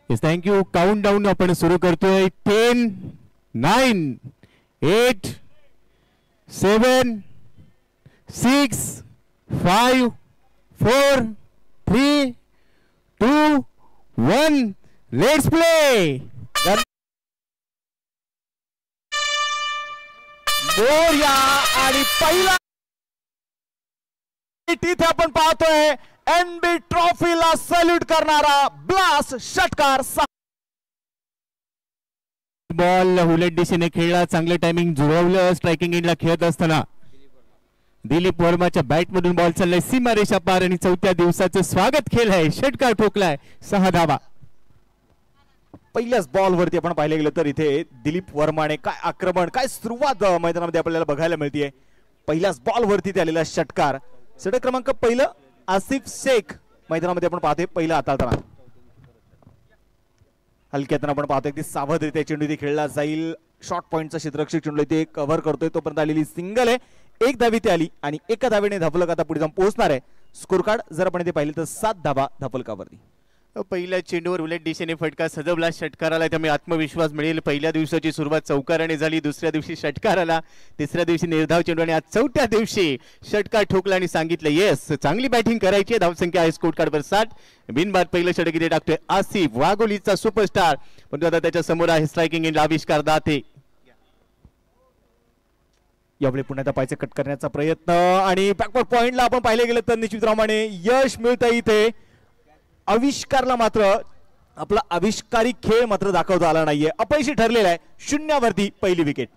Yes thank you. Count down आपण सुरू करतोय. 10, 9, 8, 7, 6, 5, 4, 3, 2, 1. Let's play. मोर्या आणि पहिला तिथे आपण पाहतोय एनबी ट्रॉफीला सॅल्यूट करणारा ब्लास्ट षटकार. बॉल उलट दिशेने खेळला. चांगलं टायमिंग जुळवलं. स्ट्रायकिंग एंडला खेळत असताना दिलीप वर्माच्या बॅट मधून बॉल चाललाय सीमारेषा पार आणि चौथ्या दिवसाचं स्वागत केलंय. षटकार ठोकलाय. 6 धावा. पहिल्याच बॉल वरती आपण पाहिले गेलं तर इथे दिलीप वर्माने काय आक्रमण, काय सुरुवात मैदानामध्ये आपल्याला बघायला मिळतीये. पहिल्याच बॉल वरती ते आलेला षटकार. षटक क्रमांक पहिलं आसिफ शेख मैदानामध्ये आपण पाहतोय पहिलं हाताळताना. हलक्यातून आपण पाहतोय की सावधरित्या चेंडू इथे खेळला जाईल. शॉर्ट पॉईंटचा क्षेत्ररक्षक चेंडू इथे कव्हर करतोय. तोपर्यंत आलेली सिंगल आहे. 1 धावी ती आली आणि 1 धावेने धपलक आता पुढे जाऊन पोहोचणार आहे. स्कोर कार्ड जर आपण इथे पाहिले तर 7 धावा धपलकावरती. पहिल्या चेंडूवर उलट दिशेने फटका सजवला षटकाराला. त्यामुळे आत्मविश्वास मिळेल. पहिल्या दिवसाची सुरुवात चौकाराने झाली. दुसऱ्या दिवशी षटकार आला. तिसऱ्या दिवशी निर्धाव चेंडू आणि आज चौथ्या दिवशी षटकार ठोकला आणि सांगितलं येस चांगली बॅटिंग करायची आहे. धावसंख्या आहे स्कोर कार्डवर 60. बिनबाद पहिलं षटक इथे टाकतोय आसिफ, वाघोलीचा सुपरस्टार. पण आता त्याच्या समोर आहे स्ट्रायकिंग एंड आविष्कार दाते. यावेळी पुन्हा एकदा पायचे कट करण्याचा प्रयत्न आणि बॅकवर्ड पॉइंटला आपण पाहिले गेलं तर निश्चितप्रमाणे यश मिळतं इथे. आविष्कारला मात्र आपला आविष्कारी खेळ मात्र दाखवता आला नाहीये. अपयशी ठरलेला आहे. 0 वरती पहिली विकेट.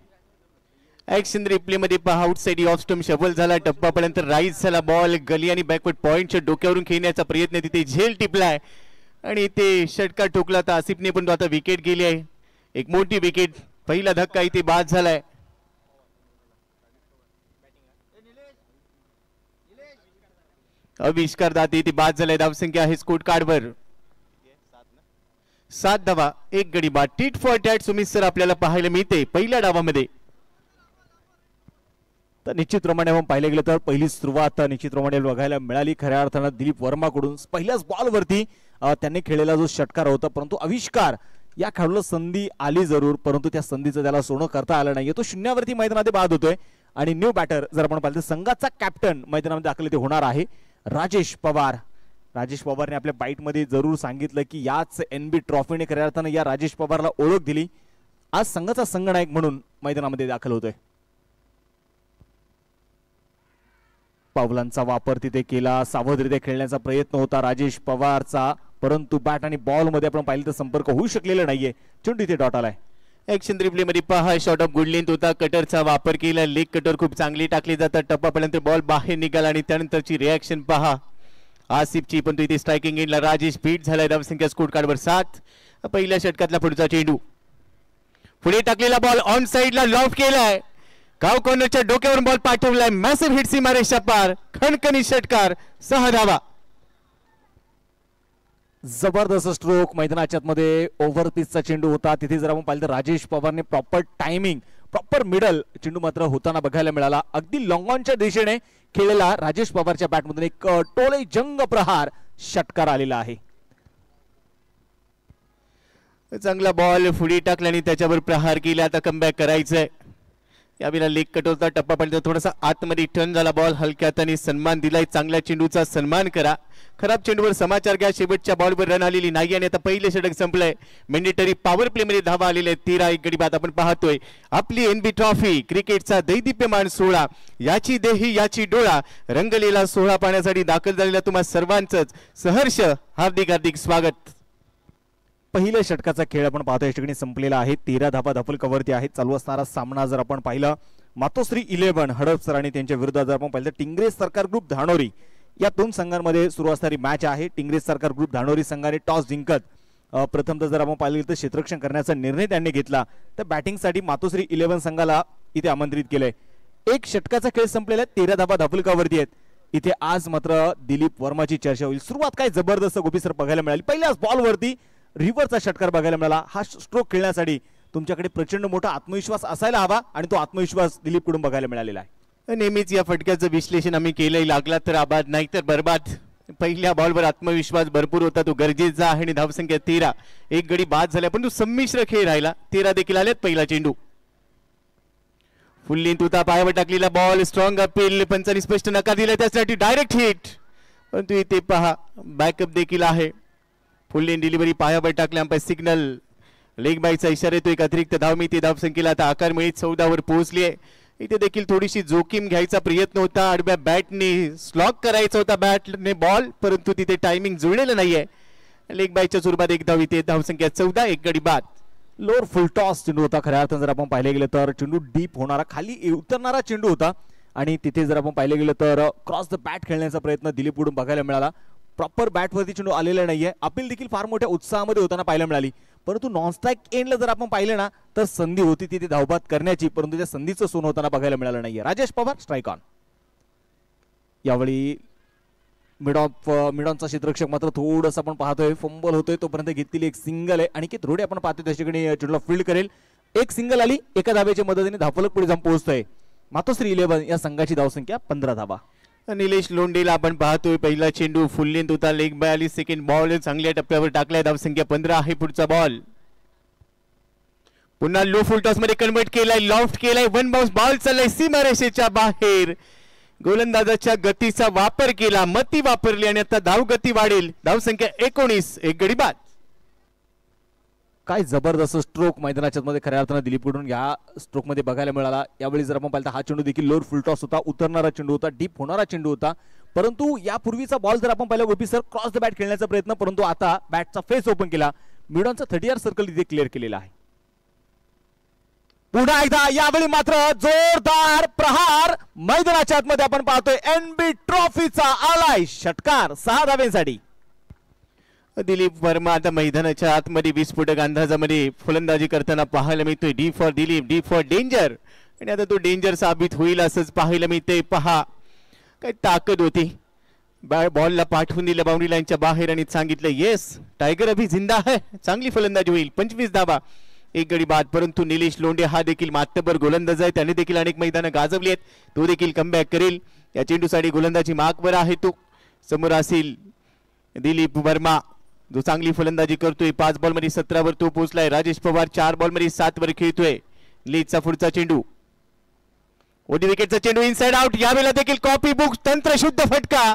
ऍक्शन रिप्ले मध्ये पहा. आउटसाइड ऑफ स्टंप शबल झाला. टप्पापर्यंत राईज झाला बॉल. गली आणि बॅकवर्ड पॉइंटच्या डोक्यावरून खेळण्याचा प्रयत्न. तिथे झेल टिपलाय आणि ते षटकार ठोकला. तर आसिफने पण आता विकेट गेली आहे. एक मोठी विकेट. पहिला धक्का इथे बाद झालाय. आविष्कार दाते ती बाद झालाय. धावसंख्या आहे स्कोर कार्डवर 7 धावा 1 गडी बाद. Tit for tat Sumit sir आपल्याला पाहायला मिळते पहिल्या डावामध्ये. तर निश्चितप्रमाणे आपण पाहिले गेलं तर पहिली सुरुवात निश्चितप्रमाणे बघायला मिळाली खऱ्या अर्थानं दिलीप वर्माकडून. पहिल्याच बॉल वरती त्यांनी खेळलेला जो षटकार होता, परंतु आविष्कार या खेळाडूला संधी आली जरूर, परंतु त्या संधीचं त्याला सोनं करता आलं नाहीये. तो 0 वरती मैदानामध्ये बाद होतोय आणि न्यू बॅटर जर आपण पाहिलं तर संघाचा कॅप्टन मैदानामध्ये दाखल ते होणार आहे राजेश पवार. राजेश पवारने आपल्या बाईट मध्ये जरूर सांगितलं की याच एनबी ट्रॉफीने खऱ्या अर्थानं या राजेश पवारला ओळख दिली. आज संघाचा संघनायक म्हणून मैदानामध्ये दाखल होतोय. पावलांचा वापर तिथे केला. सावधरित्या खेळण्याचा प्रयत्न होता राजेश पवारचा, परंतु बॅट आणि बॉल मध्ये आपण पाहिलं तर संपर्क होऊ शकलेला नाहीये. चेंडू इथे डॉट आलाय. ऍक्शन रिप्ले मध्ये पहा. शॉट ऑफ गुड लेंथ होता. कटरचा वापर केला. लेग कटर खूप चांगली टाकली जातात. टप्पापर्यंत बॉल बाहेर निघाला आणि त्यानंतरची रिॲक्शन पहा आसिफची. पण तो इथे स्ट्रायकिंग एंडला राजेश बीट झालाय. धावसंख्या स्कोर कार्डवर 7. पहिल्या षटकातला पुढचा चेंडू. पुढे टाकलेला बॉल ऑन साइडला लॉफ केलाय. गाव कॉर्नरच्या डोक्यावरून बॉल पाठवलाय. मॅसिव्ह हिट सीमारेषा पार. खणखणी षटकार. 6 धावा. जबरदस्त स्ट्रोक. मैदानाच्या मध्ये ओव्हर पिचचा चेंडू होता. तिथे जर आपण पाहिलं तर राजेश पवारने प्रॉपर टायमिंग, प्रॉपर मिडल चेंडू मात्र होताना बघायला मिळाला. अगदी लॉंग ऑनच्या दिशेने खेळलेला राजेश पवारच्या बॅटमधून एक टोले जंग प्रहार षटकार आलेला आहे. चांगला बॉल पुढे टाकल्याने त्याच्यावर प्रहार केला. आता कमबॅक करायचंय. यावेळेला लेग कट होता. टप्पापर्यंत थोडासा आतमध्ये टर्न झाला बॉल. हलक्यात आणि सन्मान दिलाय. चांगल्या चेंडूचा सन्मान करा. खराब चेंडूवर समाचार घ्या. शेवटच्या बॉलवर रन आलेली नाही आणि आता पहिले षटक संपलंय. मॅन्डेटरी पॉवर प्ले मध्ये धावा आलेले 13. 1 गडी बाद. आपण पाहतोय आपली एनबी ट्रॉफी क्रिकेटचा दैदिप्यमान सोहळा. याची देही याची डोळा रंगलेला सोहळा पाहण्यासाठी दाखल झालेल्या तुम्हा सर्वांचंच सहर्ष हार्दिक हार्दिक स्वागत. पहिल्या षटकाचा खेळ आपण पाहतो या ठिकाणी संपलेला आहे. 13 धावा धपलकावरती आहेत. चालू असणारा सामना जर आपण पाहिलं मातोश्री 11 हडप सर आणि त्यांच्या विरुद्ध जर आपण पाहिलं टिंग्रेज सरकार ग्रुप धानोरी या 2 संघांमध्ये सुरू असणारी मॅच आहे. टिंग्रेज सरकार ग्रुप धानोरी संघाने टॉस जिंकत प्रथमतः जर आपण पाहिलं तर क्षेत्ररक्षण करण्याचा निर्णय त्यांनी घेतला. तर बॅटिंगसाठी मातोश्री 11 संघाला इथे आमंत्रित केलंय. एक षटकाचा खेळ संपलेला आहे. 13 धावा धपलकावरती आहेत. इथे आज मात्र दिलीप वर्माची चर्चा होईल. सुरुवात काय जबरदस्त गोपी सर बघायला मिळाली. पहिल्याच बॉलवरती रिव्हरचा षटकार बघायला मिळाला. हा स्ट्रोक खेळण्यासाठी तुमच्याकडे प्रचंड मोठा आत्मविश्वास असायला हवा आणि तो आत्मविश्वास दिलीप कडून बघायला मिळालेला आहे. नेहमीच या फटक्याचं विश्लेषण आम्ही केलंय. लागला तर आबाद नाही तर बरबाद. पहिल्या बॉलवर आत्मविश्वास भरपूर होता, तो गरजेचा आहे आणि धावसंख्या 13. एक गडी बाद झाल्या पण तो संमिश्र खेळ राहिला. 13 देखील आलेत. पहिला चेंडू फुल्ली तुता पायावर टाकलेला बॉल, स्ट्रॉंग अपील, पंचांनी स्पष्ट नकार दिला त्यासाठी डायरेक्ट हिट. परंतु इथे पहा बॅकअप देखील आहे. फुल्ली डिलिव्हरी पायावर टाकल्या सिग्नल लेग बायचा इशारा येतो. एक अतिरिक्त धाव मिळते. धावसंख्येला आता आकार मिळत 14 वर पोहोचली आहे. इथे देखील थोडीशी जोखीम घ्यायचा प्रयत्न होता. आडव्या बॅटने स्लॉक करायचा होता बॅटने बॉल, परंतु तिथे टायमिंग जुळलेलं नाहीये. लेग बायच्या स्वरूपात एक धाव इथे. धावसंख्या 14. एक गडी बाद. लोअर फुल टॉस चेंडू होता. खऱ्या अर्थानं जर आपण पाहिले गेलं तर चेंडू डीप होणारा, खाली उतरणारा चेंडू होता आणि तिथे जर आपण पाहिले गेलं तर क्रॉस द बॅट खेळण्याचा प्रयत्न दिलीपकडून बघायला मिळाला. प्रॉपर बॅटवरती चेंडू आलेला नाहीये. अपील देखील फार मोठ्या उत्साहामध्ये होताना पाहायला मिळाली. परंतु नॉन स्ट्राईक एंडला जर आपण पाहिलं ना तर संधी होती तिथे धावबाद करण्याची, परंतु त्या संधीचं सोन होताना बघायला मिळालं नाहीये. Rajesh Pawar strike on. यावेळी मिडॉनचा क्षेत्ररक्षक मात्र थोडंस आपण पाहतोय फंबल होतोय, तोपर्यंत घेतलेली एक सिंगल आहे आणि की थोडी आपण पाहतोय त्या ठिकाणी चेंडूला फील्ड करेल. एक सिंगल आली. एका धावेच्या मदतीने धावफलक पुढे जाऊन पोहोचतोय. मातोश्री 11 या संघाची धावसंख्या 15 धावा. निलेश लोंढेला आपण पाहतोय. पहिला चेंडू फुल्ली होता, लेग बाय आली. सेकंड बॉल चांगल्या टप्प्यावर टाकलाय. धावसंख्या 15 आहे. पुढचा बॉल पुन्हा लो फुल टॉस मध्ये कन्वर्ट केलाय, लॉफ्ट केलाय. वन बाउन्स बॉल चाललाय सीमारेषेच्या बाहेर. गोलंदाजाच्या गतीचा वापर केला, मती वापरली आणि आता धाव गती वाढेल. धावसंख्या 19. एक गडी बाद. काय जबरदस्त स्ट्रोक मैदानाच्या मध्ये खऱ्या अर्थानं दिलीपकडून या स्ट्रोक मध्ये बघायला मिळाला. यावेळी जर आपण पाहिलं हा चेंडू देखील लोअर फुल टॉस होता, उतरणारा चेंडू होता, डीप होणारा चेंडू होता. परंतु यापूर्वीचा बॉल जर आपण पाहिला गोपी सर क्रॉस द बॅट खेळण्याचा प्रयत्न, परंतु आता बॅटचा फेस ओपन केला. मिडॉनचा 30 सर्कल इथे क्लिअर केलेला आहे. पुन्हा एकदा यावेळी मात्र जोरदार प्रहार मैदानाच्या आतमध्ये आपण पाहतोय. एनबी ट्रॉफीचा आलाय षटकार 6 धावेसाठी. दिलीप वर्मा आता मैदानाच्या आतमध्ये विस्फोटक अंदाजामध्ये फलंदाजी करताना पाहायला मिळतोय. D for Dilip, D for danger. आणि आता तो डेंजर साबित होईल असंच पाहायला मिळतंय. पहा काय ताकद होती. बॉलला पाठवून दिलं बाउंड्री लाईनच्या बाहेर आणि सांगितलं येस टायगर अभी जिंदा है. चांगली फलंदाजी होईल. 25 धावा. एक गडी बाद. परंतु निलेश लोंढे हा देखील मातबर गोलंदाज आहे. त्याने देखील अनेक मैदानं गाजवली आहेत. तो देखील कमबॅक करेल. या चेंडूसाठी गोलंदाजी मार्कवर आहे. तो समोर असेल दिलीप वर्मा जो चांगली फलंदाजी करतोय. 5 बॉल मध्ये 17 वर तो पोहोचलाय. राजेश पवार 4 बॉल मध्ये 7 वर खेळतोय. लीडचा पुढचा चेंडू ओडी विकेटचा चेंडू इनसाइड आउट. यावेळेला देखील कॉपी बुक तंत्र शुद्ध फटका.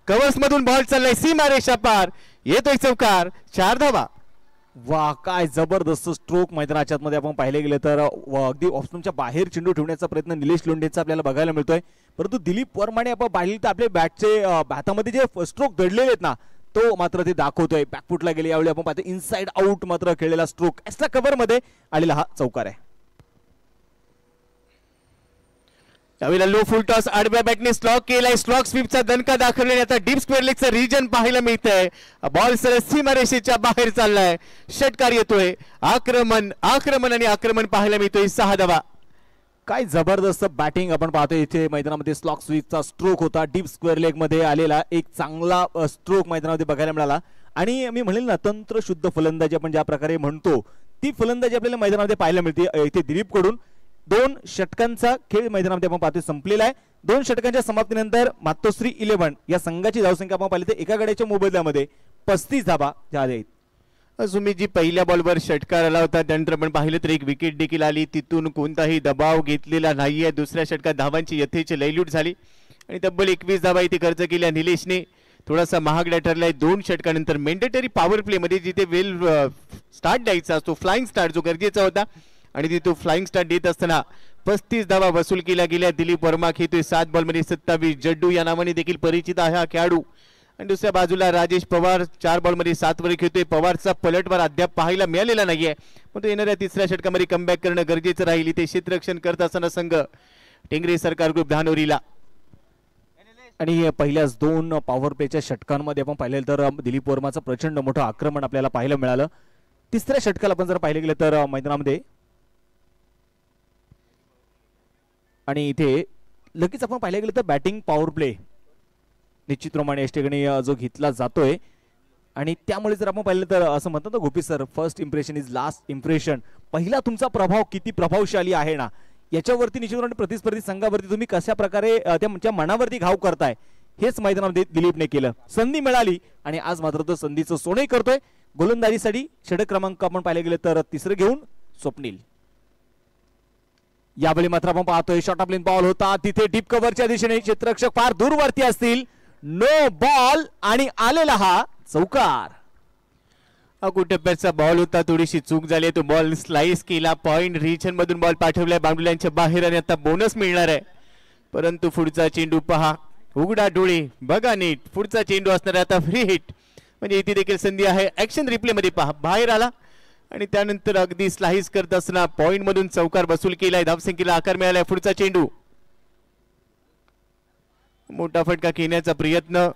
कव्हर्स मधून बॉल चाललाय सीमारेषा पार. येतोय चौकार. 4 धावा. वा काय जबरदस्त स्ट्रोक मैदानाच्या मध्ये आपण पाहिले गेले तर अगदी ऑफस्टमच्या बाहेर चेंडू ठेवण्याचा प्रयत्न निलेश लोंढेचा आपल्याला बघायला मिळतोय. परंतु दिलीप वर्माने आपण पाहिले तर आपल्या बॅटचे हातामध्ये जे स्ट्रोक दडलेले आहेत ना तो मात्र ते दाखवतोय. बॅकफुटला गेले. यावेळी आपण पाहतो इनसाइड आउट मात्र खेळलेला स्ट्रोक एक्स्ट्रा कव्हर मध्ये आलेला हा चौकार आहे. यावेळेला लो फुल टॉस आडव्या बॅटने स्लॉक केलाय. स्लॉक स्वीपचा दणका दाखवल्याने आता डीप स्क्वेअर लेगचा रिजन पाहायला मिळतंय. बॉल सरळ सीमारेषेच्या बाहेर चाललाय. षटकार येतोय. आक्रमण आक्रमण आणि आक्रमण पाहायला मिळतोय. 6 धावा. काय जबरदस्त बॅटिंग आपण पाहतोय. इथे मैदानामध्ये स्लॉक स्वीपचा स्ट्रोक होता. डीप स्क्वेअर लेग मध्ये आलेला एक चांगला स्ट्रोक मैदानामध्ये बघायला मिळाला. आणि मी म्हणेल ना तंत्र शुद्ध फलंदाजी आपण ज्या प्रकारे म्हणतो ती फलंदाजी आपल्याला मैदानामध्ये पाहायला मिळते. इथे दिलीप कडून 2 षटकांचा खेळ मैदानामध्ये आपण पाहतोय संपलेला आहे. 2 षटकांच्या समाप्तीनंतर मातोश्री 11 या संघाची धावसंख्या आपण पाहिली तर एका गड्याच्या मोबदल्यामध्ये 35 धावा झाल्या आहेत. तुम्ही जी पहिल्या बॉलवर षटकार आला होता त्यानंतर आपण पाहिलं तर एक विकेट देखील आली. तिथून कोणताही दबाव घेतलेला नाहीये. दुसऱ्या षटकात धावांची यथेच लयलूट झाली आणि तब्बल 21 धावा इथे खर्च केल्या निलेशने. थोडासा महागडा ठरलाय. 2 षटकानंतर मेंडेटरी पॉवर प्ले मध्ये जिथे वेल स्टार्ट द्यायचा असतो फ्लाइंग स्टार्ट जो गरजेचा होता आणि तिथे फ्लाइंग स्टार्ट देत असताना 35 धावा वसूल केल्या गेल्या. दिलीप वर्मा खेळतोय 7 बॉल मध्ये 27. जड्डू या नावाने देखील परिचित आहे हा खेळाडू. आणि दुसऱ्या बाजूला राजेश पवार 4 बॉल मध्ये 7 वर खेळतोय. पवारचा पलटवार अद्याप पाहायला मिळालेला नाहीये. पण तो येणाऱ्या 3ऱ्या षटकामध्ये कमबॅक करणं गरजेचं राहील. इथे क्षेत्ररक्षण करत असताना संघ टिंगरे सरकार ग्रुप धानोरीला. आणि पहिल्याच 2 पॉवर प्लेच्या षटकांमध्ये आपण पाहिलं तर दिलीप वर्माचं प्रचंड मोठं आक्रमण आपल्याला पाहायला मिळालं. 3ऱ्या षटकाला आपण जर पाहिले गेलं तर मैदानामध्ये आणि इथे लगेच आपण पाहिलं गेलं तर बॅटिंग पॉवर प्ले निश्चितप्रमाणे या ठिकाणी जो घेतला जातोय. आणि त्यामुळे जर आपण पाहिलं तर असं म्हणतात ना Gopi sir first impression is last impression. पहिला तुमचा प्रभाव किती प्रभावशाली आहे ना याच्यावरती निश्चितपणे प्रतिस्पर्धी संघावरती तुम्ही कशा प्रकारे त्यांच्या मनावरती घाव करताय हेच मैदानामध्ये दिलीपने केलं. संधी मिळाली आणि आज मात्र तो संधीचं सोने करतोय. गोलंदाजीसाठी षटक क्रमांक आपण पाहिले गेले तर तिसरं घेऊन स्वप्नील. यावेळी मात्र आपण पाहतोय शॉर्ट ऑफ लेन बॉल होता तिथे डीप कव्हरच्या दिशेने क्षेत्ररक्षक फार दूरवरती असतील. नो बॉल आणि आलेला हा चौकार. टप्प्याचा बॉल होता, थोडीशी चूक झाली, तो बॉल स्लाइस केला, पॉइंट रिजन मधून बॉल पाठवलाय बाउंड्री लाईनच्या बाहेर आणि आता बोनस मिळणार आहे. परंतु पुढचा चेंडू पहा, उघडा डोळे बघा नीट, पुढचा चेंडू असणार आहे आता फ्री हिट. म्हणजे इथे देखील संधी आहे. ऍक्शन रिप्ले मध्ये पहा, बाहेर आला आणि त्यानंतर अगदी स्लाइस करत असताना पॉइंट मधून चौकार वसूल केलाय. धावसंख्येला आकार मिळालाय. पुढचा चेंडू, मोठा फटका घेण्याचा प्रयत्न.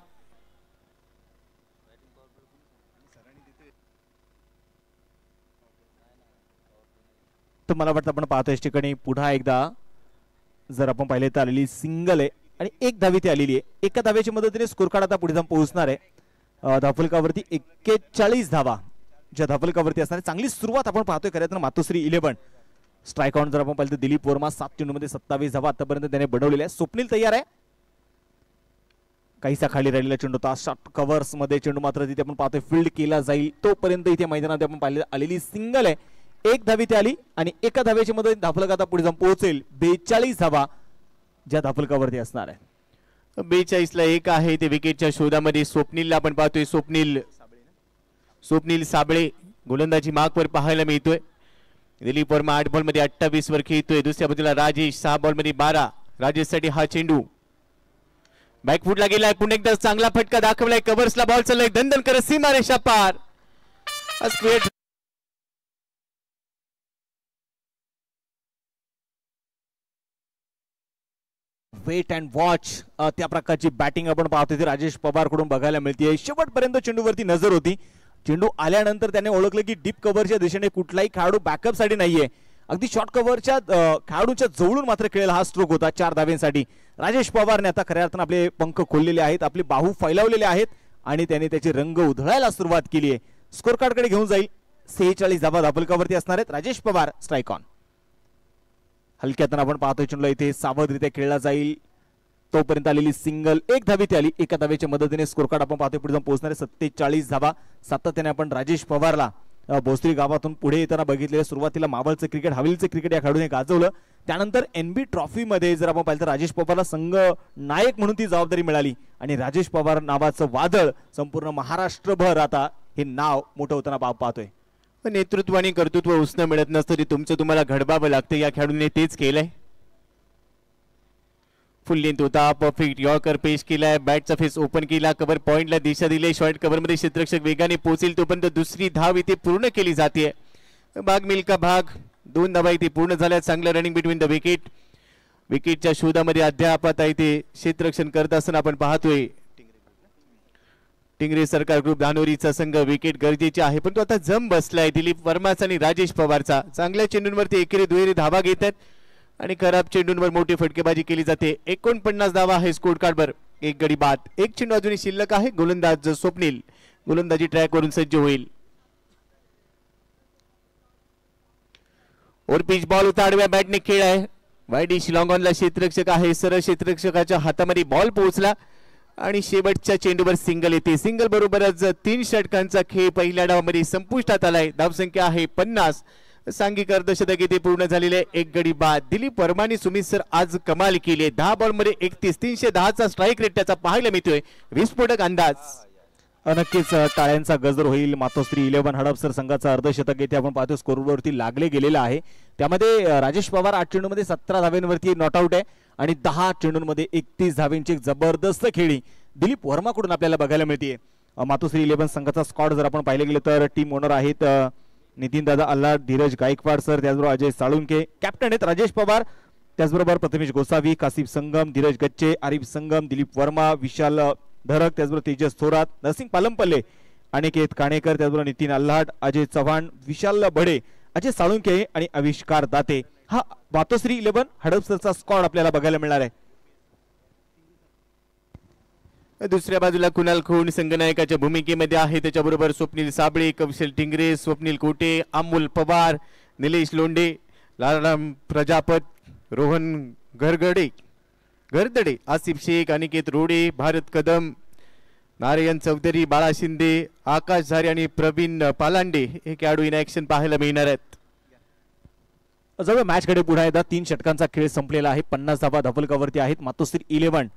तर मला वाटतं आपण पाहतो या ठिकाणी पुन्हा एकदा जर आपण पाहिले तर आलेली सिंगल आहे आणि एक धावी ती आलेली आहे. एका धाव्याच्या मदतीने स्कोर कार्ड आता पुढे जाऊन पोहोचणार आहे. धावफलकावरती 41 धावा ज्या धावफलकावरती असणार. चांगली सुरुवात आपण पाहतोय खरं तर मातोश्री 11. स्ट्राईक आउट जर आपण पाहिलं तर दिलीप वर्मा 7 चेंडूमध्ये 27 धावा आतापर्यंत त्याने बनवलेल्या आहे. स्वप्नील तयार आहे. काहीसा खाली राहिलेला चेंडू होता. शॉर्ट कव्हर्स मध्ये चेंडू मात्र तिथे आपण पाहतोय फील्ड केला जाईल तोपर्यंत इथे मैदानात आपण पाहिले आलेली सिंगल आहे. एक धावी ती आली आणि एका धाव्याची मदत धावफलक आता पुढे जाऊन पोहोचेल. 42 धावा ज्या धावफलकावरती असणार आहे. 42 ला एक आहे ते विकेटच्या शोधामध्ये. स्वप्नीलला आपण पाहतोय, स्वप्नील साबळे गोलंदाजी मार्कवर पाहायला मिळतोय. दिलीप वर्मा 8 बॉल मध्ये 28 वर खेळतोय. दुसऱ्या बाजूला राजेश 6 बॉल मध्ये 12. राजेशसाठी हा चेंडू बॅकफुटला गेलाय. पुन्हा एकदा चांगला फटका दाखवलाय. कव्हर्सला बॉल चाललाय दणदण करत सीमारेषा पार. वेट अँड वॉच त्या प्रकारची बॅटिंग आपण पाहतोय ती राजेश पवार कडून बघायला मिळते. शेवटपर्यंत चेंडूवरती नजर होती. चेंडू आल्यानंतर त्याने ओळखलं की डीप कव्हरच्या दिशेने कुठलाही खेळाडू बॅकअप साठी नाहीये. अगदी शॉर्ट कव्हरच्या खेळाडूंच्या जवळून मात्र खेळलेला हा स्ट्रोक होता 4 धाव्यांसाठी. राजेश पवारने आता खऱ्या अर्थाने आपले पंख खोललेले आहेत, आपले बाहू फैलावलेले आहेत आणि त्याने त्याचे रंग उधळायला सुरुवात केली आहे. स्कोर कार्ड कडे घेऊन जाईल. 46 धावा धावफलकावरती असणार आहेत. Rajesh Pawar strike on. हलक्यातून आपण पाहतोय चेंडूला इथे सावधरित्या खेळला जाईल तोपर्यंत आलेली सिंगल. एक धावी ती आली. एका धावेच्या मदतीने स्कोर कार्ड आपण पाहतोय पुढे जाऊन पोहोचणारे 47 धावा. सातत्याने आपण राजेश पवारला भोसरी गावातून पुढे येताना बघितलेलं. सुरुवातीला मावळचं क्रिकेट, हवेलीचं क्रिकेट या खेळाडूने गाजवलं. त्यानंतर NB ट्रॉफी मध्ये जर आपण पाहिलं तर राजेश पवारला संघ नायक म्हणून ती जबाबदारी मिळाली आणि राजेश पवार नावाचं वादळ संपूर्ण महाराष्ट्रभर आता हे नाव मोठं होताना पाहतोय. नेतृत्व आणि कर्तृत्व उसणं मिळत नसतं ते तुमचं तुम्हाला घडवावं लागतं. या खेळाडूने तेच केलंय. फुल लेंथ होता, परफेक्ट यॉर्कर पेश केलाय. बॅटचा फेस ओपन केला, कव्हर पॉइंटला दिशा दिली. शॉर्ट कव्हर मध्ये क्षेत्ररक्षक वेगाने पोहोचेल तोपर्यंत दुसरी धाव इथे पूर्ण केली जाते. भाग मिल्का भाग 2 धावा इथे पूर्ण झाल्या. चांगलं रनिंग बिटवीन द विकेट. विकेटच्या शोधामध्ये अद्याप आता इथे क्षेत्ररक्षण करत असताना आपण पाहतोय टिंगरे सरकार ग्रुप धानोरीचा संघ. विकेट गरजेचे आहे पण तो आता जम बसलाय दिलीप वर्माचा आणि राजेश पवारचा. चांगल्या चेंडूंवरती एकेरी दुहेरी धावा घेतात आणि खराब चेंडूंवर मोठी फटकेबाजी केली जाते. 49 धावा आहे स्कोर कार्डवर. एक गडी बाद. एक चेंडू अजूनही शिल्लक आहे. गोलंदाज स्वप्नील गोलंदाजी ट्रॅक वरून सज्ज होईल. और पिच बॉल होता, आडव्या बॅटने खेळ आहे. वाईडिश लॉंग ऑनला क्षेत्ररक्षक आहे. सरळ क्षेत्ररक्षकाच्या हातामध्ये बॉल पोहोचला आणि शेवटच्या चेंडूवर सिंगल येते. सिंगल बरोबरच 3 षटकांचा खेळ पहिल्या डावामध्ये संपुष्टात आलाय. धावसंख्या आहे 50. सांघिक अर्धशतक इथे पूर्ण झालेले. एक गडी बाद. दिलीप वर्माने सुमित सर आज कमाल केली. 10 बॉल मध्ये 31. 310चा स्ट्राईक रेट त्याचा पाहायला मिळतोय. विस्फोटक अंदाज. नक्कीच टाळ्यांचा गजर होईल. मातोश्री 11 हडपसर संघाचा अर्धशतक इथे आपण पाहतो स्कोरवरती लागले गेलेलं आहे. त्यामध्ये राजेश पवार 8 चेंडूमध्ये 17 धाव्यांवरती नॉट आउट आहे आणि 10 चेंडूंमध्ये 31 धाव्यांची जबरदस्त खेळी दिलीप वर्माकडून आपल्याला बघायला मिळते. मातोश्री 11 संघाचा स्क्वॉड जर आपण पाहिले गेले तर टीम ओनर आहेत नितीन दादा अल्लाड, धीरज गायकवाड सर, त्याचबरोबर अजय साळुंके. कॅप्टन आहेत राजेश पवार, त्याचबरोबर प्रथमेश गोसावी, कासिफ संगम, धीरज गच्चे, आरिफ संगम, दिलीप वर्मा, विशाल धरक, त्याचबरोबर तेजस थोरात, नरसिंग पालमपल्ले, अनिकेत काणेकर, त्याचबरोबर नितीन अल्लाड, अजय चव्हाण, विशाल बडे, अजय साळुंके आणि आविष्कार दाते. हा मातोश्री 11 हडपसरचा स्क्वॉड आपल्याला बघायला मिळणार आहे. दुसऱ्या बाजूला कुणाल खोन संघनायकाच्या भूमिकेमध्ये आहे. त्याच्याबरोबर स्वप्नील साबळे, कौशल टिंगरे, स्वप्नील कोटे, अमोल पवार, निलेश लोंडे, लालाराम प्रजापत, रोहन गर्दडे, आसिफ शेख, अनिकेत रोडे, भारत कदम, नारायण चौधरी, बाळा शिंदे, आकाश झारे आणि प्रवीण पालांडे हे खेळाडू इन ऍक्शन पाहायला मिळणार आहेत. जवळ मॅच कडे पुन्हा एकदा 3 षटकांचा खेळ संपलेला आहे. 50 धावा धपलकावरती आहेत मातोश्री 11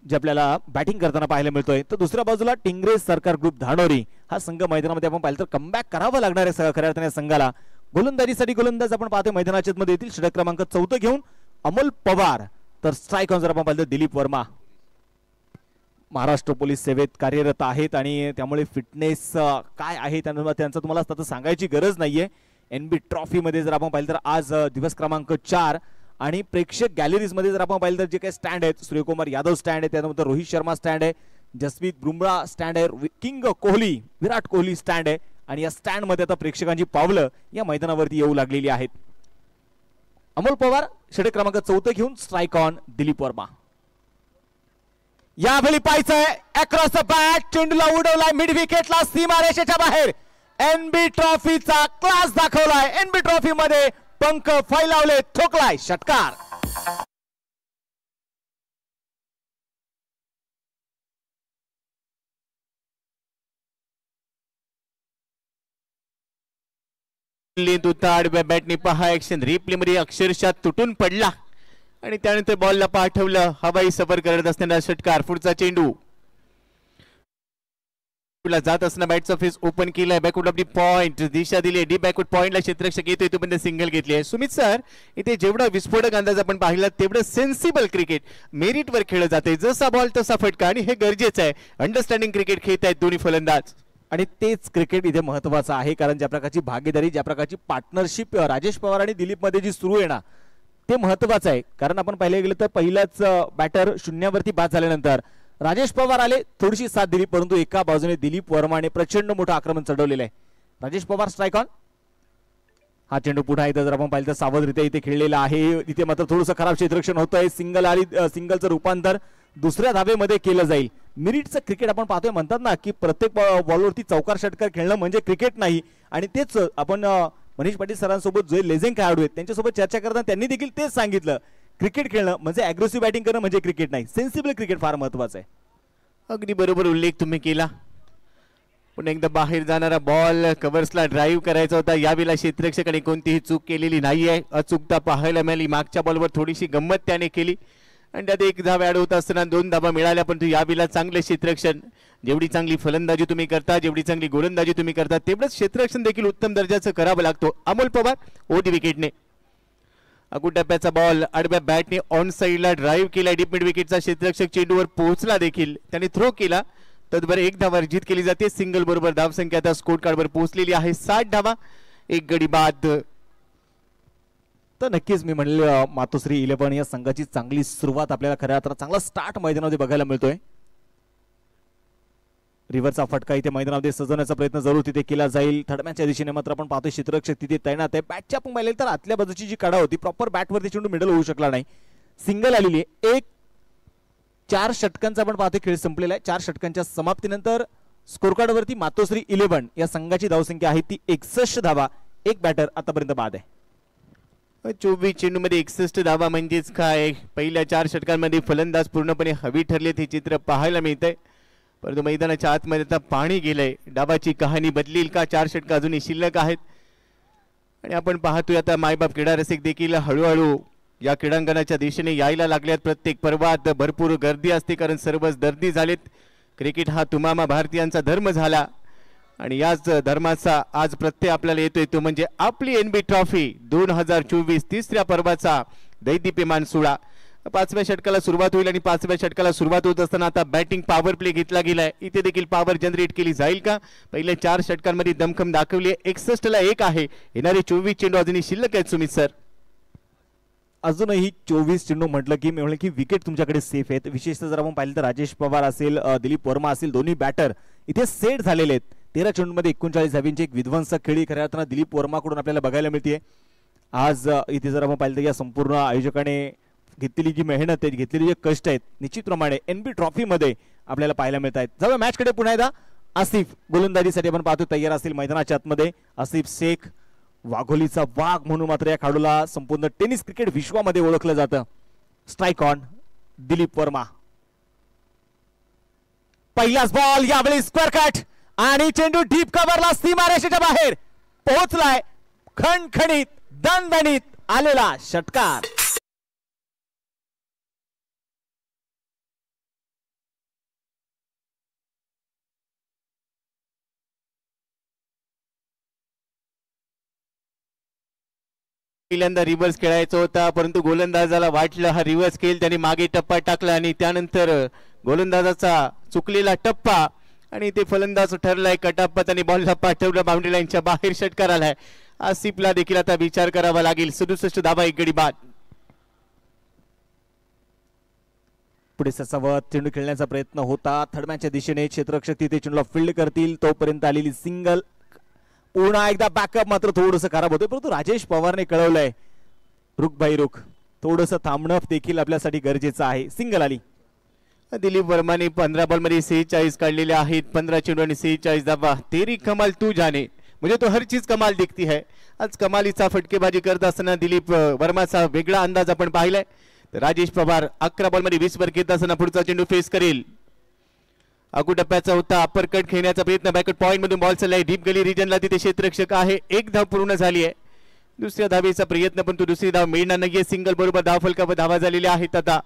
जे आपल्याला बॅटिंग करताना पाहायला मिळतोय. तर दुसऱ्या बाजूला टिंग्रेस सरकार ग्रुप धानोरी हा संघ मैदानामध्ये आपण पाहिलं तर कमबॅक करावं लागणार आहे खऱ्या अर्थाने संघाला. गोलंदाजीसाठी गोलंदाज आपण पाहतोय मैदानाच्या मध्ये येतील. षटक क्रमांक 14 घेऊन अमोल पवार, तर स्ट्राईक ऑन जर आपण पाहिलं दिलीप वर्मा महाराष्ट्र पोलीस सेवेत कार्यरत आहेत आणि त्यामुळे फिटनेस काय आहे त्यांचं तुम्हाला आता सांगायची गरज नाहीये. एनबी ट्रॉफी मध्ये जर आपण पाहिलं तर आज दिवस क्रमांक 4 आणि प्रेक्षक गॅलरीज मध्ये जर आपण पाहिलं तर जे काही स्टँड आहेत, सूर्यकुमार यादव स्टँड आहे, त्यानंतर रोहित शर्मा स्टँड आहे, जसप्रीत बुमराह स्टँड आहे, किंग कोहली विराट कोहली स्टँड आहे आणि या स्टँड मध्ये आता प्रेक्षकांची पावलं या मैदानावरती येऊ लागलेली आहेत. अमोल पवार षटक क्रमांक 14 घेऊन स्ट्राईक ऑन दिलीप वर्मा. यावेळी पाहायचंय अक्रॉस द बॅट, चेंडूला उडवलाय मिड विकेटला सीमारेषेच्या बाहेर. एनबी ट्रॉफीचा क्लास दाखवलाय. एनबी ट्रॉफी मध्ये पंख फैलावले, ठोकलाय षटकार. आडव्या बॅटने पहा ऍक्शन रिप्ले मध्ये अक्षरशः तुटून पडला आणि त्यानंतर बॉलला पाठवलं. हवाई सफर करत असताना षटकार. पुढचा चेंडू जात असताना बॅटचा फेस ओपन केलाय. बॅकवर्ड ऑफ दी पॉइंट दिशा दिली. डी बॅकवर्ड पॉइंटला क्षेत्ररक्षक येतोय तोपर्यंत सिंगल घेतली आहे. सुमित सर, इथे जेवढा विस्फोटक अंदाज आपण पाहिला तेवढं सेन्सिबल क्रिकेट मेरिटवर खेळलं जाते. जसा बॉल तसा फटका आणि हे गरजेचं आहे. अंडरस्टँडिंग क्रिकेट खेळत आहेत दोन्ही फलंदाज आणि तेच क्रिकेट इथे महत्वाचं आहे. कारण ज्या प्रकारची भागीदारी, ज्या प्रकारची पार्टनरशिप राजेश पवार आणि दिलीप मध्ये जी सुरू आहे ना, ते महत्वाचं आहे. कारण आपण पाहिले गेलं तर पहिलाच बॅटर शून्यावरती बाद झाल्यानंतर राजेश पवार आले, थोडीशी साथ दिली, परंतु एका बाजूने दिलीप वर्माने प्रचंड मोठं आक्रमण चढवलेलं आहे. Rajesh Pawar strike on. हा चेंडू पुन्हा इथं जर आपण पाहिलं तर सावधरित्या इथे खेळलेला आहे. इथे मात्र थोडंसं खराब क्षेत्ररक्षण होतंय. सिंगल आली, सिंगलचं रूपांतर दुसऱ्या धावेमध्ये केलं जाईल. मिरिटचं क्रिकेट आपण पाहतोय, म्हणतात ना की प्रत्येक बॉलवरती चौकार षटकार खेळणं म्हणजे क्रिकेट नाही. आणि तेच आपण मनीष पाटील सरांसोबत जे लेजेंड खेळाडू आहेत त्यांच्यासोबत चर्चा करताना त्यांनी देखील तेच सांगितलं, क्रिकेट खेळणं म्हणजे अग्रेसिव्ह बॅटिंग करणं म्हणजे क्रिकेट नाही. सेन्सिबल क्रिकेट फार महत्वाचं आहे. अगदी बरोबर उल्लेख तुम्ही केला. पण एकदा बाहेर जाणारा बॉल कव्हर्सला ड्राईव्ह करायचा होता. यावेळेला क्षेत्ररक्षकाने कोणतीही चूक केलेली नाहीये. अचूकता पाहायला मिळाली. मागच्या बॉलवर थोडीशी गंमत त्याने केली आणि त्यात एक धाव ऍड होत असताना 2 धावा मिळाल्या. पण यावेळेला चांगले क्षेत्ररक्षण, जेवढी चांगली फलंदाजी तुम्ही करता, जेवढी चांगली गोलंदाजी तुम्ही करता, तेवढंच क्षेत्ररक्षण देखील उत्तम दर्जाचं करावं लागतो. अमोल पवार ओडी विकेटने. अगू टप्प्याचा बॉल आडव्या बॅटने ऑन साईडला ड्राईव्ह केला. डीप मिड विकेटचा क्षेत्ररक्षक चेंडूवर पोहोचला देखील, त्याने थ्रो केला. तद्वर 1 धावा अर्जित केली जाते. सिंगल बरोबर धावसंख्या आता स्कोर कार्डवर पोहोचलेली आहे 60 धावा, 1 गडी बाद. तर नक्कीच मी म्हणले मातोश्री 11 या संघाची चांगली सुरुवात आपल्याला खऱ्या अर्थात चांगला स्टार्ट मैदानामध्ये बघायला मिळतोय. रिव्हरचा फटका इथे मैदानामध्ये सजवण्याचा प्रयत्न जरूर तिथे केला जाईल. थडम्याच्या दिशेने मात्र आपण पाहतोय क्षेत्ररक्षक तिथे तैनात आहे. बॅटच्या आपण पाहिले तर आतल्या बाजूची जी कडा होती प्रॉपर बॅटवरती चेंडू मिडल होऊ शकला नाही. सिंगल आलेली आहे. 4 षटकांचा आपण पाहतोय खेळ संपलेला आहे. 4 षटकांच्या समाप्तीनंतर स्कोर कार्डवरती मातोश्री 11 या संघाची धावसंख्या आहे ती 61 धावा. 1 बॅटर आतापर्यंत बाद आहे. 24 चेंडू मध्ये 61 धावा म्हणजेच काय, पहिल्या 4 षटकांमध्ये फलंदाज पूर्णपणे हवी ठरलेत हे चित्र पाहायला मिळतंय. परंतु मैदानाच्या आतमध्ये आता पाणी गेलंय. डावाची कहाणी बदलील का? 4 षटक अजूनही शिल्लक आहेत आणि आपण पाहतोय आता मायबाप क्रीडा रसिक देखील हळूहळू या क्रीडांगणाच्या दिशेने यायला लागल्यात. प्रत्येक पर्वात भरपूर गर्दी असते कारण सर्वच दर्दी झालेत. क्रिकेट हा तुम्हामा भारतीयांचा धर्म झाला आणि याच धर्माचा आज प्रत्यय आपल्याला येतोय, तो म्हणजे आपली एनबी ट्रॉफी 2024 तिसऱ्या पर्वाचा दैदीप्यमान सोहळा. 5व्या षटकाला सुरुवात होईल आणि 5व्या षटकाला सुरुवात होत असताना आता बॅटिंग पॉवर प्ले घेतला गेलाय. इथे देखील पॉवर जनरेट केली जाईल का? पहिल्या 4 षटकांमध्ये दमखम दाखवली. 61 ला 1 आहे. येणारे 24 चेंडू अजूनही शिल्लक आहेत. सुमित सर, अजूनही 24 चेंडू म्हटलं की मी म्हणलं की विकेट तुमच्याकडे सेफ आहेत. विशेषतः जर आपण पाहिलं तर राजेश पवार असेल, दिलीप वर्मा असेल, दोन्ही बॅटर इथे सेट झालेले आहेत. 13 चेंडूमध्ये 39 धावींची एक विध्वंसक खेळी खऱ्या अर्थानं दिलीप वर्माकडून आपल्याला बघायला मिळते. आज इथे जर आपण पाहिलं तर या संपूर्ण आयोजकाने घेतलेली जी मेहनत आहे, घेतलेली जे कष्ट आहेत, निश्चितप्रमाणे एनबी ट्रॉफी मध्ये आपल्याला पाहायला मिळत आहेत. जाऊया मॅच कडे पुन्हा एकदा. आसिफ गोलंदाजीसाठी आपण पाहतो तयार असतील मैदानाच्या आतमध्ये. आसिफ शेख वाघोलीचा वाघ म्हणून मात्र या खेळाडूला संपूर्ण टेनिस क्रिकेट विश्वामध्ये ओळखलं जातं. Strike on Dilip Verma. पहिलाच बॉल यावेळी स्क्वेअर कट आणि चेंडू डीप कव्हरला सीमारेषेच्या बाहेर पोहोचलाय. खणखणीत दणदणीत आलेला षटकार. पहिल्यांदा रिव्हर्स खेळायचा होता, परंतु गोलंदाजाला वाटलं हा रिव्हर्स खेळ, त्याने मागे टप्पा टाकला आणि त्यानंतर गोलंदाजाचा चुकलेला टप्पा आणि ते फलंदाज ठरलाय कटापत आणि बॉलला पाठवलं बाउंड्री लाईनच्या बाहेर. षटकार आलाय. आसिफला देखील आता विचार करावा लागेल. 67 धावा, 1 गडी बाद. पुढे ससावत चेंडू खेळण्याचा प्रयत्न होता. थर्डमॅनच्या दिशेने क्षेत्ररक्षक तिथे चेंडूला फील्ड करतील तोपर्यंत आलेली सिंगल. पुन्हा एकदा बॅकअप मात्र थोडंसं खराब होतं, परंतु राजेश पवारने कळवलंय रुख भाई रुख, थोडंसं थांबणं देखील आपल्यासाठी गरजेचं आहे. सिंगल आली. दिलीप वर्माने 15 बॉल मध्ये 46 काढलेले आहेत. 15 चेंडू आणि 46 धावा. तेरी कमाल तू जाने, म्हणजे तो हर चीज कमाल दिखती है. आज कमालीचा फटकेबाजी करत असताना दिलीप वर्माचा वेगळा अंदाज आपण पाहिलाय. तर राजेश पवार 11 बॉल मध्ये 20 वर घेत असताना पुढचा चेंडू फेस करेल. अगू टप्प्याचा होता. अपर कट खेळण्याचा प्रयत्न. बॅकवर्ड पॉइंट मधून बॉल चाललाय डीप गली रिजनला. तिथे क्षेत्ररक्षक आहे. 1 धाव पूर्ण झाली आहे. दुसऱ्या धावेचा प्रयत्न, पण तो दुसरी धाव मिळणार नाहीये. सिंगल बरोबर धाव फलकावर धावा झालेल्या आहेत. आता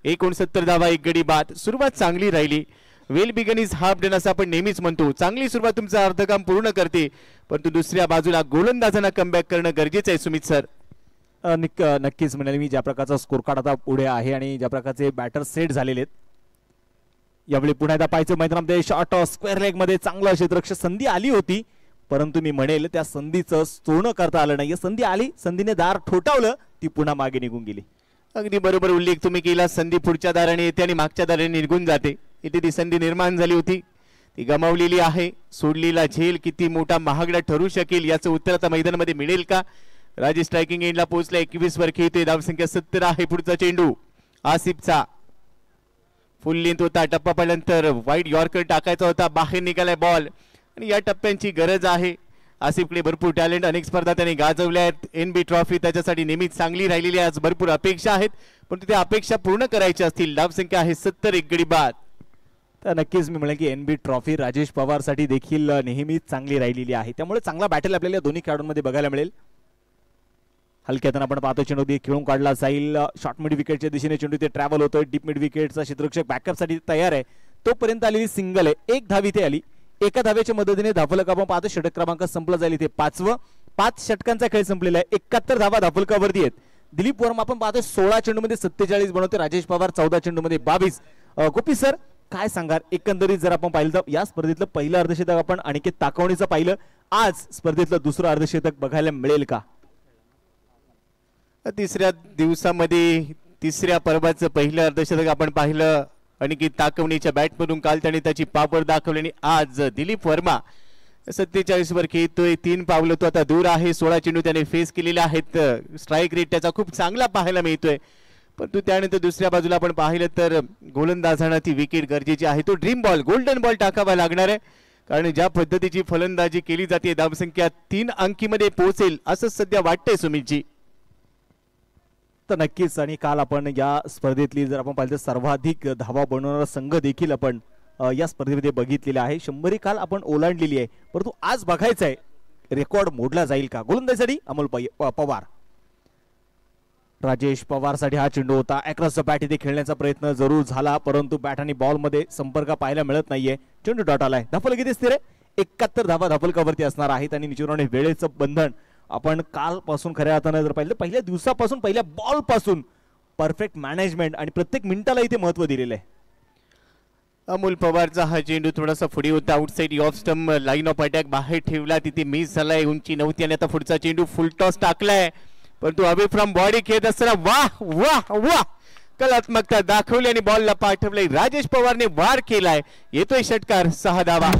69 धावा, 1 गडी बाद. सुरुवात चांगली राहिली. Well begun is half done असं आपण नेहमीच म्हणतो. चांगली सुरुवात तुमचं अर्धकाम पूर्ण करते, परंतु दुसऱ्या बाजूला गोलंदाजांना कमबॅक करणं गरजेचं आहे. सुमित सर, नक्कीच म्हणाले मी, ज्या प्रकारचा स्कोर कार्ड आता पुढे आहे आणि ज्या प्रकारचे बॅटर सेट झालेले आहेत. यावेळी पुन्हा एकदा पाहायचं मैदानामध्ये शॉर्ट स्क्वेअर लेग मध्ये चांगला क्षेत्ररक्षक संधी आली होती, परंतु मी म्हणेल त्या संधीचं सोनं करता आलं नाही. संधी आली, संधीने दार ठोठावलं, ती पुन्हा मागे निघून गेली. अगदी बरोबर उल्लेख तुम्ही केला. संधी पुढच्या दाराने येते आणि मागच्या दाराने निघून जाते. इथे ती संधी निर्माण झाली होती, ती गमावलेली आहे. सोडलेला झेल किती मोठा महागडा ठरू शकेल याचं उत्तर आता मैदानामध्ये मिळेल का? राजे स्ट्रायकिंग एंडला पोहोचला. 21 वर खेळतोय. धावसंख्या 70 आहे. पुढचा चेंडू आसिफचा फुल लेंथ होता. टप्पा पडल्यानंतर वाईड यॉर्कर टाकायचा होता. बाहेर निघालाय बॉल आणि या टप्प्यांची गरज आहे. आसिफकडे भरपूर टॅलेंट, अनेक स्पर्धा त्याने गाजवल्या आहेत. NB ट्रॉफी त्याच्यासाठी नेहमीच चांगली राहिलेली आहे. आज भरपूर अपेक्षा आहेत, पण त्या अपेक्षा पूर्ण करायच्या असतील. धावसंख्या आहे 70, 1 गडी बाद. तर नक्कीच मी म्हणेन की NB ट्रॉफी राजेश पवार साठी देखील नेहमीच चांगली राहिलेली आहे. त्यामुळे चांगला बॅटल आपल्याला दोन्ही खेळाडूंमध्ये बघायला मिळेल. हलक्यातून आपण पाहतो चेंडू खेळून काढला जाईल. शॉर्ट मिड विकेटच्या दिशेने चेंडू ते ट्रॅव्हल होतोय. डीप मिड विकेटचा क्षेत्ररक्षक बॅकअप साठी तयार आहे. तोपर्यंत आलेली सिंगल आहे. 1 धाव इथे आली. एका धावेच्या मदतीने धावफलक आपण पाहतो. षटक क्रमांक संपला जाईल. इथे 5 षटकांचा खेळ संपलेला आहे. 71 धावा धावफलकावरती आहेत. दिलीप वर्मा आपण पाहतो 16 चेंडूमध्ये 47 बनवते. राजेश पवार 14 चेंडूमध्ये 22. गोपी सर, काय सांगाल एकंदरीत जर आपण पाहिलं तर या स्पर्धेतलं पहिलं अर्धशतक आपण अनिकेत ताकवणीचं पाहिलं, आज स्पर्धेतलं दुसरं अर्धशतक बघायला मिळेल का? तिसऱ्या दिवसामध्ये तिसऱ्या पर्वाचं पहिलं अर्धशतक आपण पाहिलं. अनिकेत ताकवणीच्या बॅटमधून काल त्याने त्याची पावर दाखवली आणि आज दिलीप वर्मा 47 वर खेळतोय. 3 पावलं तो आता दूर आहे. 16 चेंडू त्याने फेस केलेले आहेत. स्ट्राईक रेट त्याचा खूप चांगला पाहायला मिळतोय, परंतु त्यानंतर दुसऱ्या बाजूला आपण पाहिलं तर गोलंदाजांना ती विकेट गरजेची आहे. तो ड्रीम बॉल, गोल्डन बॉल टाकावा लागणार आहे, कारण ज्या पद्धतीची फलंदाजी केली जाते धावसंख्या 3 अंकीमध्ये पोहोचेल असं सध्या वाटतंय सुमितजी. तर नक्कीच, आणि काल आपण या स्पर्धेतली जर आपण पाहिलं तर सर्वाधिक धावा बनवणारा संघ देखील आपण या स्पर्धेमध्ये बघितलेला आहे. 100 काल आपण ओलांडलेली आहे, परंतु आज बघायचं आहे रेकॉर्ड मोडला जाईल का? गोलंदाजीसाठी अमोल पवार. राजेश पवार साठी हा चेंडू होता. अक्रॉस द बॅट इथे खेळण्याचा प्रयत्न जरूर झाला, परंतु बॅट आणि बॉल मध्ये संपर्क पाहायला मिळत नाहीये. चेंडू डॉट आलाय. धावफलक किती स्थिर आहे? 71 धावा धावफलकावरती असणार आहेत. आणि निश्चितपणे वेळेचं बंधन आपण कालपासून खऱ्या अर्थानं जर पाहिलं, पहिल्या दिवसापासून पहिल्या बॉल पासून परफेक्ट मॅनेजमेंट आणि प्रत्येक मिनिटाला इथे महत्व दिलेलं आहे. अमोल पवारचा हा चेंडू थोडासा पुढे होता. Outside off stump line of attack बाहेर ठेवला, तिथे मिस झालाय. उंची नव्हती आणि आता पुढचा चेंडू फुल टॉस टाकलाय, परंतु अवे फ्रॉम बॉडी खेळत असताना वाह वाह वाह कलात्मकता दाखवली आणि बॉलला पाठवलंय. राजेश पवारने वार केलाय. येतोय षटकार. 6 धावा.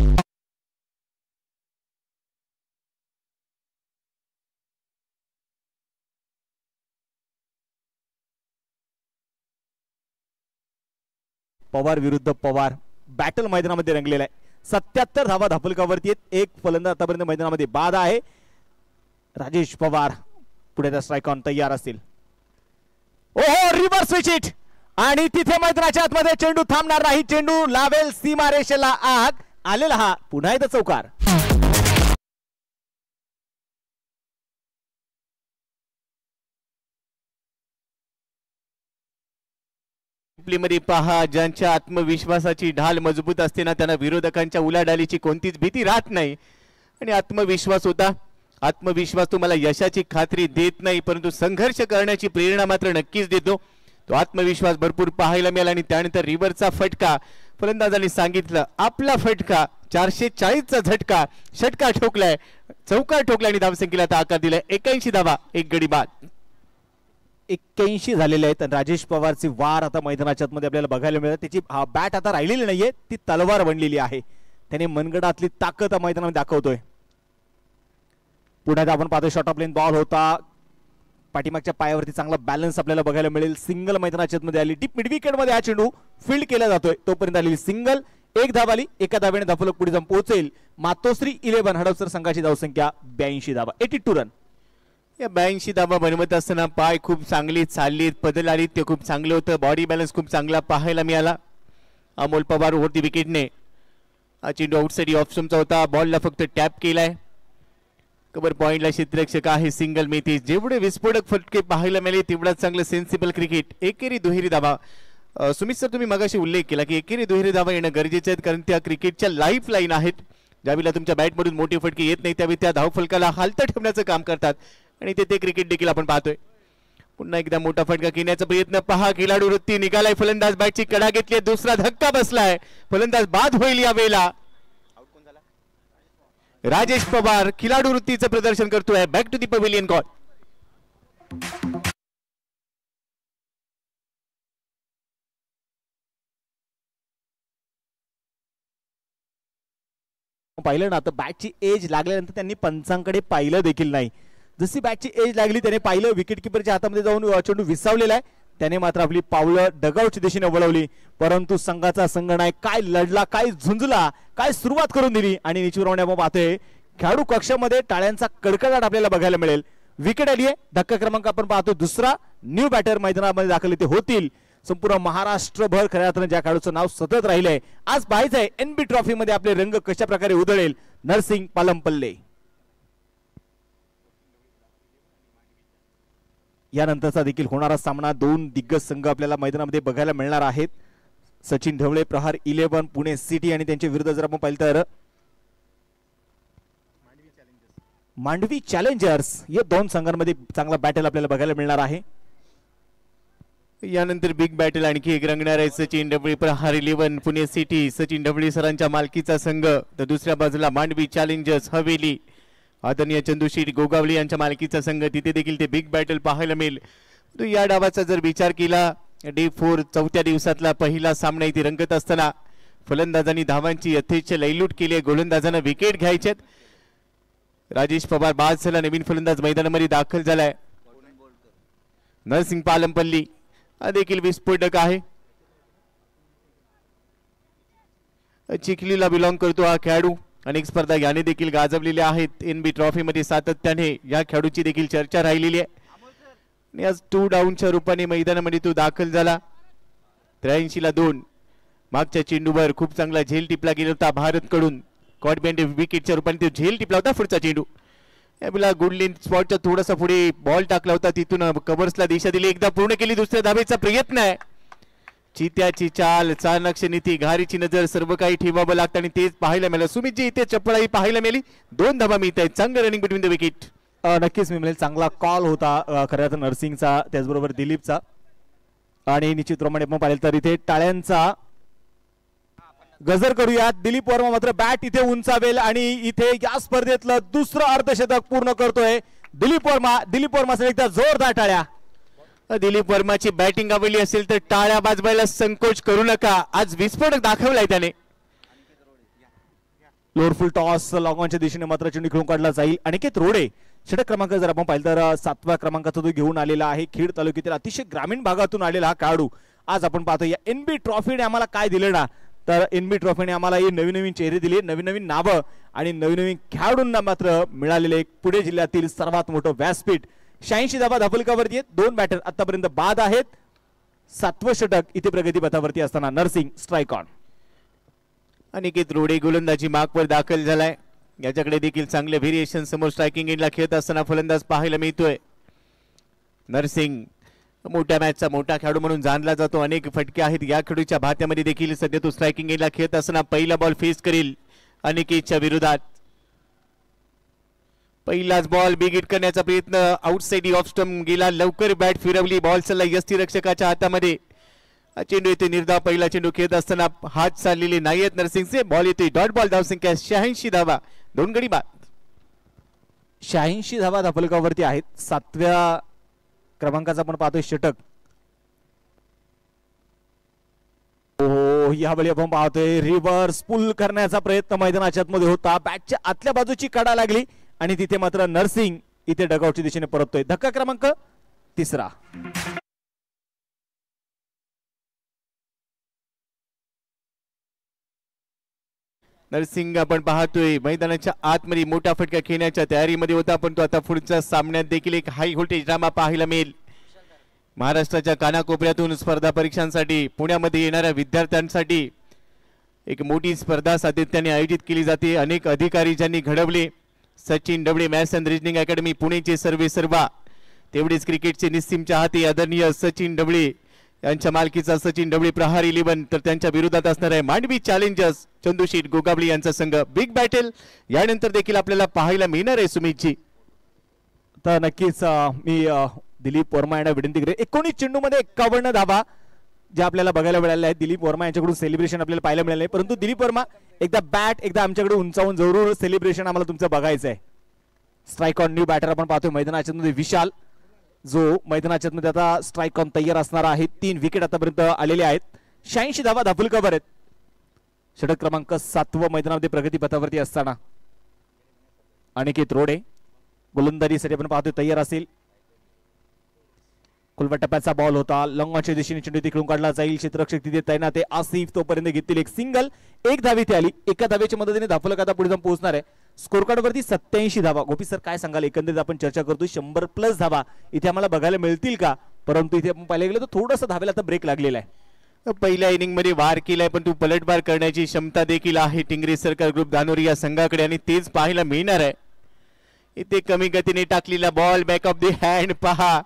पवार विरुद्ध पवार बॅटल मैदानामध्ये रंगलेला आहे. 77 धावा धावफलकावरती आहेत. एक फलंदाज आतापर्यंत मैदानामध्ये बाद आहे. राजेश पवार पुढे त्या स्ट्राईक ऑन तयार असतील. ओहो, रिव्हर्स स्विच हिट आणि तिथे मैदानाच्या आतमध्ये चेंडू थांबणार नाही, चेंडू लावेल सीमारेषेला आग. आलेला हा पुन्हा एकदा चौकार. मध्ये पहा, ज्यांच्या आत्मविश्वासाची ढाल मजबूत असते ना त्यांना विरोधकांच्या उलाढालीची कोणतीच भीती राहत नाही. आणि आत्मविश्वास होता. आत्मविश्वास तुम्हाला यशाची खात्री देत नाही परंतु संघर्ष करण्याची प्रेरणा मात्र नक्कीच देतो. तो आत्मविश्वास भरपूर पाहायला मिळाला. आणि त्यानंतर रिव्हरचा फटका, फलंदाजांनी सांगितलं आपला फटका 440चा झटका, षटका ठोकलाय, चौकार ठोकलाय आणि धावसंख्येला आता आकार दिलाय 81 धावा, एक गडी बाद. 81 झालेले आहेत. राजेश पवारची वार आता मैदानाच्या आतमध्ये आपल्याला बघायला मिळत. त्याची बॅट आता राहिलेली नाहीये, ती तलवार बनलेली आहे. त्याने मनगडातली ताकद मैदानामध्ये दाखवतोय. पुढे आपण पाहतोय शॉर्ट ऑफ लेन बॉल होता, पाठीमागच्या पायावरती चांगला बॅलन्स आपल्याला बघायला मिळेल. सिंगल मैदानाच्या आतमध्ये आली, डीप मिड विकेट मध्ये हा चेंडू फील्ड केला जातोय. तोपर्यंत आलेली सिंगल, एक धाव आली. एका धावेने धावफलक पुढे जाऊन पोहोचेल. मातोश्री 11 हडपसर संघाची धावसंख्या 82 धावा, 82 रन. या 82 धावा बनवत असताना पाय खूप चांगली चाललीत, पदल आली, ते खूप चांगलं होतं. बॉडी बॅलन्स खूप चांगला पाहायला मिळाला. अमोल पवार वरती विकेटने हा चेंडू आउटसाइड ऑफ स्टंपचा होता. बॉलला फक्त टॅप केलाय. कव्हर पॉइंटला क्षेत्ररक्षक आहे. सिंगल मेथी. जेवढे विस्फोटक फटके पाहायला मिळाले तेवढाच चांगलं सेन्सिबल क्रिकेट. एकेरी दुहेरी धावा. सुमित सर, तुम्ही मगाशी उल्लेख केला की एकेरी दुहेरी धावा येणं गरजेचं आहे कारण त्या क्रिकेटच्या लाईफ लाईन आहेत. ज्यावेळेला तुमच्या बॅटमधून मोठे फटके येत नाही त्यावेळी त्या धावफलकाला हालतं ठेवण्याचं काम करतात आणि ते क्रिकेट देखील आपण पाहतोय. पुन्हा एकदा मोठा फटका घेण्याचा प्रयत्न पहा. खेळाडू वृत्ती निघालाय. फलंदाज बॅटची कडा घेतली. दुसरा धक्का बसलाय. फलंदाज बाद होईल या वेळेला. राजेश पवार खिलाडू वृत्तीचं प्रदर्शन करतोय. Back to the pavilion call. पाहिलं ना, तर बॅटची एज लागल्यानंतर त्यांनी पंचांकडे पाहिलं देखील नाही. जशी बॅटची एज लागली त्याने पाहिलं, विकेट किपरच्या हातामध्ये जाऊन चेंडू विसावलेला आहे. त्याने मात्र आपली पावलं डगआउटच्या दिशेने वळवली. परंतु संघाचा संघनायक काय लढला, काय झुंजला, काय सुरुवात करून दिली. आणि निश्चितपणे आपण पाहतोय खेळाडू कक्षामध्ये टाळ्यांचा कडकडाट आपल्याला बघायला मिळेल. विकेट आली आहे. धक्का क्रमांक आपण पाहतो दुसरा. न्यू बॅटर मैदानामध्ये दाखल ते होतील. संपूर्ण महाराष्ट्रभर खऱ्या अर्थाने ज्या खेळाडूचं नाव सतत राहिलंय, आज पाहायचंय एनबी ट्रॉफी मध्ये आपले रंग कशा प्रकारे उधळेल. नरसिंग पालमपल्ले. यानंतरचा देखील होणारा सामना दोन दिग्गज संघ आपल्याला मैदानामध्ये बघायला मिळणार आहेत. सचिन ढवळे प्रहार 11 पुणे सिटी आणि त्यांच्या विरुद्ध जर आपण पाहिलं तर मांडवी चॅलेंजर्स. या दोन संघांमध्ये चांगला बॅटल आपल्याला बघायला मिळणार आहे. यानंतर बिग बॅटल आणखी एक रंगणार आहे. सचिन ढवळे प्रहार 11 पुणे सिटी. सचिन ढवळे सरांच्या मालकीचा संघ. तर दुसऱ्या बाजूला मांडवी चॅलेंजर्स हवेली आदरणीय चंदूशीर गोगावली यांच्या मालकीचा संघ. तिथे देखील ते बिग बॅटल पाहायला मिळेल. तो या डावाचा जर विचार केला, डे 4 चौथ्या दिवसातला पहिला सामना इथे रंगत असताना फलंदाजांनी धावांची यथेच्छ लयलूट केली आहे. गोलंदाजांना विकेट घ्यायच्यात. राजेश पवार बाद झाला. नवीन फलंदाज मैदानामध्ये दाखल झालाय. नरसिंग पालमपल्ली हा देखील विस्फोटक आहे. चिखलीला बिलॉंग करतो हा खेळाडू. अनेक स्पर्धा याने देखील गाजवलेल्या आहेत. एनबी ट्रॉफी मध्ये सातत्याने या खेळाडूची देखील चर्चा राहिलेली आहे. आणि आज 2 डाऊनच्या रूपाने मैदानामध्ये तो दाखल झाला. 83ला 2. मागच्या चेंडूवर खूप चांगला झेल टिपला गेला होता भारत कडून. कॉटबँड विकेटच्या रूपाने तो झेल टिपला होता. पुढचा चेंडू यावेळेला गुडलिन स्पॉटच्या थोडासा पुढे बॉल टाकला होता. तिथून कव्हर्सला दिशा दिली. एकदा पूर्ण केली. दुसऱ्या धावेचा प्रयत्न आहे. चित्याची चाल, चाणक्य नीती, घारीची नजर सर्व काही ठेवावं लागतं आणि तेच पाहायला मिळालं. सुमितजी इथे चपळाई पाहायला मिळाली. 2 धावा मिळत आहेत. चांगलं रनिंग बिटवीन द विकेट. नक्कीच मिळेल. चांगला कॉल होता खऱ्या अर्थाने नरसिंगचा, त्याचबरोबर दिलीपचा. आणि निश्चितप्रमाणे आपण पाहिलं तर इथे टाळ्यांचा गजर करूयात. दिलीप वर्मा मात्र बॅट इथे उंचावेल आणि इथे या स्पर्धेतलं दुसरं अर्धशतक पूर्ण करतोय दिलीप वर्मा. दिलीप वर्मा एकदा जोरदार टाळ्या. दिलीप वर्माची बॅटिंग आवडली असेल तर टाळ्या वाजवायला संकोच करू नका. आज विस्फोटक दाखवलाय त्याने. लोअरफुल टॉस लॉंगॉनच्या दिशेने मात्र चेंडू खेळून काढला जाईल. अनिकेत रोडे षटक क्रमांक जर आपण पाहिलं तर 7व्या क्रमांकाचा तो घेऊन आलेला आहे. खेड तालुक्यातील अतिशय ग्रामीण भागातून आलेला हा खेळाडू. आज आपण पाहतो या एनबी ट्रॉफीने आम्हाला काय दिलं ना, तर एनबी ट्रॉफीने आम्हाला हे नवीन नवीन चेहरे दिले, नवीन नवीन नावं आणि नवीन नवीन खेळाडूंना मात्र मिळालेले पुणे जिल्ह्यातील सर्वात मोठं व्यासपीठ. 86 धावा धाफलकावरती आहेत. 2 बॅटर आतापर्यंत बाद आहेत. 7वं षटक इथे प्रगती पथावरती असताना nursing strike on. Aniket Rode गोलंदाजी मार्कवर दाखल झालाय. याच्याकडे देखील चांगले व्हेरिएशन समोर स्ट्रायकिंग एंडला खेळत असताना फलंदाज पाहायला मिळतोय. नर्सिंग मोठ्या मॅचचा मोठा खेळाडू म्हणून जाणला जातो. अनेक फटके आहेत या खेळाडूच्या भात्यामध्ये देखील. सध्या तो स्ट्रायकिंग एंडला खेळत असताना पहिला बॉल फेस करील अनिकेतच्या विरोधात. पहिलाच बॉल बिग हिट करण्याचा प्रयत्न आउटसाइड ऑफ स्टंप गेला. लवकर बॅट फिरवली. बॉल चला यष्टीरक्षकाच्या हातामध्ये. चेंडू येते निर्धाव. पहिला चेंडू खेळत असताना हात चाललेले नाहीयेत नरसिंगचे. बॉल येते डॉट बॉल. धावसंख्या 86 धावा 2 गडी बाद. 86 धावा धापलकावरती आहेत. 7व्या क्रमांकाचा आपण पाहतोय षटक. यावेळी आपण पाहतोय रिव्हर्स पुल करण्याचा प्रयत्न मैदानाच्या आतमध्ये होता. बॅटच्या आतल्या बाजूची कडा लागली आणि तिथे मात्र नर्सिंग इथे डगआउटच्या दिशेने परततोय. धक्का क्रमांक 3. नरसिंग आपण पाहतोय मैदानाच्या आतमध्ये मोठा फटका खेळण्याच्या तयारीमध्ये होता, पण तो आता पुढच्या सामन्यात देखील एक हाय व्होल्टेज ड्रामा पाहायला मिळेल. महाराष्ट्राच्या कानाकोपऱ्यातून स्पर्धा परीक्षांसाठी पुण्यामध्ये येणाऱ्या विद्यार्थ्यांसाठी एक मोठी स्पर्धा सातत्याने आयोजित केली जाते. अनेक अधिकारी ज्यांनी घडवले, Sachin Dable maths and reasoning academy पुणेचे सर्वेसर्वा, तेवढेच क्रिकेटचे निस्सीम चाहते आदरणीय सचिन डबळे यांच्या मालकीचा सचिन डबळे प्रहार 11, तर त्यांच्या विरोधात असणार आहे मांडवी चॅलेंजर्स चंदूशीर गोगावली यांचा संघ. बिग बॅटल यानंतर देखील आपल्याला पाहायला मिळणार आहे सुमितजी. तर नक्कीच मी दिलीप वर्मा यांना विनंती करेन. 19 चेंडूमध्ये 51 धावा ज्या आपल्याला बघायला मिळाल्या आहेत. दिलीप वर्मा यांच्याकडून सेलिब्रेशन आपल्याला पाहायला मिळालं आहे, परंतु दिलीप वर्मा एकदा बॅट एकदा आमच्याकडे उंचावून जरूर सेलिब्रेशन आम्हाला तुमचं बघायचं आहे. स्ट्राईक ऑन न्यू बॅटर आपण पाहतोय मैदानाच्या मध्ये विशाल, जो मैदानाच्या मध्ये आता स्ट्राईक ऑन तयार असणार आहे. 3 विकेट आतापर्यंत आलेले आहेत. 86 धावा धापलकावर आहेत. षटक क्रमांक 7 मैदानामध्ये प्रगती पथावरती असताना अनिकेत रोडे गोलंदाजीसाठी आपण पाहतोय तयार असेल. खुलवा टप्प्याचा बॉल होता. लॉंगच्या दिशेने चेंडू तिकडून काढला जाईल. क्षेत्ररक्षक तिथे तैनात आहे. आसिफ तोपर्यंत घेतील एक सिंगल. 1 धाव इथे आली. एका धावेच्या मदतीने धापलक आता पुढे जाऊन पोहोचणार आहे. स्कोर कार्ड वरती 87 धावा. गोपी सर काय सांगाल, एकंदरीत आपण चर्चा करतोय 100+ धावा इथे आम्हाला बघायला मिळतील का? परंतु इथे आपण पाहिलं गेलं तर थोडंसं धावेला आता ब्रेक लागलेला आहे. पहिल्या इनिंग मध्ये वार केलाय, पण तू पलटवार करण्याची क्षमता देखील आहे टिंगरे सरकार ग्रुप धानोरी या संघाकडे, आणि तेच पाहायला मिळणार आहे. इथे कमी गतीने टाकलेला ball back of the hand पहा.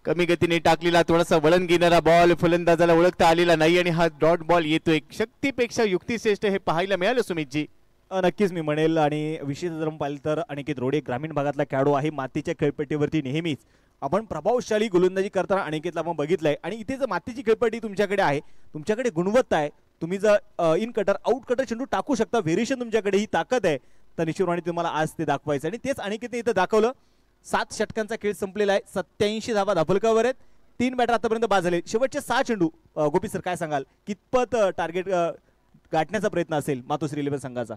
कमी गतीने टाकलेला थोडासा वळण घेणारा बॉल फलंदाजाला ओळखता आलेला नाही, आणि हा डॉट बॉल येतोय. शक्तीपेक्षा युक्तिश्रेष्ठ हे पाहायला मिळालं सुमितजी. नक्कीच मी म्हणेल. आणि विशेष जर पाहिलं तर अनिकेत रोडे ग्रामीण भागातला खेळाडू आहे. मातीच्या खेळपट्टीवरती नेहमीच आपण प्रभावशाली गोलंदाजी करताना अनिकेतला आपण बघितलंय. आणि इथे जर मातीची खेळपट्टी तुमच्याकडे आहे, तुमच्याकडे गुणवत्ता आहे, तुम्ही जर इन कटर आउट कटर चेंडू टाकू शकता, व्हेरिएशन तुमच्याकडे ही ताकद आहे, तर निश्चितपणे तुम्हाला आज ते दाखवायचं. आणि तेच अनिकेतने इथं दाखवलं. 7 षटकांचा खेळ संपलेला आहे. 87 धावा धापलकावर आहेत. 3 बॅटर आतापर्यंत बाद झाले. शेवटचे 6 चेंडू गोपी सर काय सांगाल, कितपत टार्गेट गाठण्याचा प्रयत्न असेल मातोश्री 11 संघाचा?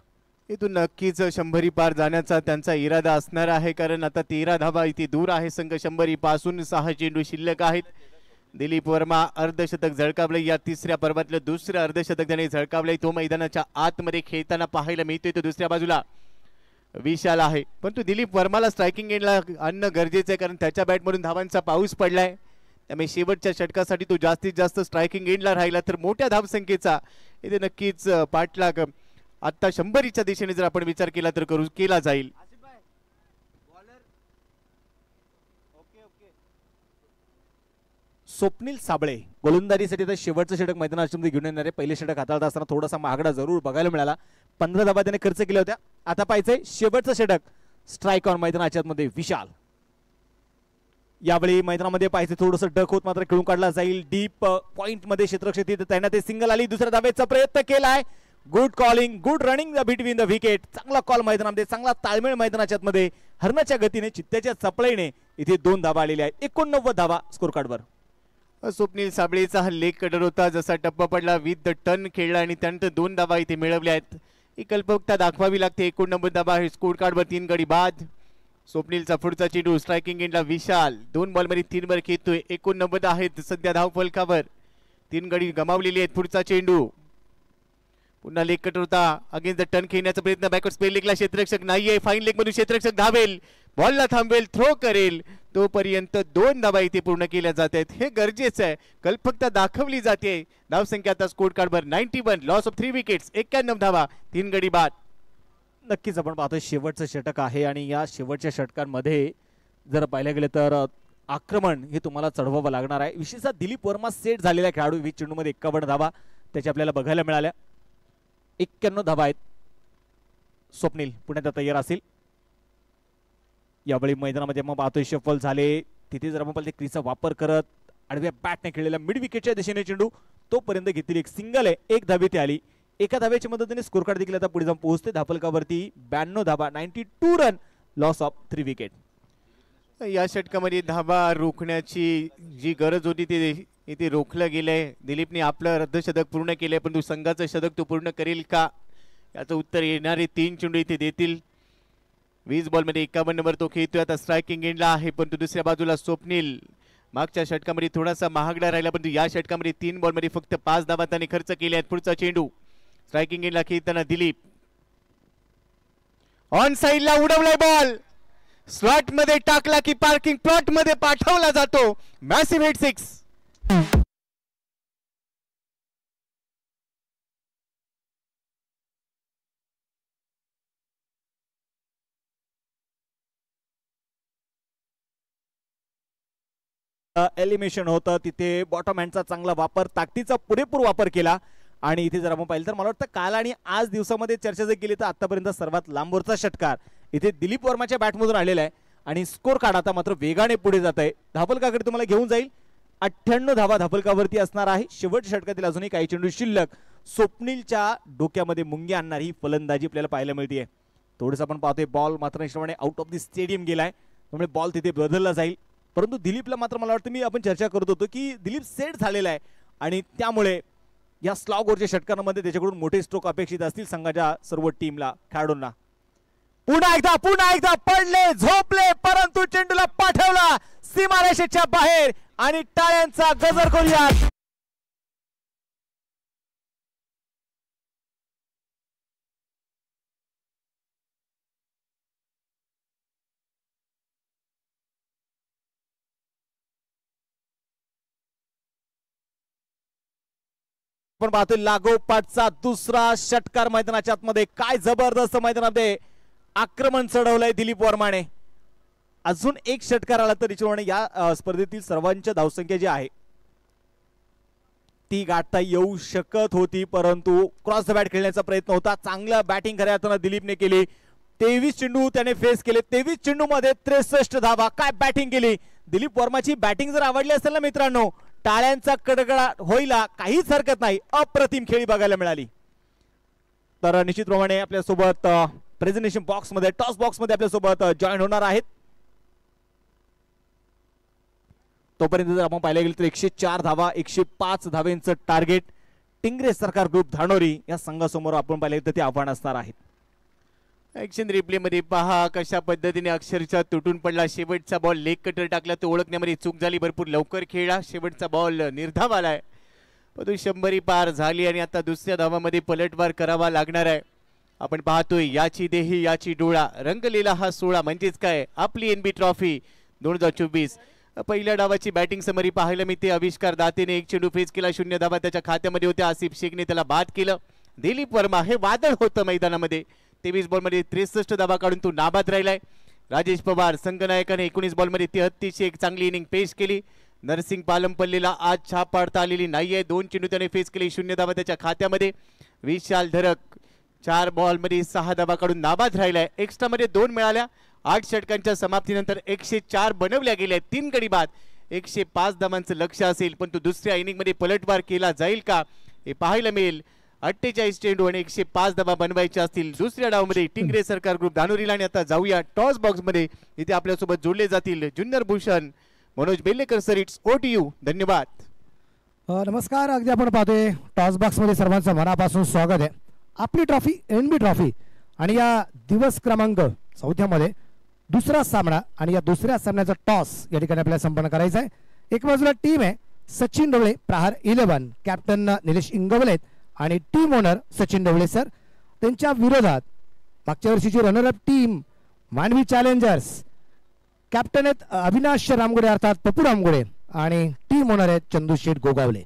इथून नक्कीच 100 पार जाण्याचा त्यांचा इरादा असणार आहे, कारण आता 13 धावा इथे दूर आहे संघ 100 पासून. 6 चेंडू शिल्लक आहेत. दिलीप वर्मा अर्धशतक झळकावले. या 3ऱ्या पर्वातलं दुसरं अर्धशतक त्याने झळकावलंय. तो मैदानाच्या आतमध्ये खेळताना पाहायला मिळतोय. तो दुसऱ्या बाजूला विशाल आहे, पण तो दिलीप वर्माला स्ट्रायकिंग एंडला आणणं गरजेचं आहे, कारण त्याच्या बॅटमधून धावांचा पाऊस पडलाय. त्यामुळे शेवटच्या षटकासाठी तो जास्तीत जास्त स्ट्रायकिंग एंडला राहिला तर मोठ्या धावसंख्येचा इथे नक्कीच पाठलाग आता 100च्या दिशेने जर आपण विचार केला तर केला जाईल. स्वप्नील साबळे गोलंदाजीसाठी आता शेवटचं षटक मैदानामध्ये घेऊन येणार आहे. पहिले षटक हाताळत असताना थोडासा महागडा जरूर बघायला मिळाला. 15 धावा त्याने खर्च केल्या होत्या. आता पाहायचंय शेवटचं षटक. स्ट्राईक ऑन मैदानाच्या मध्ये विशाल. यावेळी मैदानामध्ये पाहायचं थोडंसं डक होत मात्र खेळून काढला जाईल. डीप पॉइंट मध्ये क्षेत्ररक्षक तिथे तैनात. सिंगल आली. दुसऱ्या धावेचा प्रयत्न केलाय. Good calling, good running between the wicket. चांगला कॉल मैदानामध्ये, चांगला ताळमेळ मैदानाच्या मध्ये. हरणाच्या गतीने चित्त्याच्या चपळीने इथे 2 धावा आलेल्या आहेत. 89 धावा स्कोर कार्डवर. स्वप्नील साबळेचा हा लेग कटर होता. जसा टप्पा पडला विथ द टर्न खेळला आणि त्यानंतर 2 धावा इथे मिळवल्या आहेत. ही कल्पकता दाखवावी लागते. 89 धावा हे स्कोर कार्डवर. 3 गडी बाद. स्वप्नीलचा पुढचा चेंडू स्ट्रायकिंग एंडला विशाल 2 बॉलमध्ये 3 वर खेळतोय. 89 आहेत सध्या धाव फलकावर. 3 गडी गमावलेली आहेत. पुढचा चेंडू पुन्हा लेग कटर होता. अगेन्स्ट द टर्न खेळण्याचा प्रयत्न. बॅकवर्ड स्पेल लेगला क्षेत्ररक्षक नाहीये. फाईन लेग मधून क्षेत्ररक्षक धावेल, बॉलला थांबवेल, थ्रो करेल. तोपर्यंत 2 धावा इथे पूर्ण केल्या जात आहेत. हे गरजेचं आहे. कल्पकता दाखवली जाते. धावसंख्या आता स्कोर कार्डवर 91, लॉस ऑफ 3 विकेट्स, 91 धावा, 3 गडी बाद. नक्कीच आपण पाहतोय शेवटचं षटक आहे आणि या शेवटच्या षटकांमध्ये जर पाहिलं गेलं तर आक्रमण हे तुम्हाला चढवावं लागणार आहे. विशेषतः दिलीप वर्मा सेट झालेला खेळाडू 20 चेंडूमध्ये 51 धावा त्याच्या आपल्याला बघायला मिळाल्या. 91 धावा आहेत. स्वप्नील पुण्यात तयार असेल. यावेळी मैदानामध्ये मग पाहतोय शफल झाले. तिथे जर आपण पाहिलं क्रीजचा वापर करत आडव्या बॅटने खेळलेला मिड विकेटच्या दिशेने चेंडू तोपर्यंत घेतलेली एक सिंगल आहे. 1 धावे ते आली. एका धाव्याच्या मदतीने स्कोर कार्ड देखील आता पुढे जाऊन पोहोचते. धापलकावरती 92 धावा, 92 रन, लॉस ऑफ 3 विकेट. या षटकामध्ये धावा रोखण्याची जी गरज होती ते इथे रोखलं गेलंय. दिलीपने आपलं अर्धशतक पूर्ण केलंय, परंतु संघाचं शतक तो पूर्ण करेल का याचं उत्तर येणारे 3 चेंडू इथे देतील. 20 बॉलमध्ये 51 नंबर तो खेळतोय. आता स्ट्रायकिंग एंडला आहे, परंतु दुसऱ्या बाजूला स्वप्नील मागच्या षटकामध्ये थोडासा महागडा राहिला, परंतु या षटकामध्ये 3 बॉलमध्ये फक्त 5 धावा त्याने खर्च केल्या आहेत. पुढचा चेंडू स्ट्रायकिंग एंडला खेळताना दिलीप ऑन साइडला उडवलाय बॉल. स्लॉट मध्ये टाकला की पार्किंग प्लॉट मध्ये पाठवला जातो. Massive hit 6. एलिमिनेशन होतं तिथे बॉटम हँडचा चांगला वापर, ताकदीचा पुरेपूर वापर केला आणि इथे जर आपण पाहिलं तर मला वाटतं काल आणि आज दिवसामध्ये चर्चा जर केली तर आतापर्यंत सर्वात लांबवरचा षटकार इथे दिलीप वर्माच्या बॅटमधून आलेला आहे आणि स्कोर कार्ड आता मात्र वेगाने पुढे जात आहे. धापलकाकडे तुम्हाला घेऊन जाईल. 98 धावा धापलकावरती असणार आहे. शेवटच्या षटकातील अजूनही काही चेंडू शिल्लक. स्वप्नीलच्या डोक्यामध्ये मुंगी आणणारी फलंदाजी आपल्याला पाहायला मिळते. थोडंसं आपण पाहतोय बॉल मात्र निश्चितपणे आउट ऑफ द स्टेडियम गेलाय, त्यामुळे बॉल तिथे बदलला जाईल. परंतु दिलीपला मात्र मला वाटतं आपण चर्चा करत होतो की दिलीप सेट झालेला आहे आणि त्यामुळे या स्लॉग ओव्हरच्या षटकांमध्ये त्याच्याकडून मोठे स्ट्रोक अपेक्षित असतील संघाच्या सर्व टीमला, खेळाडूंना. पुन्हा एकदा पडले, झोपले, परंतु चेंडूला पाठवला सीमारेषेच्या बाहेर आणि टाळ्यांचा गजर करूया. आपण पाहतोय लागोपाठचा दुसरा षटकार मैदानाच्या आतमध्ये. काय जबरदस्त मैदानामध्ये आक्रमण चढवलंय दिलीप वर्माने. अजून एक षटकार आला तर या स्पर्धेतील सर्वांच्या धावसंख्या जी आहे ती गाठता येऊ शकत होती, परंतु क्रॉस द बॅट खेळण्याचा प्रयत्न होता. चांगला बॅटिंग खऱ्या अर्थानं दिलीपने केली. 23 चेंडू त्याने फेस केले. 23 चेंडू मध्ये 63 धावा. काय बॅटिंग केली दिलीप वर्माची. बॅटिंग जर आवडली असेल ना मित्रांनो, टाळ्यांचा कडकडाट होईला काहीच हरकत नाही. अप्रतिम खेळी बघायला मिळाली. तर निश्चितप्रमाणे आपल्यासोबत प्रेझेंटेशन बॉक्स मध्ये, टॉस बॉक्स मध्ये आपल्यासोबत जॉईन होणार आहेत. तोपर्यंत जर आपण पाहिलं गेलं तर 104 धावा, 105 धावेंचं टार्गेट टिंगरे सरकार ग्रुप धानोरी या संघासमोर आपण पाहिलं तर ते आव्हान असणार आहेत. ॲक्शन रिप्ले मध्ये पहा कशा पद्धतीने अक्षरशः तुटून पडला. शेवटचा बॉल लेग कटर टाकला, तो ओळखण्यामध्ये चूक झाली. भरपूर लवकर खेळला. शेवटचा बॉल निर्धाव आलाय, परंतु 100 पार झाली आणि आता दुसऱ्या धावामध्ये पलटवार करावा लागणार आहे. आपण पाहतोय याची देही याची डोळा, रंगलेला हा सोळा म्हणजेच काय आपली एनबी ट्रॉफी 2024. पहिल्या डावाची बॅटिंग समरी पाहायला मिळते. आविष्कार दातेने 1 चेंडू फेस केला, 0 धावा त्याच्या खात्यामध्ये होत्या. आसिफ शेखने त्याला बाद केलं. दिलीप वर्मा हे वादळ होतं मैदानामध्ये. 23 बॉलमध्ये 63 धावा काढून तो नाबाद राहिलाय. राजेश पवार संघनायकाने 19 बॉलमध्ये 33ची एक चांगली इनिंग पेश केली. नरसिंग पालमपल्लीला आज छाप पाडता आलेली नाहीये. 2 चेंडू त्याने फेस केले, 0 धावा त्याच्या खात्यामध्ये. विशाल धरक 4 बॉलमध्ये 6 धावा काढून नाबाद राहिलाय. एक्स्ट्रा मध्ये 2 मिळाल्या. 8 षटकांच्या समाप्तीनंतर 104 बनवल्या गेल्या. 3 गडी बाद. 105 धावांचं लक्ष असेल, पण तो दुसऱ्या इनिंग मध्ये पलटवार केला जाईल का हे पाहायला मिळेल. 48 चेंडू आणि 105 धावा बनवायचे असतील दुसऱ्या डावमध्ये टिंगरे सरकार ग्रुप धानोरीला. आणि आता जाऊया टॉस बॉक्स मध्ये. इथे आपल्यासोबत जोडले जातील Junnar Bhushan, Manoj Bellekar sir. It's over to you. धन्यवाद. नमस्कार. अगदी आपण पाहतोय टॉस बॉक्स मध्ये सर्वांचं मनापासून स्वागत आहे. आपली ट्रॉफी एनबी ट्रॉफी आणि या दिवस क्रमांक 4 मध्ये दुसरा सामना आणि या दुसऱ्या सामन्याचा टॉस या ठिकाणी आपल्याला संपन्न करायचा आहे. एक बाजूला टीम आहे सचिन ढवळे प्रहार 11, कॅप्टन निलेश इंगवले आणि team owner Sachin Dhawale sir. त्यांच्या विरोधात मागच्या वर्षीची runner up team Mandavi challengers, captain आहेत अविनाश रामगुडे अर्थात पप्पू रामगुडे आणि टीम ओनर आहेत चंदूशेठ गोगावले.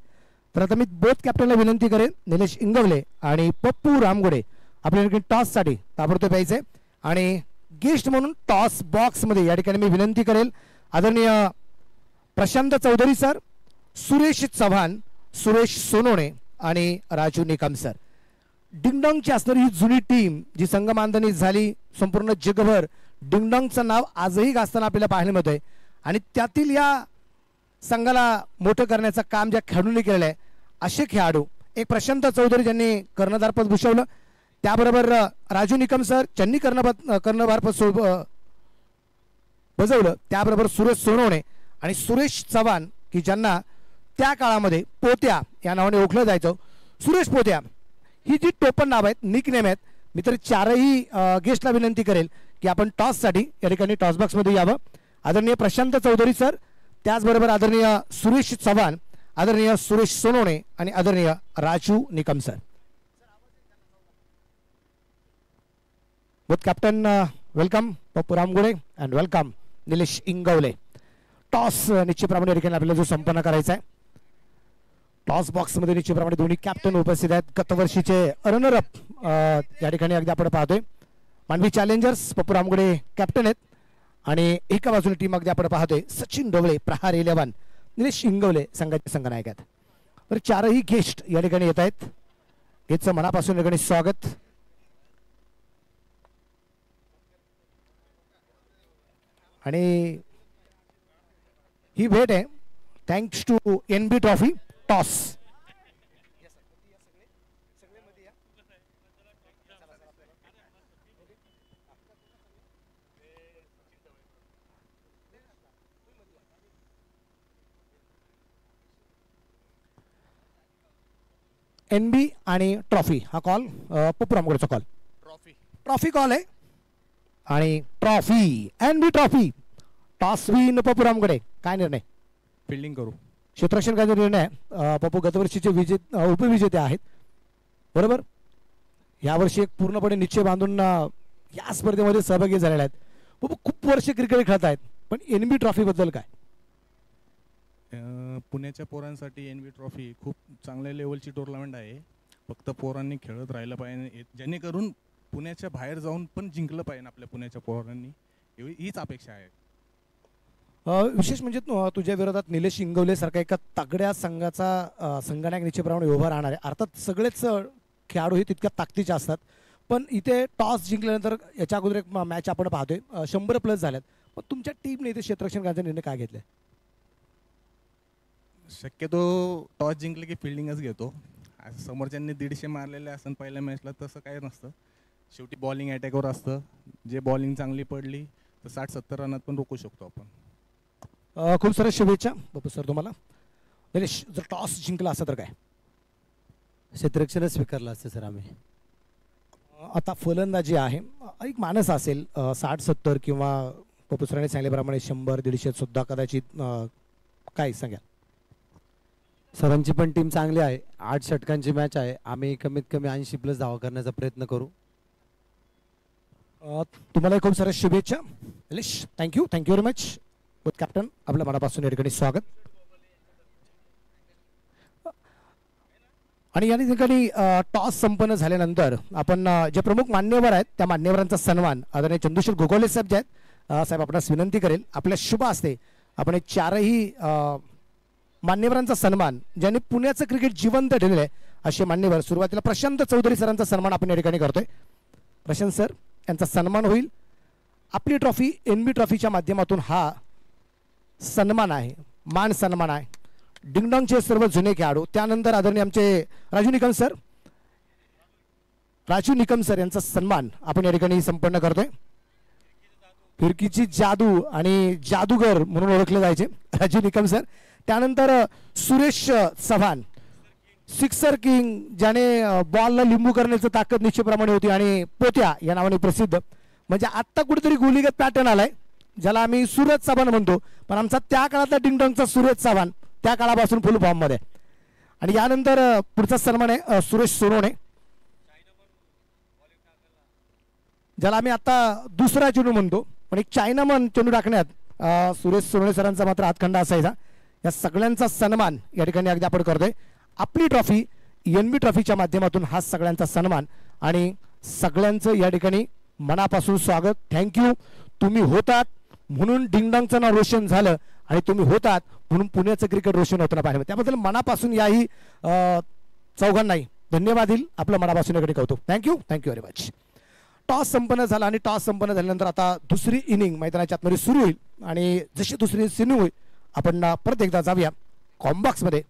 तर आता मी बोथ कॅप्टनला विनंती करेन निलेश इंगवले आणि पप्पू रामगुडे आपल्या टॉससाठी ताबडतोब यायचे आणि गेस्ट म्हणून टॉस बॉक्स मध्ये या ठिकाणी मी विनंती करेल आदरणीय प्रशांत चौधरी सर, सुरेश चव्हाण, सुरेश सोनोणे आणि राजू निकम सर. डिंगडॉंगची असणारी ही जुनी टीम जी संघमांधणी झाली संपूर्ण जगभर डिंगडॉंगचं नाव आजही गाजताना आपल्याला पाहायला मिळतंय आणि त्यातील या संघाला मोठं करण्याचं काम ज्या खेळाडूंनी केलेलं आहे असे खेळाडू एक प्रशांत चौधरी ज्यांनी कर्णधारपद भूषवलं, त्याबरोबर राजू निकम सर ज्यांनी कर्णधारपद बजवलं, त्याबरोबर सुरेश सोनवणे आणि सुरेश चव्हाण की ज्यांना त्या काळामध्ये पोत्या या नावाने ओळखलं जायचं. सुरेश पोत्या ही जी टोपण नाव आहेत, निक नेम आहेत. मी तर चारही गेस्टला विनंती करेल की आपण टॉससाठी या ठिकाणी टॉस बॉक्समध्ये यावं. आदरणीय प्रशांत चौधरी सर, त्याचबरोबर आदरणीय सुरेश चव्हाण, आदरणीय सुरेश सोनवणे आणि आदरणीय Raju Nikam sir. Both captain welcome Pappu Ramgude and welcome Nilesh Ingawale. Toss निश्चितप्रमाणे या ठिकाणी आपल्याला जो संपन्न करायचा आहे टॉस बॉक्स मध्ये निश्चितप्रमाणे दोन्ही कॅप्टन उपस्थित आहेत. गतवर्षीचे रनरअप या ठिकाणी अगदी आपण पाहतोय मांडवी चॅलेंजर्स पप्पू रामगुडे कॅप्टन आहेत आणि एका बाजूला टीम अगदी आपण पाहतोय सचिन डोवळे प्रहार 11, निलेश इंगवले संघाचे संघनायक आहेत. तर चारही गेस्ट या ठिकाणी येत आहेत. याचं मनापासून या ठिकाणी स्वागत. आणि ही भेट आहे thanks to NB trophy toss. NB आणि ट्रॉफी हा कॉल पप्पू रामगुडेचा कॉल. ट्रॉफी कॉल आहे आणि trophy NB trophy toss win Pappu Ramgude. काय निर्णय? फिल्डिंग करू. क्षेत्ररक्षण काय निर्णय? पप्पू गतवर्षीचे उपविजेते आहेत बरोबर. यावर्षी एक पूर्णपणे निश्चय बांधून या स्पर्धेमध्ये सहभागी झालेले आहेत. पप्पू खूप वर्ष क्रिकेट खेळत आहेत पण NB ट्रॉफी बद्दल काय? पुण्याच्या पोरांसाठी NB ट्रॉफी खूप चांगल्या लेवलची टुर्नामेंट आहे. फक्त पोरांनी खेळत राहिलं पाहिजे जेणेकरून पुण्याच्या बाहेर जाऊन पण जिंकलं पाहिजे आपल्या पुण्याच्या पोरांनी, हीच अपेक्षा आहे. विशेष म्हणजे तुझ्या विरोधात निलेश इंगवले सारखा एका तगड्या संघाचा संघनायक निश्चितप्रमाणे उभा राहणार आहे. अर्थात सगळेच खेळाडू हे तितक्या ताकदीचे असतात पण इथे टॉस जिंकल्यानंतर याच्या अगोदर एक मॅच आपण पाहतोय 100+ झाल्यात. पण तुमच्या टीमने इथे क्षेत्ररक्षण करण्याचा निर्णय काय घेतलाय? शक्यतो टॉस जिंकले की फिल्डिंगच घेतो. समोरच्यांनी 150 मारलेले असं पहिल्या मॅचला तसं काय नसतं. शेवटी बॉलिंग अटॅकवर असतं. जे बॉलिंग चांगली पडली तर 60-70 रनात पण रोखू शकतो आपण. खूप साऱ्या शुभेच्छा बापू सर तुम्हाला. निलेश, जर टॉस जिंकला असं तर काय? क्षेत्ररक्षणच स्वीकारलं असतं सर आम्ही. आता फलंदाजी आहे एक मानस असेल 60-70 किंवा पप्पू सरांनी सांगितल्याप्रमाणे 100-150 सुद्धा कदाचित काय सांगा? सरांची पण टीम चांगली आहे. 8 षटकांची मॅच आहे. आम्ही कमीत कमी 80+ धावा करण्याचा प्रयत्न करू. तुम्हाला खूप साऱ्या शुभेच्छा Nilesh. Thank you very much. Both captain आपल्या मनापासून या ठिकाणी स्वागत. आणि या ठिकाणी टॉस संपन्न झाल्यानंतर आपण जे प्रमुख मान्यवर आहेत त्या मान्यवरांचा सन्मान आदरणीय चंदूशेठ गोगावले साहेब जे आहेत साहेब आपणास विनंती करेल आपल्या शुभ हस्ते आपण एक चारही मान्यवरांचा सन्मान ज्यांनी पुण्याचं क्रिकेट जिवंत ठेवलेलं आहे असे मान्यवर. सुरुवातीला प्रशांत चौधरी सरांचा सन्मान आपण या ठिकाणी करतोय. प्रशांत सर यांचा सन्मान होईल. आपली ट्रॉफी NB ट्रॉफीच्या माध्यमातून हा सन्मान आहे, मान सन्मान आहे. डिंगडॉंगचे सर्व जुने खेळाडू, त्यानंतर आदरणीय आमचे राजू निकम सर यांचा सन्मान आपण या ठिकाणी संपन्न करतोय. फिरकीची जादू आणि जादूगर म्हणून ओळखले जायचे राजू निकम सर. त्यानंतर सुरेश चव्हाण सिक्सर किंग, ज्याने बॉलला लिंबू करण्याची ताकद निश्चितप्रमाणे होती आणि पोत्या या नावाने प्रसिद्ध. म्हणजे आत्ता कुठेतरी गोलीगत पॅटर्न आलाय ज्याला आम्ही सूरज चव्हाण म्हणतो, पण आमचा त्या काळातला डिंगडॉंगचा सूरज चव्हाण त्या काळापासून फुल फॉर्म मध्ये. आणि यानंतर पुढचा सन्मान आहे सुरेश सोनवणे, ज्याला आम्ही आता दुसरा चेंडू म्हणतो पण एक चायनामन चेंडू टाकण्यात सुरेश सोनवणे सरांचा मात्र हातखंड असायचा. या सगळ्यांचा सन्मान या ठिकाणी अगदी आपण करतोय. आपली ट्रॉफी NB ट्रॉफीच्या माध्यमातून हा सगळ्यांचा सन्मान आणि सगळ्यांचं या ठिकाणी मनापासून स्वागत. थँक्यू. तुम्ही होतात म्हणून डिंगडांगचं नाव रोशन झालं आणि तुम्ही होतात म्हणून पुण्याचं क्रिकेट रोशन होताना पाहिलं. त्याबद्दल मनापासून याही चौघांनाही धन्यवाद देईल. आपलं मनापासून याकडे कौतुक. Thank you very much. टॉस संपन्न झाला आणि टॉस संपन्न झाल्यानंतर आता दुसरी इनिंग मैदानाच्या आतमध्ये सुरू होईल आणि जशी दुसरी सिनिंग होईल आपण परत एकदा जाऊया कॉम्बॉक्समध्ये.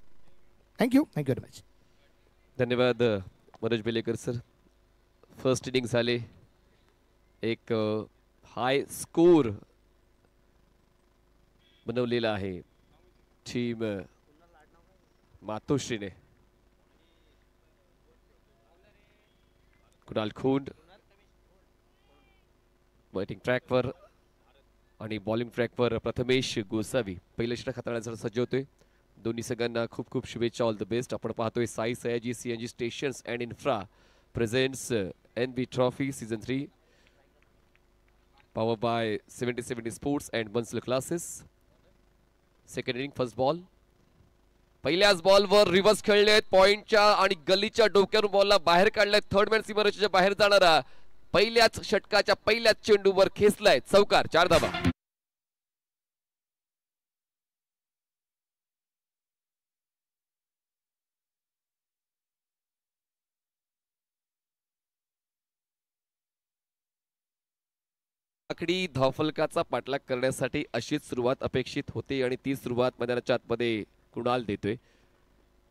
Thank you very much. धन्यवाद Manoj Belekar sir. First inning झाले. एक हाय स्कोर बनवलेला आहे टीम मातोश्रीने. कुणाल खुंड बॅटिंग ट्रॅकवर आणि बॉलिंग ट्रॅकवर प्रथमेश गोसावी पहिलं षटक हाताळण्यासाठी सज्ज होतोय. दोन्ही संघांना खूप खूप शुभेच्छा. All the best. आपण पाहतोय Sai Sayaji CNG stations and infra presents NB trophy season 3 powered by 70/70 sports and Bansal classes. Second inning first ball. पहिल्याच बॉलवर रिव्हर्स खेळलेत पॉइंटच्या आणि गल्लीच्या डोक्यावरून बॉलला बाहेर काढलाय. थर्ड मॅन सीमारेषेच्या बाहेर जाणारा पहिल्याच षटकाच्या पहिल्याच चेंडूवर खेचलाय चौकार. 4 धावा. आकडी धावफलकाचा पाठलाग करण्यासाठी अशीच सुरुवात अपेक्षित होते आणि ती सुरुवात मैदानाच्या आतमध्ये कुणाल देतोय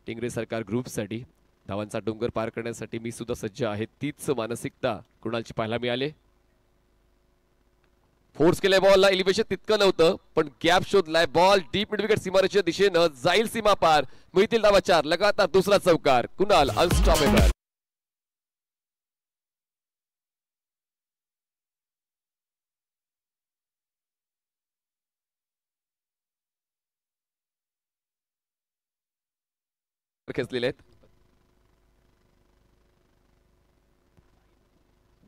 टिंगरे सरकार ग्रुपसाठी. धावांचा डोंगर पार करण्यासाठी मी सुद्धा सज्ज आहे. तीच मानसिकता कुणालची पाहायला मिळाले. फोर्स केलाय बॉलला. एलिव्हेशन तितकं नव्हतं पण गॅप शोधलाय. बॉल डीप मिड विकेट सीमारेषेच्या दिशेनं जाईल सीमा पार. मिळतील धावा 4. लगातार दुसरा चौकार. कुणाल अनस्टॉपेबल. खेचलेले आहेत.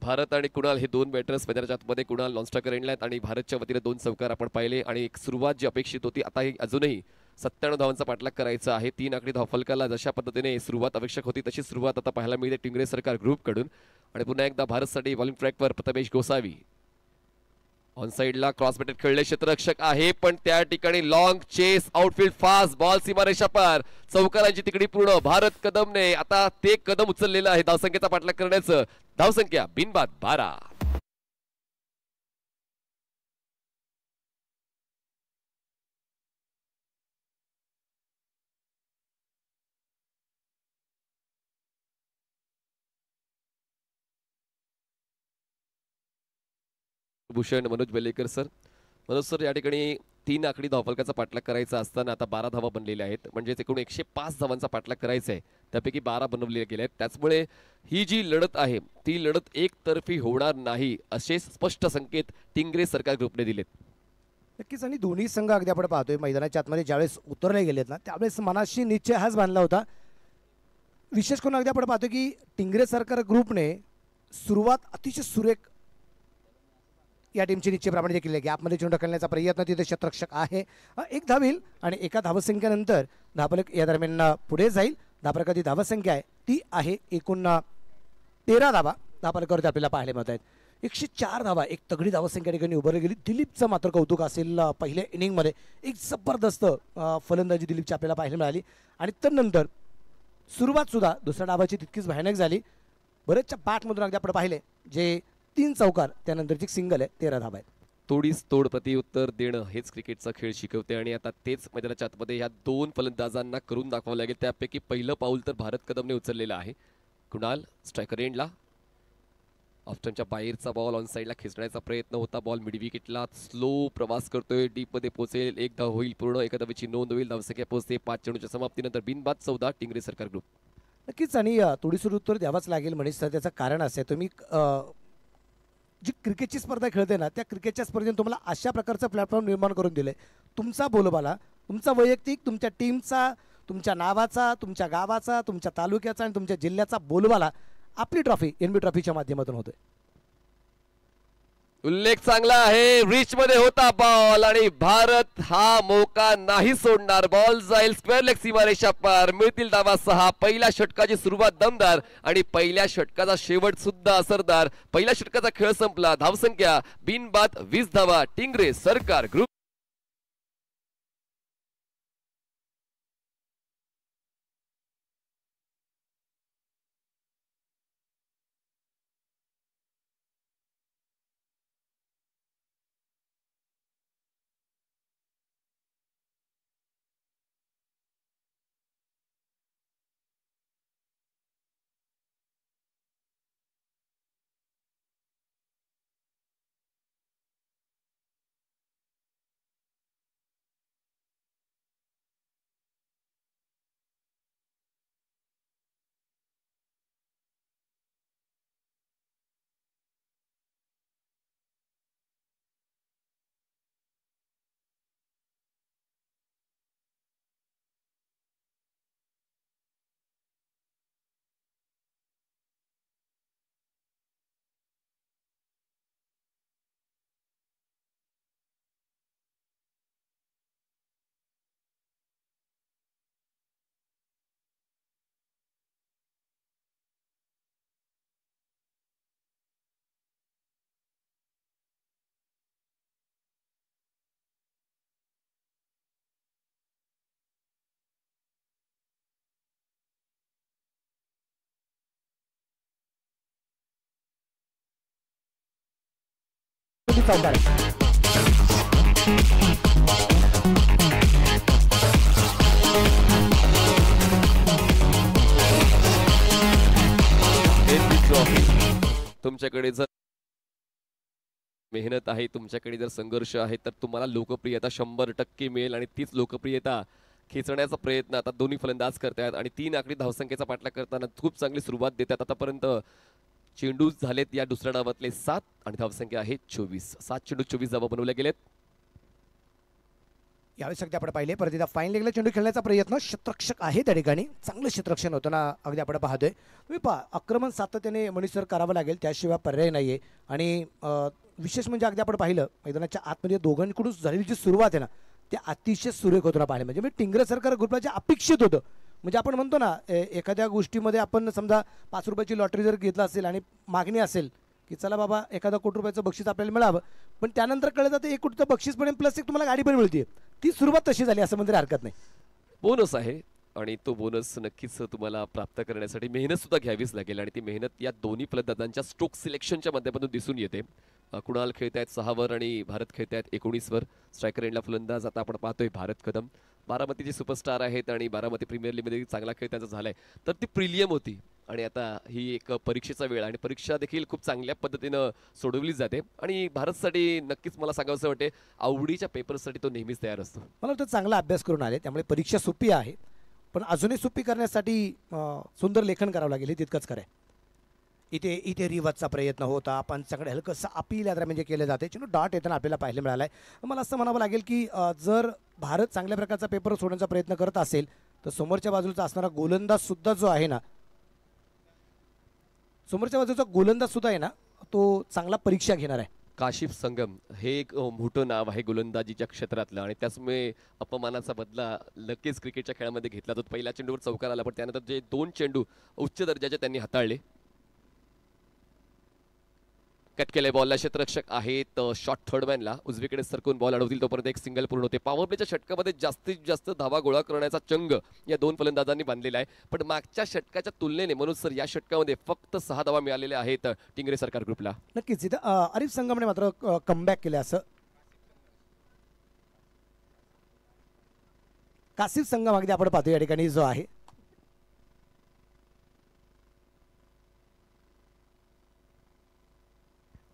भारत आणि कुणाल हे दोन बॅटर्स मैदानाच्या आतमध्ये. कुणाल नॉनस्ट्रायकर एंडला आहेत आणि भारतच्या वतीने 2 चौकार आपण पाहिले आणि एक सुरुवात जी अपेक्षित होती आता अजूनही 97 धावांचा पाठलाग करायचा आहे. 3 आकडी धावफलकाला जशा पद्धतीने सुरुवात आवश्यक होती तशी सुरुवात आता पाहायला मिळते टिंगरे सरकार ग्रुपकडून. आणि पुन्हा एकदा भारतसाठी बॉलिंग ट्रॅकवर प्रथमेश गोसावी. ऑन साइडला क्रॉस बॅटेड खेळले क्षेत्ररक्षक आहे पण त्या ठिकाणी long chase outfield fast ball सीमारेषा पार. चौकारांची तिकडी पूर्ण. भारत कदमने आता ते कदम उचललेलं आहे धावसंख्येचा पाठलाग करण्याचं. धावसंख्या बिनबाद 12. भूषण मनोज बेलेकर सर. मनोज सर या ठिकाणी 3 आकडी धावफलकाचा पाठलाग करायचा असताना आता 12 धावा बनलेल्या आहेत. म्हणजे एकूण 105 धावांचा पाठलाग करायचा आहे. त्यापैकी 12 बनवले गेले आहेत. त्याचमुळे ही जी लढत आहे ती लढत एकतर्फी होणार नाही असे स्पष्ट संकेत टिंगरे सरकार ग्रुपने दिलेत. नक्कीच. आणि दोन्ही संघ अगदी आपण पाहतोय मैदानाच्या आतमध्ये ज्यावेळेस उतरले गेलेत ना त्यावेळेस मनाशी निश्चय हाच बांधला होता. विशेष करून अगदी आपण पाहतो की टिंगरे सरकार ग्रुपने सुरुवात अतिशय सुरेख या टीमची निश्चयप्रमाणे देखील गॅपमध्ये चेंडू ढकलण्याचा प्रयत्न. तिथे क्षेत्ररक्षक आहे. 1 धावेल आणि एका धावसंख्येनंतर धावफलक या दरम्यान पुढे जाईल. धावफलकाची धावसंख्या आहे ती आहे एकूण 13 धावा धावफलकावरती आपल्याला पाहायला मिळत आहेत. 104 धावा एक तगडी धावसंख्या ठिकाणी उभारली गेली. दिलीपचं मात्र कौतुक असेल. पहिल्या इनिंगमध्ये एक जबरदस्त फलंदाजी दिलीपची आपल्याला पाहायला मिळाली आणि त्यानंतर सुरुवात सुद्धा दुसऱ्या डावाची तितकीच भयानक झाली. बरेचशा बॅटमधून अगदी आपण पाहिले जे 3 चौकार त्यानंतरची सिंगल आहे. 13 धावा आहेत. तोडीस तोड प्रत्युत्तर देणं हेच क्रिकेटचा खेळ शिकवते आणि आता तेच मैदानाच्या आतमध्ये या 2 फलंदाजांना करून दाखवावं लागेल. त्यापैकी पहिलं पाऊल तर भारत कदमने उचललेलं आहे. कुणाल स्ट्रायकर एंडला. ऑफ्टनच्या बाहेरचा बॉल ऑन साइडला खेचण्याचा प्रयत्न होता. बॉल मिड विकेटला स्लो प्रवास करतोय. डीप मध्ये पोहोचेल. 1 धाव होईल पूर्ण. एका धावेची नोंद होईल. धावसंख्या पोहोचते 5 चेंडूच्या समाप्तीनंतर बिनबाद 14 टिंगरे सरकार ग्रुप. नक्कीच. आणि तोडीसोड उत्तर द्यावाच लागेल मनीष सर. त्याचं कारण असे तुम्ही जी क्रिकेटची स्पर्धा खेळते ना त्या क्रिकेटच्या स्पर्धेने तुम्हाला अशा प्रकारचं प्लॅटफॉर्म निर्माण करून दिले. तुमचा बोलबाला तुमचा वैयक्तिक तुमच्या टीमचा तुमच्या नावाचा तुमच्या गावाचा तुमच्या तालुक्याचा आणि तुमच्या जिल्ह्याचा बोलबाला आपली ट्रॉफी NB ट्रॉफीच्या माध्यमातून होतोय. उल्लेख चांगला आहे, रिच मध्ये होता बॉल आणि भारत हा मौका नाही सोडणार. बॉल जाईल स्क्वेअर लेग सीमारेषा पार, मिळतील धावा 6. पहिल्या षटकाची सुरुवात दमदार आणि पहिल्या षटकाचा शेवट सुद्धा असरदार. पहिल्या षटकाचा खेळ संपला, धावसंख्या बिनबाद 20 धावा. टिंगरे सरकार ग्रुप चौकार. तुमच्याकडे जर मेहनत आहे, तुमच्याकडे जर संघर्ष आहे, तर तुम्हाला लोकप्रियता 100% मिळेल आणि तीच लोकप्रियता खेचण्याचा प्रयत्न आता दोन्ही फलंदाज करतात आणि 3 आकडी धावसंख्येचा पाठलाग करताना खूप चांगली सुरुवात देतात. आतापर्यंत चेंडू झालेत या दुसऱ्या डावातले 7 आणि धावसंख्या आहे 24. 7 चेंडू 24 धावा बनवल्या गेलेत. यावेळेस अगदी आपण पाहिले परत एकदा फाईन लेगला चेंडू खेळण्याचा प्रयत्न. क्षेत्ररक्षक आहे त्या ठिकाणी, चांगलं क्षेत्ररक्षण होतं ना, अगदी आपण पाहतोय. तुम्ही पहा आक्रमण सातत्याने मनीसर करावं लागेल, त्याशिवाय पर्याय नाहीये. आणि विशेष म्हणजे अगदी आपण पाहिलं मैदानाच्या आतमध्ये दोघांकडून झालेली जी सुरुवात आहे ना, ते अतिशय सुरेख होतं ना पाहिलं. म्हणजे टिंगरे सरकार ग्रुपला जे अपेक्षित होतं, म्हणजे आपण म्हणतो ना एखाद्या गोष्टीमध्ये आपण समजा 5 रुपयाची लॉटरी जर घेतला असेल आणि मागणी असेल की चला बाबा एखादा कोटी रुपयाचं बक्षीस आपल्याला मिळावं, पण त्यानंतर कळलं जातं 1 कोटीचं बक्षीस पण प्लस एक तुम्हाला गाडी पण मिळते. ती सुरुवात तशी झाली असं म्हणजे हरकत नाही. बोनस आहे आणि तो बोनस नक्कीच तुम्हाला प्राप्त करण्यासाठी मेहनत सुद्धा घ्यावीच लागेल आणि ती मेहनत या दोन्ही फलंदाजांच्या स्ट्रोक सिलेक्शनच्या माध्यमातून दिसून येते. कुणाल खेळतायत 6 वर आणि भारत खेळतायत 19 वर. स्ट्रायकर एंडला फलंदाज आता आपण पाहतोय भारत कदम. बारामतीचे सुपरस्टार आहेत आणि बारामती प्रीमियर लीगमध्ये चांगला खेळ त्यांचा झालाय. तर ती प्रिलियम होती आणि आता ही एक परीक्षेचा वेळ आणि परीक्षा देखील खूप चांगल्या पद्धतीनं सोडवली जाते आणि भारतसाठी नक्कीच मला सांगावंसं वाटते आवडीच्या पेपरसाठी तो नेहमीच तयार असतो. मला वाटतं चांगला अभ्यास करून आले, त्यामुळे परीक्षा सोपी आहे, पण अजूनही सोपी करण्यासाठी सुंदर लेखन करावं लागेल, हे तितकंच खरं आहे. इथे रिवाजचा प्रयत्न होता, पंचाकडे हलकंसं अपील यात्रा म्हणजे केलं जाते. चेंडू डॉट येताना आपल्याला पाहायला मिळाला आहे. मला असं म्हणावं लागेल की जर भारत चांगल्या प्रकारचा पेपर सोडण्याचा प्रयत्न करत असेल तर समोरच्या बाजूचा असणारा गोलंदाज सुद्धा जो आहे ना, समोरच्या बाजूचा गोलंदाज सुद्धा आहे ना, तो चांगला परीक्षा घेणार आहे. काशिफ संगम हे एक मोठं नाव आहे गोलंदाजीच्या क्षेत्रातलं आणि त्याचमुळे अपमानाचा बदला नक्कीच क्रिकेटच्या खेळामध्ये घेतला. तो पहिल्या चेंडूवर चौकार आला, पण त्यानंतर जे 2 चेंडू उच्च दर्जाचे त्यांनी हाताळले. कट केले बॉलला क्षेत्ररक्षक आहेत शॉट थर्डमॅनला उजवीकडे सरकून बॉल अडवतील तोपर्यंत एक सिंगल पूर्ण होते. पॉवर प्लेच्या षटकामध्ये जास्तीत जास्त धावा गोळा करण्याचा चंग या 2 फलंदाजांनी बांधलेला आहे, पण मागच्या षटकाच्या तुलनेने मनोज सर या षटकामध्ये फक्त 6 धावा मिळालेल्या आहेत टिंगरे सरकार ग्रुपला. नक्कीच इथं आरिफ संगमने मात्र कमबॅक केले. असं कासिफ संगम अगदी आपण पाहतो या ठिकाणी जो आहे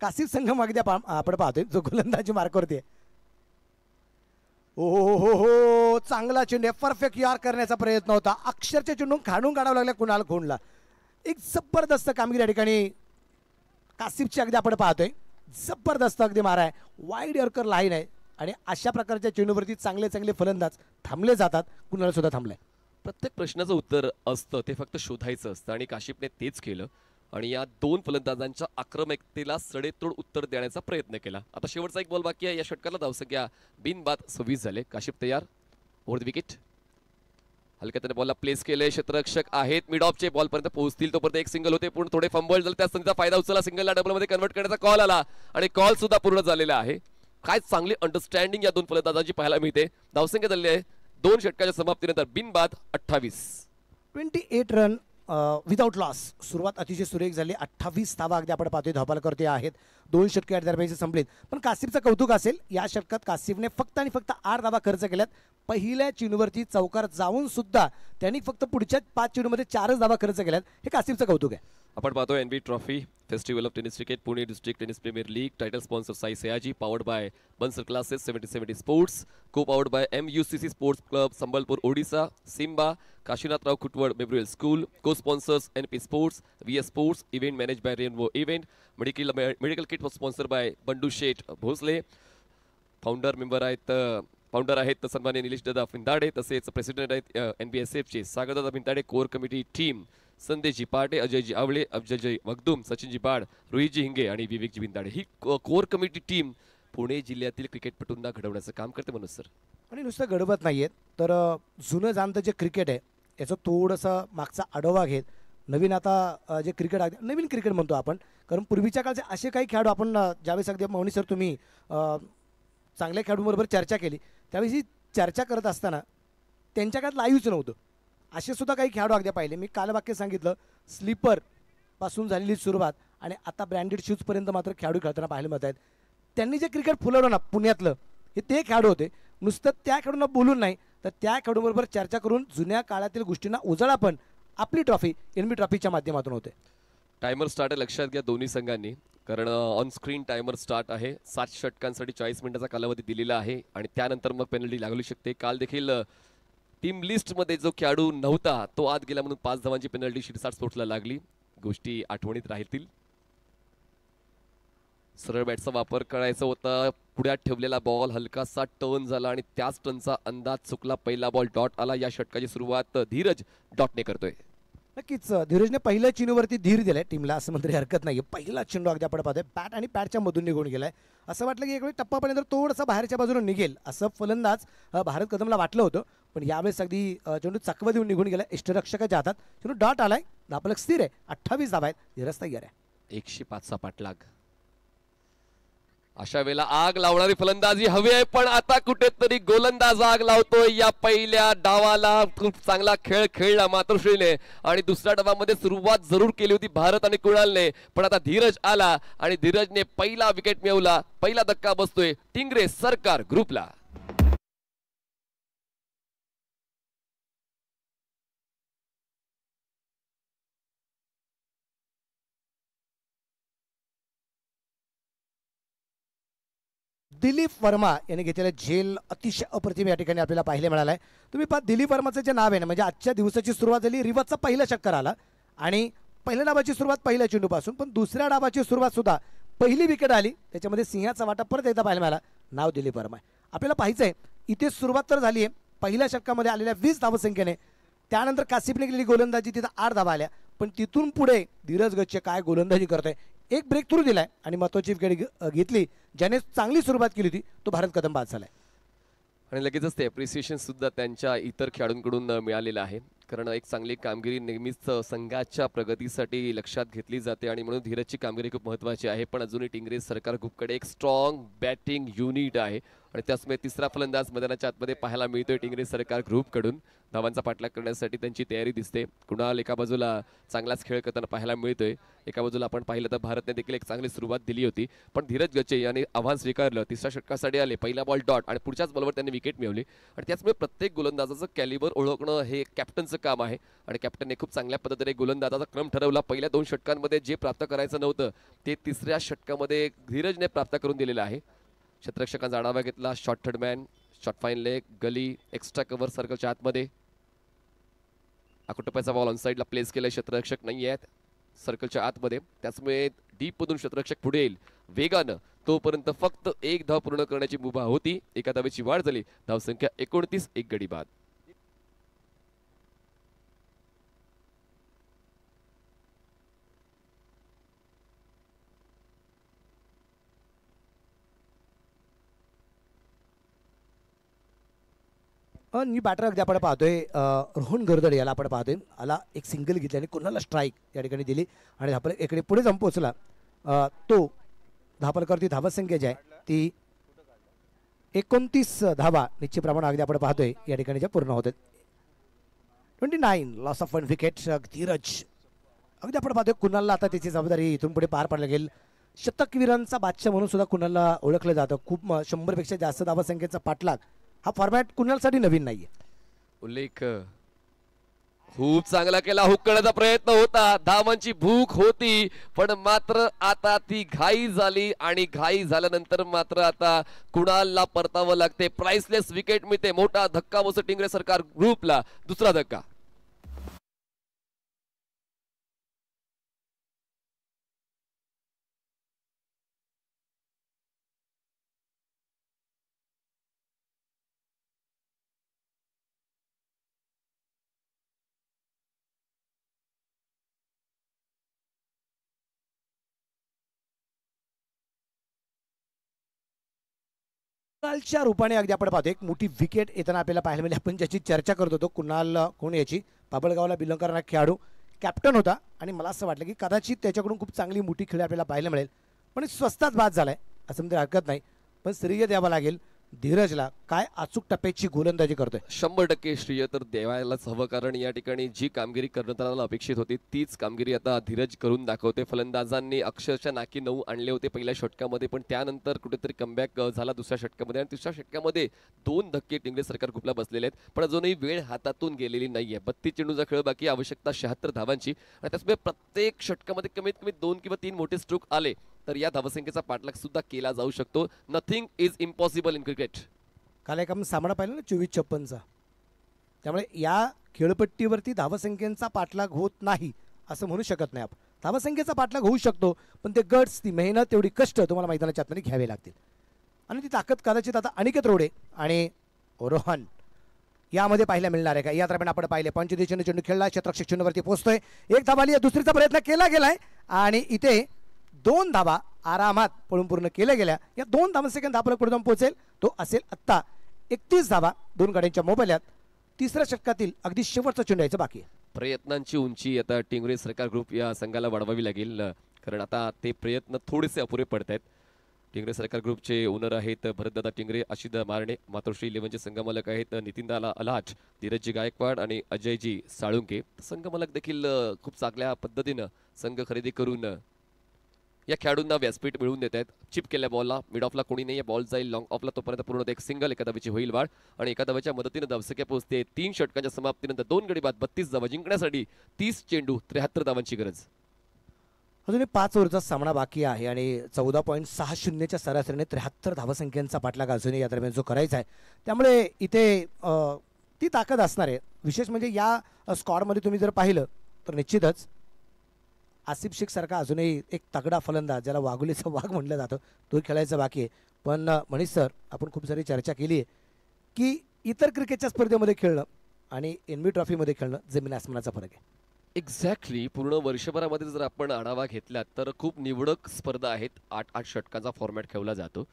कासिफ संगम अगदी आपण पाहतोय जो गोलंदाजी मार्कवरती आहे. हो चांगला चेंडू परफेक्ट यार करण्याचा प्रयत्न होता. अक्षरच्या चेंडू खाणून काढावं लागला कुणाल खोंडला. एक जबरदस्त कामगिरी या ठिकाणी कासिफची अगदी आपण पाहतोय. जबरदस्त अगदी मारा आहे, वाईड यॉर्कर लाईन आहे आणि अशा प्रकारच्या चेंडूवरती चांगले चांगले फलंदाज थांबले जातात. कुणाला सुद्धा थांबले. प्रत्येक प्रश्नाचं उत्तर असतं, ते फक्त शोधायचं असतं आणि काशिफने तेच केलं. आणि या दोन फलंदाजांच्या आक्रमकतेला सडेतोड उत्तर देण्याचा प्रयत्न केला. आता शेवटचा एक बॉल बाकी आहे. या षटकाला धावसंख्या बिनबाद 26 झाले. काशिफ तयार ओव्हर द विकेट. हलक्याने बॉलला प्लेस केले. क्षेत्ररक्षक आहेत मिड ऑफचे बॉल पर्यंत पोहोचतील तोपर्यंत एक सिंगल होते, पण थोडे फंबल झाले. त्या संधीचा फायदा उचलला. सिंगलला डबल मध्ये कन्वर्ट करण्याचा कॉल आला आणि कॉल सुद्धा पूर्ण झालेला आहे. काय चांगली अंडरस्टँडिंग या दोन फलंदाजांची पाहायला मिळते. धावसंख्या झाली आहे दोन षटकाच्या समाप्तीनंतर बिनबाद 28. 28 रन विदाउट लॉस. सुरुवात अतिशय सुरेख झाली. 28 धावा अगदी आपण पाहतोय धावफलकावरती आहेत. 2 षटके या दरम्यानचे संपलेत. पण कासिफचं कौतुक असेल, या षटकात कासिफने फक्त आणि फक्त 8 धावा खर्च केल्यात. पहिल्या चेंडूवरती चौकार जाऊन सुद्धा त्यांनी फक्त पुढच्या 5 चेंडूमध्ये 4च धावा खर्च केल्यात. हे कासिफचं कौतुक आहे. आपण पाहतोय NB trophy festival of tennis cricket Pune district tennis premier league. Title sponsor Sai Sayaji. Powered by Bansal classes 70-70 sports. Co powered by MUCC sports club Sambalpur Odisha. सिम्बा Kashinathrao Khutwad memorial school. Co sponsors NP sports, VS sports. Event manage by rainbow event. Medical kit sponsor by Bandu Sheth Bhosale. Founder आहेत सन्मान्य निलेश दादा फिंदाडे. तसेच president आहेत NBSFचे Sagardada Bhintade. Core committee team संदेशजी पाटे, अजयजी आवळे, अफजलजी मखदूम, सचिनजी बाड, रोहितजी हिंगे आणि विवेकजी भिंताडे. ही core committee team Pune जिल्ह्यातील क्रिकेटपटूंना घडवण्याचं काम करते मनोज सर. आणि नुसतं घडवत नाहीयेत तर जुनं जाणतं जे क्रिकेट आहे याचं थोडंसं मागचा आढावा घेत नवीन आता जे क्रिकेट आहे नवीन क्रिकेट म्हणतो आपण, कारण पूर्वीच्या काळचे असे काही खेळाडू आपण ज्यावेळेस अगदी मौनी सर तुम्ही चांगल्या खेळाडूंबरोबर चर्चा केली त्यावेळी ही चर्चा करत असताना त्यांच्या काळात लाईव्हच नव्हतं. असे सुद्धा काही खेळाडू अगदी पाहिले. मी काल वाक्य सांगितलं स्लीपर पासून झालेली सुरुवात आणि आता ब्रँडेड शूजपर्यंत मात्र खेळाडू खेळताना पाहायला मिळत आहेत. त्यांनी जे क्रिकेट फुलवलं ना पुण्यातलं हे ते खेळाडू होते. नुसतं त्या खेळाडूंना बोलून नाही तर त्या खेळाडूंबरोबर चर्चा करून जुन्या काळातील गोष्टींना उजाळा पण आपली ट्रॉफी NB ट्रॉफीच्या माध्यमातून होते. टायमर स्टार्ट आहे लक्षात घ्या दोन्ही संघांनी, कारण ऑन स्क्रीन टायमर स्टार्ट आहे. 7 षटकांसाठी 40 मिनिटाचा कालावधी दिलेला आहे आणि त्यानंतर मग पेनल्टी लागू शकते. काल देखील टीम लिस्टमध्ये जो खेळाडू नव्हता तो आत गेला म्हणून 5 धावांची पेनल्टी शिरसाट स्पोर्ट्सला लागली. गोष्टी आठवणीत राहतील. सरळ बॅटचा वापर करायचा होता. पुढ्यात ठेवलेला बॉल हलकासा टर्न झाला आणि त्याच टर्नचा अंदाज चुकला. पहिला बॉल डॉट आला. या षटकाची सुरुवात धीरज डॉटने करतोय. नक्कीच धीरजने पहिल्या चेंडूवरती धीर दिलाय टीमला असं म्हणतरी हरकत नाही. पहिला चेंडू अगदी आपण पाहतोय बॅट आणि पॅडच्या मधून निघून गेलाय. असं वाटलं की एक टप्पापर्यंत थोडंसं बाहेरच्या बाजूने निघेल असं फलंदाज भारत कदमला वाटलं होतं, पण यावेळेस अगदी चेंडू चकवा देऊन निघून गेला. इष्टरक्षकाच्या हातात चेंडू डॉट आलाय. धापलक स्थिर आहे. 28 धावा आहेत. धीरज तयार आहे. 105चा पाठलाग. अशा वेळेला आग लावणारी फलंदाजी हवी आहे, पण आता कुठेतरी गोलंदाज आग लावतोय. या पहिल्या डावाला खूप चांगला खेळ खेळला मातोश्रीने आणि दुसऱ्या डावामध्ये सुरुवात जरूर केली होती भारत आणि कुणालने, पण आता धीरज आला आणि धीरजने पहिला विकेट मिळवला. पहिला धक्का बसतोय टिंगरे सरकार ग्रुपला. दिलीप वर्मा यांनी घेतलेलं झेल अतिशय अप्रतिम या ठिकाणी आपल्याला पाहायला मिळालं आहे. तुम्ही पहा दिलीप वर्माचं जे नाव आहे ना, म्हणजे आजच्या दिवसाची सुरुवात झाली. रिवर्सचा पहिला चक्कर आला आणि पहिल्या डावाची सुरुवात पहिल्या चेंडूपासून, पण दुसऱ्या डावाची सुरुवात सुद्धा पहिली विकेट आली त्याच्यामध्ये सिंहाचा वाटा परत एकदा पाहायला मिळाला. नाव दिलीप वर्मा आहे. आपल्याला पाहायचं आहे इथे सुरुवात तर झाली आहे पहिल्या षटकामध्ये आलेल्या 20 धावसंख्येने. त्यानंतर कासिफने केलेली गोलंदाजी तिथं 8 धावा आल्या, पण तिथून पुढे धीरज गच्चे काय गोलंदाजी करतोय. एक ब्रेक थ्रू दिलाय आणि महत्वाची विकेट घेतली. ज्याने चांगली सुरुवात केली होती तो भारत कदम बाद झालाय. आणि लगेचच ते अप्रिसिएशन सुद्धा त्यांच्या इतर खेळाडूंकडून मिळालेलं आहे, कारण एक चांगली कामगिरी नेहमीच संघाच्या प्रगतीसाठी लक्षात घेतली जाते आणि म्हणून धीरजची कामगिरी खूप महत्त्वाची आहे. पण अजूनही टिंगरे सरकार ग्रुपकडे एक स्ट्रॉंग बॅटिंग युनिट आहे आणि त्याचमुळे तिसरा फलंदाज मैदानाच्या आतमध्ये पाहायला मिळतोय टिंगरे सरकार ग्रुपकडून. धावांचा पाठलाग करण्यासाठी त्यांची तयारी दिसते. कुणाल एका बाजूला चांगलाच खेळ करताना पाहायला मिळतोय, एका बाजूला आपण पाहिलं तर भारतने देखील एक चांगली सुरुवात दिली होती, पण धीरज गच्चे यांनी आव्हान स्वीकारलं. तिसऱ्या षटकासाठी आले. पहिला बॉल डॉट आणि पुढच्याच बॉलवर त्यांनी विकेट मिळवली आणि त्याचमुळे प्रत्येक गोलंदाजाचं कॅलिबर ओळखणं हे कॅप्टनचं काम आहे आणि कॅप्टनने खूप चांगल्या पद्धतीने गोलंदाजाचा क्रम ठरवला. पहिल्या 2 षटकांमध्ये जे प्राप्त करायचं नव्हतं ते तिसऱ्या षटकामध्ये धीरजने प्राप्त करून दिलेलं आहे. क्षेत्ररक्षकांचा आढावा घेतला. Short third man, short fine leg, gully, extra cover सर्कलच्या आतमध्ये. अकोटप्याचा बॉल ऑन साईडला प्लेस केलाय. क्षेत्ररक्षक नाही आहेत सर्कलच्या आतमध्ये, त्याचमुळे डीप मधून क्षेत्ररक्षक पुढे येईल वेगानं. तोपर्यंत फक्त 1 धाव पूर्ण करण्याची मुभा होती. एका धावेची वाढ झाली. धावसंख्या 29, 1 गडी बाद. न्यू बॅटर अगदी आपण पाहतोय रोहन गर्दड याला आपण पाहतोय. आला एक सिंगल घेतली आणि कुणाला स्ट्राईक या ठिकाणी दिली आणि धापल इकडे पुढे जाऊन पोहोचला. तो धापलकरती धावसंख्या जी आहे ती 29 धावा निश्चितप्रमाणे अगदी आपण पाहतोय या ठिकाणी ज्या पूर्ण होतात. 29 लॉस ऑफ 1 विकेट. धीरज अगदी आपण पाहतोय कुणालला आता त्याची जबाबदारी इथून पुढे पार पाडल्या गेल. शतकवीरांचा बादशाह म्हणून सुद्धा कुणालला ओळखलं जातं. खूप 100 पेक्षा जास्त धावसंख्येचा पाठलाग हा फॉर्मॅट कुणालसाठी नवीन नाहीये. उल्लेख खूप चांगला केला. हुक करण्याचा प्रयत्न होता, धावांची भूक होती, पण मात्र आता ती घाई झाली आणि घाई झाल्यानंतर मात्र आता कुणालला परतावं लागते. प्राइसलेस विकेट मिळते. मोठा धक्का बसतो टिंगरे सरकार ग्रुपला. दुसरा धक्का. कुणालच्या रूपाने अगदी आपण पाहतो एक मोठी विकेट येताना आपल्याला पाहायला मिळाली. आपण ज्याची चर्चा करत होतो कुणाल कोण याची, बाबळगावला बिलॉंग करणारा खेळाडू कॅप्टन होता आणि मला असं वाटलं की कदाचित त्याच्याकडून खूप चांगली मोठी खेळ आपल्याला पाहायला मिळेल, पण स्वस्तात बाद झालाय असं म्हणजे हरकत नाही. पण श्रेय द्यावं लागेल धीरजला. काय अचूक टप्प्याची गोलंदाजी करतोय. 100% श्रेय तर द्यायलाच हवं, कारण या ठिकाणी जी कामगिरी करण्यात अपेक्षित होती तीच कामगिरी आता धीरज करून दाखवते. फलंदाजांनी अक्षरशः नाकी 9 आणले होते पहिल्या षटकामध्ये, पण त्यानंतर कुठेतरी कमबॅक झाला दुसऱ्या षटकामध्ये आणि तिसऱ्या षटकामध्ये 2 धक्के टिंगरे सरकार ग्रुपला बसलेले आहेत. पण अजूनही वेळ हातातून गेलेली नाहीये. 32 चेंडूचा खेळ बाकी, आवश्यकता 76 धावांची आणि त्याचमुळे प्रत्येक षटकामध्ये कमीत कमी 2 किंवा 3 मोठे स्ट्रोक आले तर या धावसंख्येचा पाठलाग सुद्धा केला जाऊ शकतो. Nothing is impossible in cricket. काल एक आपण सामना पाहिला ना 24-56चा, त्यामुळे या खेळपट्टीवरती धावसंख्येचा पाठलाग होत नाही असं म्हणू शकत नाही आपण. धावसंख्येचा पाठलाग होऊ शकतो, पण ते गट्स, ती मेहनत, तेवढी कष्ट तुम्हाला मैदानाच्या आतमध्ये घ्यावे लागतील आणि ती ताकद कदाचित आता अनिकेत रोडे आणि रोहन यामध्ये पाहायला मिळणार आहे का. या दरम्यान आपण पाहिले 25 चेंडू खेळला, क्षेत्ररक्षक चेंडूवरती पोहोचतोय. एक धावा आली, दुसरीचा प्रयत्न केला गेलाय आणि इथे 2 धावा आरामात पळून पूर्ण केल्या गेल्या. या 2 धावांसेकंद धापला पुढे जाऊन पोहोचेल तो असेल आत्ता 31 धावा 2 गाड्यांच्या मोबाईलात. तिसऱ्या षटकातील अगदी शेवटचा चेंडू यायचं बाकी आहे. प्रयत्नांची उंची आता टिंगरे सरकार ग्रुप या संघाला वाढवावी लागेल, कारण आता ते प्रयत्न थोडेसे अपुरे पडत आहेत. टिंगरे सरकार ग्रुपचे ओनर आहेत भरतदादा टिंगरे, आशिष मारणे. मातोश्री 11चे संघमालक आहेत नितीनदादा अलाट, धीरजजी गायकवाड आणि अजयजी साळुंके. संघमालक देखील खूप चांगल्या पद्धतीनं संघ खरेदी करून या खेळाडूंना व्यासपीठ मिळवून देत आहेत. चिप केल्या बॉलला मिड ऑफला कोणी नाही, बॉल जाईल लॉंग ऑफला, तोपर्यंत पूर्ण एक सिंगल, एका धावेची होईल वाढ आणि एका धावेच्या मदतीने धावसंख्या पोहोचते 3 षटकांच्या समाप्तीनंतर 2 गडी बाद 32 धावा जिंकण्यासाठी 30 चेंडू 73 धावांची गरज. अजून 5 ओव्हरचा सामना बाकी आहे आणि 14.60च्या सरासरीने 73 धावसंख्यांचा पाठलाग अजूनही या दरम्यान जो करायचा आहे, त्यामुळे इथे ती ताकद असणार आहे. विशेष म्हणजे या स्कॉडमध्ये तुम्ही जर पाहिलं तर निश्चितच आसिफ शेख सारखा अजूनही एक तगडा फलंदाज, ज्याला वाघुलीचा वाघ म्हटलं जातं, तो खेळायचा बाकी आहे. पण मनीष सर, आपण खूप सारी चर्चा केली आहे की इतर क्रिकेटच्या स्पर्धेमध्ये खेळणं आणि NB ट्रॉफीमध्ये खेळणं जमीन आसमानाचा फरक आहे. एक्झॅक्टली. पूर्ण वर्षभरामध्ये जर आपण आढावा घेतला तर खूप निवडक स्पर्धा आहेत. 8-8 षटकांचा फॉर्मॅट खेळला जातो.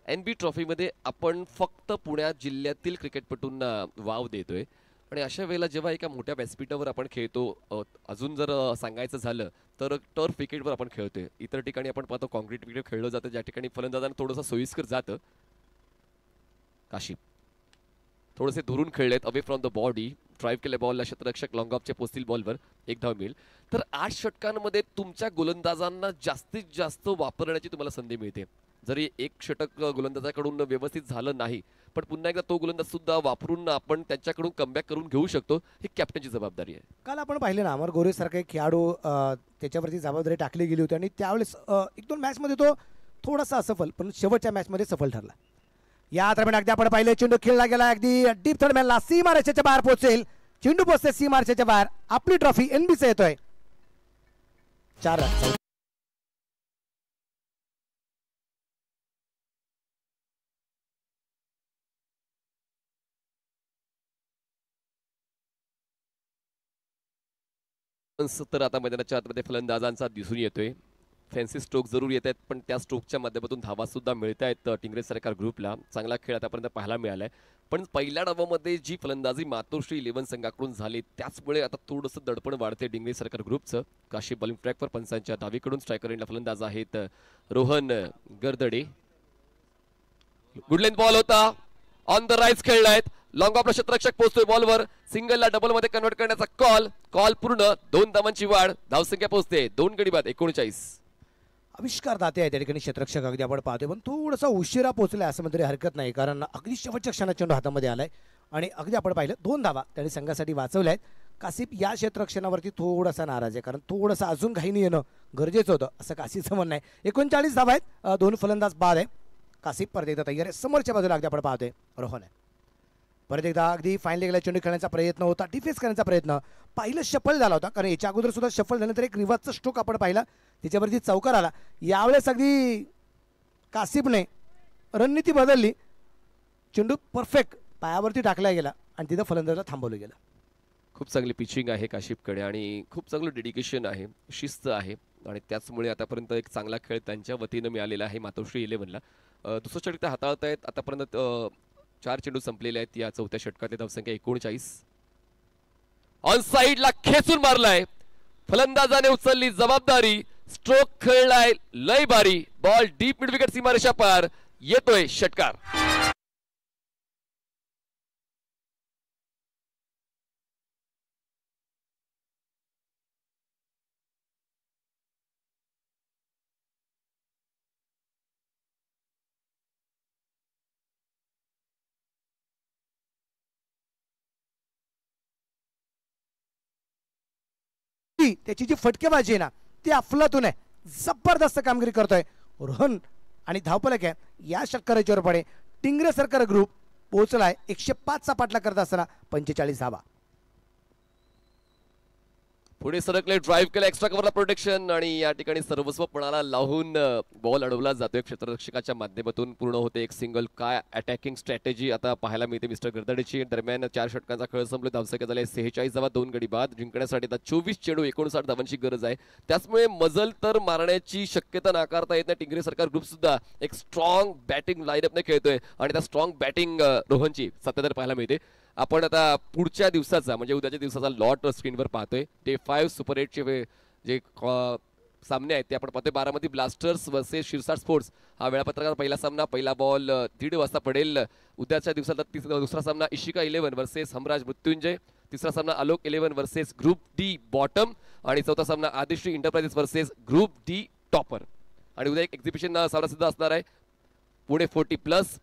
NB ट्रॉफीमध्ये आपण फक्त पुणे जिल्ह्यातील क्रिकेटपटूंना वाव देतोय आणि अशा वेळेला जेव्हा एका मोठ्या व्यासपीठावर आपण खेळतो, अजून जर सांगायचं झालं तर टर्फ विकेटवर आपण खेळतोय. इतर ठिकाणी आपण पाहतो कॉन्क्रीट विकेट खेळलं जातं, ज्या ठिकाणी फलंदाजांना थोडंसं सोयीस्कर जातं. काशिप थोडेसे दुरून खेळलेत, away from the body, drive केले बॉलला, क्षेत्ररक्षक लॉंग ऑफचे पोस्तील बॉलवर 1 धाव मिळेल. तर 8 षटकांमध्ये तुमच्या गोलंदाजांना जास्तीत जास्त वापरण्याची तुम्हाला संधी मिळते. जरी एक षटक गोलंदाजाकडून व्यवस्थित झालं नाही, पण पुन्हा एकदा तो गोलंदाज सुद्धा वापरून आपण त्यांच्याकडून कमबॅक करून घेऊ शकतो. ही कॅप्टनची जबाबदारी आहे. काल आपण पाहिले ना अमर गोरे सारखे खेळाडू त्याच्यावरती जबाबदारी टाकली गेली होती आणि त्यावेळेस 1-2 मॅचमध्ये तो थोडासा असफल, पण शेवटच्या मॅचमध्ये सफल ठरला. या दरम्यान अगदी आपण पाहिले चेंडू खेळला गेला, अगदी डीप थर्ड मॅनला सीमा रेषेच्या बाहेर पोहोचेल. चेंडू पोहोचते सीमा रेषेच्या बाहेर. आपली ट्रॉफी NBचा येतोय 4 रन. तर आता मैदानाच्या आतमध्ये फलंदाजांचा दिसून येतोय. फॅन्सी स्ट्रोक जरूर येत आहेत, पण त्या स्ट्रोकच्या माध्यमातून धावा सुद्धा मिळत आहेत टिंगरे सरकार ग्रुपला. चांगला खेळ आतापर्यंत पाहायला मिळालाय, पण पहिल्या डावामध्ये जी फलंदाजी मातोश्री 11 संघाकडून झाली त्याचमुळे आता थोडंसं दडपण वाढते टिंगरे सरकार ग्रुपचं. काशी बॉलिंग ट्रॅकवर पंचांच्या डावीकडून स्ट्रायकर एंडला फलंदाज आहेत रोहन गर्दडे. गुडलेन बॉल होता, ऑन द राईज खेळलायत, लॉंग ऑफला क्षेत्ररक्षक पोहोचतोय बॉलवर, सिंगलला डबल मध्ये कन्वर्ट करण्याचा कॉल पूर्ण, 2 धावांची वाढ, धावसंख्या पोहोचते 2 गडी बाद 39. आविष्कार दाते आहे त्या ठिकाणी क्षेत्ररक्षक अगदी आपण पाहतोय, पण थोडासा उशिरा पोहोचलाय असं तरी हरकत नाही, कारण अगदी शेवटच्या क्षणात चेंडू हातामध्ये आलाय आणि अगदी आपण पाहिलं 2 धावा त्याने संघासाठी वाचवल्या आहेत. कासिफ या क्षेत्ररक्षणावरती थोडासा नाराज आहे, कारण थोडंसं अजून घाईने येणं गरजेचं होतं असं काशीचं म्हणणं आहे. 39 धावा आहेत, 2 फलंदाज बाद आहे. कासिफ परत एकदा तयार आहे, समोरच्या बाजूला अगदी आपण पाहतोय रोहन आहे. परत एकदा अगदी फाईन लेगला चेंडू खेळण्याचा प्रयत्न होता, डिफेन्स करण्याचा प्रयत्न, पहिलं शफल झाला होता, कारण याच्या अगोदर सुद्धा शफल झाल्यानंतर एक रिवाजचा स्ट्रोक आपण पाहिला, त्याच्यावरती चौकार आला. यावेळेस अगदी कासिफने रणनीती बदलली, चेंडू परफेक्ट पायावरती टाकला गेला आणि तिथं फलंदाजाला थांबवलं गेलं. खूप चांगली पिचिंग आहे काशिफकडे आणि खूप चांगलं डेडिकेशन आहे, शिस्त आहे आणि त्याचमुळे आतापर्यंत एक चांगला खेळ त्यांच्या वतीनं मिळालेला आहे मातोश्री 11ला. दुसरं षटक ते हाताळत आहेत. आतापर्यंत 4 चेंडू संपलेले आहेत या चौथ्या षटकातली धावसंख्या 39. ऑन साइडला खेचून मारलाय, फलंदाजाने उचलली जबाबदारी, स्ट्रोक खेळलाय लय भारी, बॉल डीप मिड विकेट सीमारेषा पार, येतोय षटकार. त्याची जी फटकेबाजी आहे ना ती अफलातून आहे, जबरदस्त कामगिरी करतोय रोहन आणि धावफलक आहे या षटकाराच्या पडे टिंगरे सरकार ग्रुप पोहोचलाय 105 चा पाठलाग करत असताना 45 धावा. पुढे सरकले, ड्राईव्ह केला, एक्स्ट्रा कव्हरला प्रोटेक्शन आणि या ठिकाणी सर्वस्व पणाला लावून बॉल अडवला जातोय क्षेत्ररक्षकाच्या माध्यमातून. पूर्ण होते एक सिंगल. काय अटॅकिंग स्ट्रॅटेजी आता पाहायला मिळते मिस्टर गर्दडेची. दरम्यान 4 षटकांचा खेळ संपला, धावसंख्या झाली 46 धावा, 2 गडी बाद. जिंकण्यासाठी आता 24 चेंडू 59 धावांची गरज आहे, त्याचमुळे मजल तर मारण्याची शक्यता नाकारता येत नाही. टिंगरे सरकार ग्रुप सुद्धा एक स्ट्रॉंग बॅटिंग लाईनअपने खेळतोय आणि त्या स्ट्रॉंग बॅटिंग रोहनची सत्यातर पाहायला मिळते. आपण आता पुढच्या दिवसाचा म्हणजे उद्याच्या दिवसाचा लॉट स्क्रीनवर पाहतोय. डे 5 सुपर 8चे जे सामने आहेत ते आपण पाहतोय. Baramati blasters versus Shirsat sports हा वेळापत्रकाचा पहिला सामना. पहिला बॉल 1:30 वाजता पडेल. उद्याच्या दिवसाला दुसरा सामना इशिका 11 वर्सेस हमराज मृत्युंजय. तिसरा सामना Alok 11 versus group D bottom आणि चौथा सामना Adishree enterprises versus group D topper. आणि उद्या एक एक्झिबिशन सामना सुद्धा असणार आहे. पुणे 40+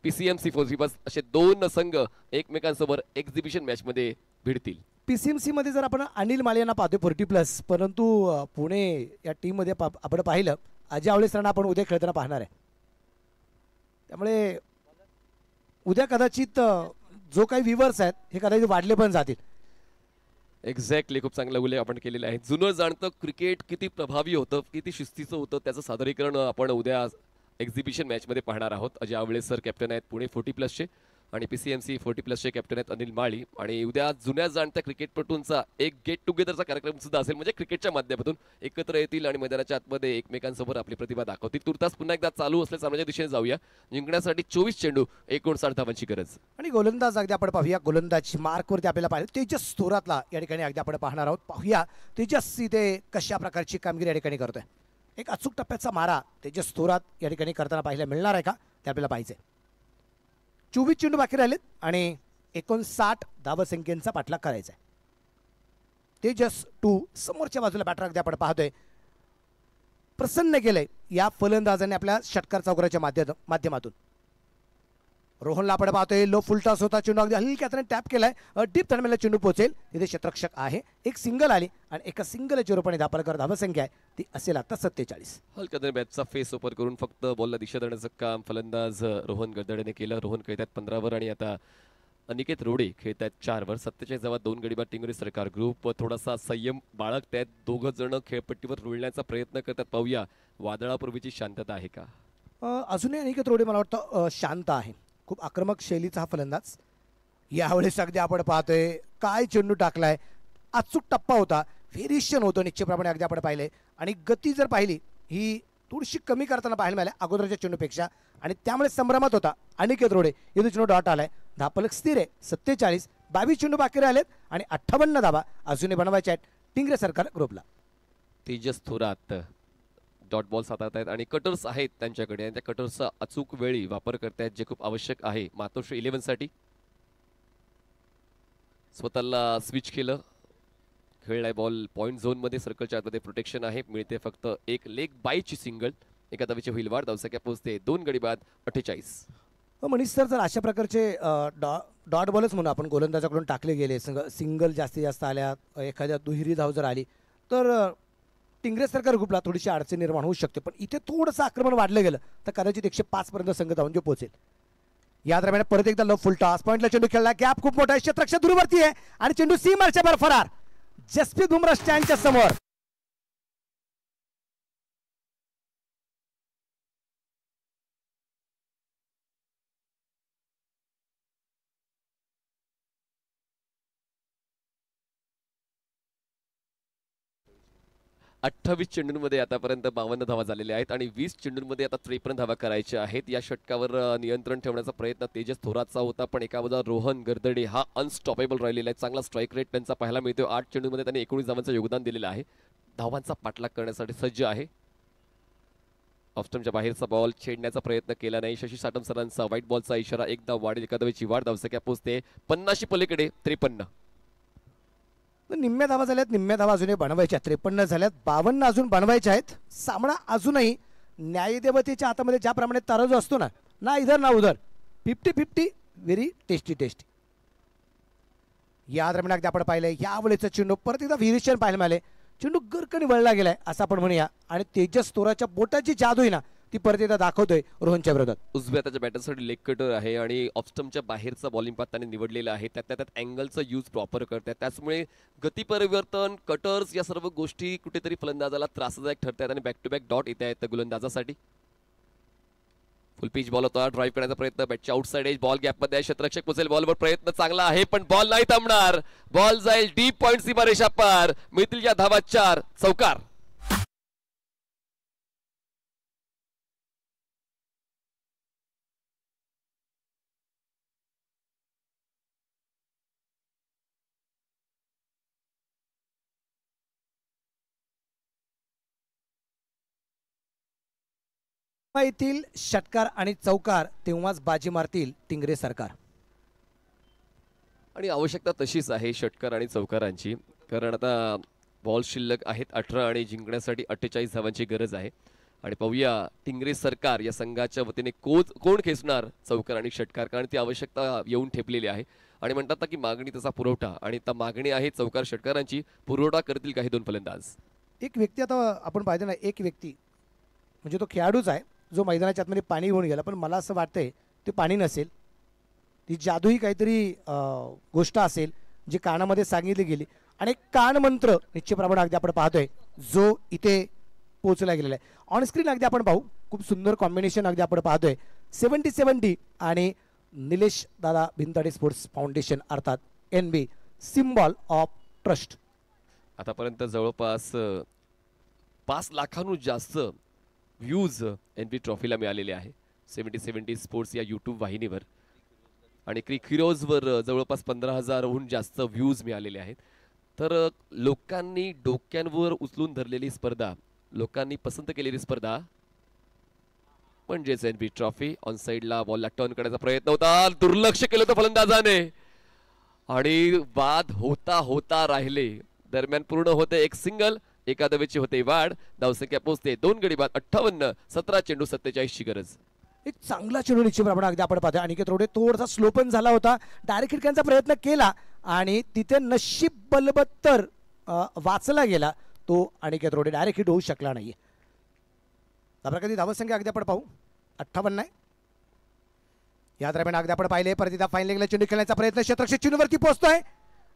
PCMC 40+ असे 2 संघ एकमेकांसोबत एक्झिबिशन मॅच मध्ये भिडतील. PCMC मध्ये जर आपण अनिल माले यांना पाहतोय 40+, परंतु पुणे या टीम मध्ये आपण पाहिलं अजय आवळे सरांना आपण उद्या खेळताना पाहणार आहे. त्यामुळे उद्या कदाचित जो काही व्ह्यूअर्स आहेत हे कदाचित वाढले पण जातील. एक्झॅक्टली, खूप चांगला उल्लेख आपण केलेला आहे. जुनं जाणतं क्रिकेट किती प्रभावी होतं, किती शिस्तीचं होतं, त्याचं सादरीकरण आपण उद्या एक्झिबिशन मॅच मध्ये पाहणार आहोत. अजय आवळे सर कॅप्टन आहेत पुणे 40+चे आणि PCMC 40+चे कॅप्टन आहेत अनिल माळी. आणि उद्या जुन्या जाणत्या क्रिकेटपटूंचा एक गेट टुगेदरचा कार्यक्रम सुद्धा असेल, म्हणजे क्रिकेटच्या माध्यमातून एकत्र येतील आणि मैदानाच्या आतमध्ये एकमेकांसोबत आपली प्रतिभा दाखवतील. तुर्तास पुन्हा एकदा चालू असलेल्या सामन्याच्या दिशेने जाऊया. जिंकण्यासाठी 24 चेंडू 59 धावांची गरज. आणि गोलंदाज अगदी आपण पाहूया, गोलंदाज मार्कवरती आपल्याला पाहिलं तेजस थोरातला या ठिकाणी अगदी आपण पाहणार आहोत. पाहूया तेजस इथे कशा प्रकारची कामगिरी या ठिकाणी करतोय. एक अचूक टप्प्याचा मारा तेजस थोरात या ठिकाणी करताना पाहायला मिळणार आहे का ते आपल्याला पाहिजे. 24 चेंडू बाकी राहिलेत आणि 59 धावसंख्येचा पाठलाग करायचा आहे. तेजस 2 समोरच्या बाजूला बॅटर अगदी आपण पाहतोय प्रसन्न केलंय या फलंदाजाने आपल्या षटकार चौकाराच्या माध्यमातून. रोहनला आपण पाहतोय लो फुल टॉस होता, चेंडू अगदी हलक्या हाताने टॅप केलाय, डीप दरम्यानला चेंडू पोहोचेल तिथे क्षेत्ररक्षक आहे. एक सिंगल आली आणि एका सिंगलच्या रूपाने धापलकर धावसंख्या आहे ती असेल आता 47. हलक्या बॅटचा फेस ओपर करून फक्त बॉलला दिशा देण्याचं काम फलंदाज रोहन गर्दडेने केलं. रोहन खेळतात 15 वर आणि आता अनिकेत रोडे खेळतात 4 वर. 47 धावा, 2 गडी बाद. टिंगरे सरकार ग्रुप थोडासा संयम बाळगतायत. 2 जण खेळपट्टीवर रुळण्याचा प्रयत्न करतात. पाहूया वादळापूर्वीची शांतता आहे का. अजूनही अनिकेत रोडे मला वाटतं शांत आहे. खूप आक्रमक शैलीचा हा फलंदाज. यावेळेस अगदी आपण पाहतोय काय चेंडू टाकलाय, अचूक टप्पा होता, व्हेरिएशन होतं निश्चितप्रमाणे अगदी आपण पाहिले. आणि गती जर पाहिली ही थोडीशी कमी करताना पाहायला मिळाल्या अगोदरच्या चेंडूपेक्षा आणि त्यामुळे संभ्रमात होता अनिकेत रोडे. इथे चेंडू डॉट आलाय, धापलक स्थिर आहे 47. 22 चेंडू बाकी राहिलेत आणि 58 धावा अजूनही बनवायच्या आहेत टिंगरे सरकार ग्रुपला. तेजस थोरात डॉट बॉल साधत आहेत आणि कटर्स आहेत त्यांच्याकडे आणि त्या कटर्सचा अचूक वेळी वापर करतायत जे खूप आवश्यक आहे मातोश्री 11 साठी. स्वतःला स्विच केलं, खेळलाय बॉल पॉइंट झोन मध्ये, सर्कलच्या आतमध्ये प्रोटेक्शन आहे, मिळते फक्त एक लेग बायची सिंगल. एका धावेची होईल वाढ, धावसंख्या पोहोचते 2 गडी बाद 48. मनीष सर, जर अशा प्रकारचे डॉट बॉलच म्हणून आपण गोलंदाजाकडून टाकले गेले, सिंगल जास्तीत जास्त आल्या, एखाद्या दुहेरी धाव जर आली तर टिंगरे सरकार ग्रुपला थोडीशी अडचण निर्माण होऊ शकते. पण इथे थोडंसं आक्रमण वाढलं गेलं तर कदाचित 105 पर्यंत संघ धावून जे पोहोचेल. या दरम्यान परत एकदा लव फुल टॉस, पॉइंटला चेंडू खेळला, गॅप खूप मोठा आहे, क्षेत्ररक्षक दूरवरती आहे आणि चेंडू सीमारच्या बाहेर फरार. जसप्रीत बुमराह स्टँडच्या समोर. अठ्ठावीस चेंडूंमध्ये आतापर्यंत 52 धावा झालेल्या आहेत आणि 20 चेंडूंमध्ये आता 53 धावा करायच्या आहेत. या षटकावर नियंत्रण ठेवण्याचा प्रयत्न तेजस थोरातचा होता, पण एका बाजूला रोहन गर्दडे हा अनस्टॉपेबल राहिलेला आहे. चांगला स्ट्राईक रेट त्यांचा पाहायला मिळतो. 8 चेंडूंमध्ये त्यांनी 19 धावांचं योगदान दिलेलं आहे. धावांचा पाठलाग करण्यासाठी सज्ज आहे. ऑफस्टमच्या बाहेरचा बॉल छेडण्याचा प्रयत्न केला नाही. शशी साटम सरांचा व्हाईट बॉलचा इशारा, एक धाव वाढेल, एका धावेची वाढ, धावसंख्या पोहोचते 50 पलीकडे 53. निम्म्या धावा झाल्यात, निम्म्या धावा अजूनही बनवायच्या. 53 झाल्यात, 52 अजून बनवायच्या आहेत. सामना अजूनही न्यायदेवतेच्या हातामध्ये ज्याप्रमाणे तराजू असतो ना इधर ना उधर, 50-50, व्हेरी टेस्टी. या दरम्यान अगदी आपण पाहिलंय यावेळेचा चेंडू परत एकदा व्हेरिएशन पाहायला मिळाले. चेंडू गरकणी वळला गेलाय असं आपण म्हणूया आणि तेजस तोराच्या बोटाची जादू आहे ना ती परत एकदा दाखवतोय रोहनच्या विरोधात. उजव्या त्याच्या बॅटरसाठी लेग कटर आहे आणि ऑफस्टमच्या बाहेरचा बॉलिंग पाथ त्याने निवडलेला आहे. त्यात अँगलचा यूज प्रॉपर करतात, त्याचमुळे गती परिवर्तन, कटर्स या सर्व गोष्टी कुठेतरी फलंदाजाला त्रासदायक ठरतात आणि बॅक टू बॅक डॉट येत आहेत गोलंदाजासाठी. फुल पिच बॉल होता, ड्राईव्ह करण्याचा प्रयत्न, बॅटच्या आउटसाइड एज, बॉल गॅपमध्ये आहे, क्षेत्ररक्षक पोचेल बॉलवर, प्रयत्न चांगला आहे पण बॉल नाही थांबणार. बॉल जाईल डीप पॉइंट सीमारेषा पार, मिळतील या धावा 4, चौकार. येथील षटकार आणि चौकार तेव्हाच बाजी मारतील टिंगरे सरकार. आणि आवश्यकता तशीच आहे षटकार आणि चौकारांची, कारण आता बॉल शिल्लक आहेत 18 आणि जिंकण्यासाठी 48 धावांची गरज आहे. आणि पाहूया टिंगरे सरकार या संघाच्या वतीने कोण खेचणार चौकार आणि षटकार, कारण ती आवश्यकता येऊन ठेपलेली आहे. आणि म्हणतात ना की मागणी तसा पुरवठा, आणि आता मागणी आहे चौकार षटकारांची, पुरवठा करतील काही दोन फलंदाज. एक व्यक्ती आता आपण पाहिजे ना, एक व्यक्ती म्हणजे तो खेळाडूच आहे जो मैदानाच्या आतमध्ये पाणी घेऊन गेला, पण मला असं वाटतंय ते पाणी नसेल, ती जादूही काहीतरी गोष्ट असेल जी कानामध्ये सांगितली गेली. आणि कान मंत्र निश्चितप्रमाणे अगदी आपण पाहतोय जो इथे पोहोचला गेलेला आहे. ऑनस्क्रीन अगदी आपण पाहू, खूप सुंदर कॉम्बिनेशन अगदी आपण पाहतोय. 70-70 आणि निलेश दादा भिंताडे स्पोर्ट्स फाउंडेशन अर्थात NB, सिम्बॉल ऑफ ट्रस्ट. आतापर्यंत जवळपास 5 लाखांहून जास्त व्ह्यूज NB ट्रॉफीला मिळालेले आहे 70-70 स्पोर्ट्स या यूट्यूब वाहिनीवर. आणि क्रिक हिरोजवर जवळपास 15,000हून जास्त व्ह्यूज मिळालेले आहेत. तर लोकांनी डोक्यांवर उचलून धरलेली स्पर्धा, लोकांनी पसंत केलेली स्पर्धा म्हणजेच NB ट्रॉफी. ऑन साइडला बॉलला टर्न करण्याचा प्रयत्न होता, दुर्लक्ष केलं होतं फलंदाजाने आणि बाद होता होता राहिले. दरम्यान पूर्ण होते एक सिंगल, एका धावेची होते वाढ, धावसंख्या पोहोचते 2 गडी बाद 58, 17 चेंडू 47 ची गरज. एक चांगला चेंडू निश्चितप्रमाणे अगदी आपण पाहतोय. अनिकेत रोडे थोडासा स्लो पण झाला होता, डायरेक्ट खिडक्यांचा प्रयत्न केला आणि तिथे नशीब बलबत्तर वाचला गेला तो. अनिकेत रोडे डायरेक्ट हिट होऊ शकला नाही. कधी धावसंख्या अगदी आपण पाहू 58 आहे. या दरम्यान अगदी आपण पाहिले परत एकदा फाईन लेगला चेंडू खेळण्याचा प्रयत्न, क्षेत्ररक्षक चेंडूवरती पोहोचतोय,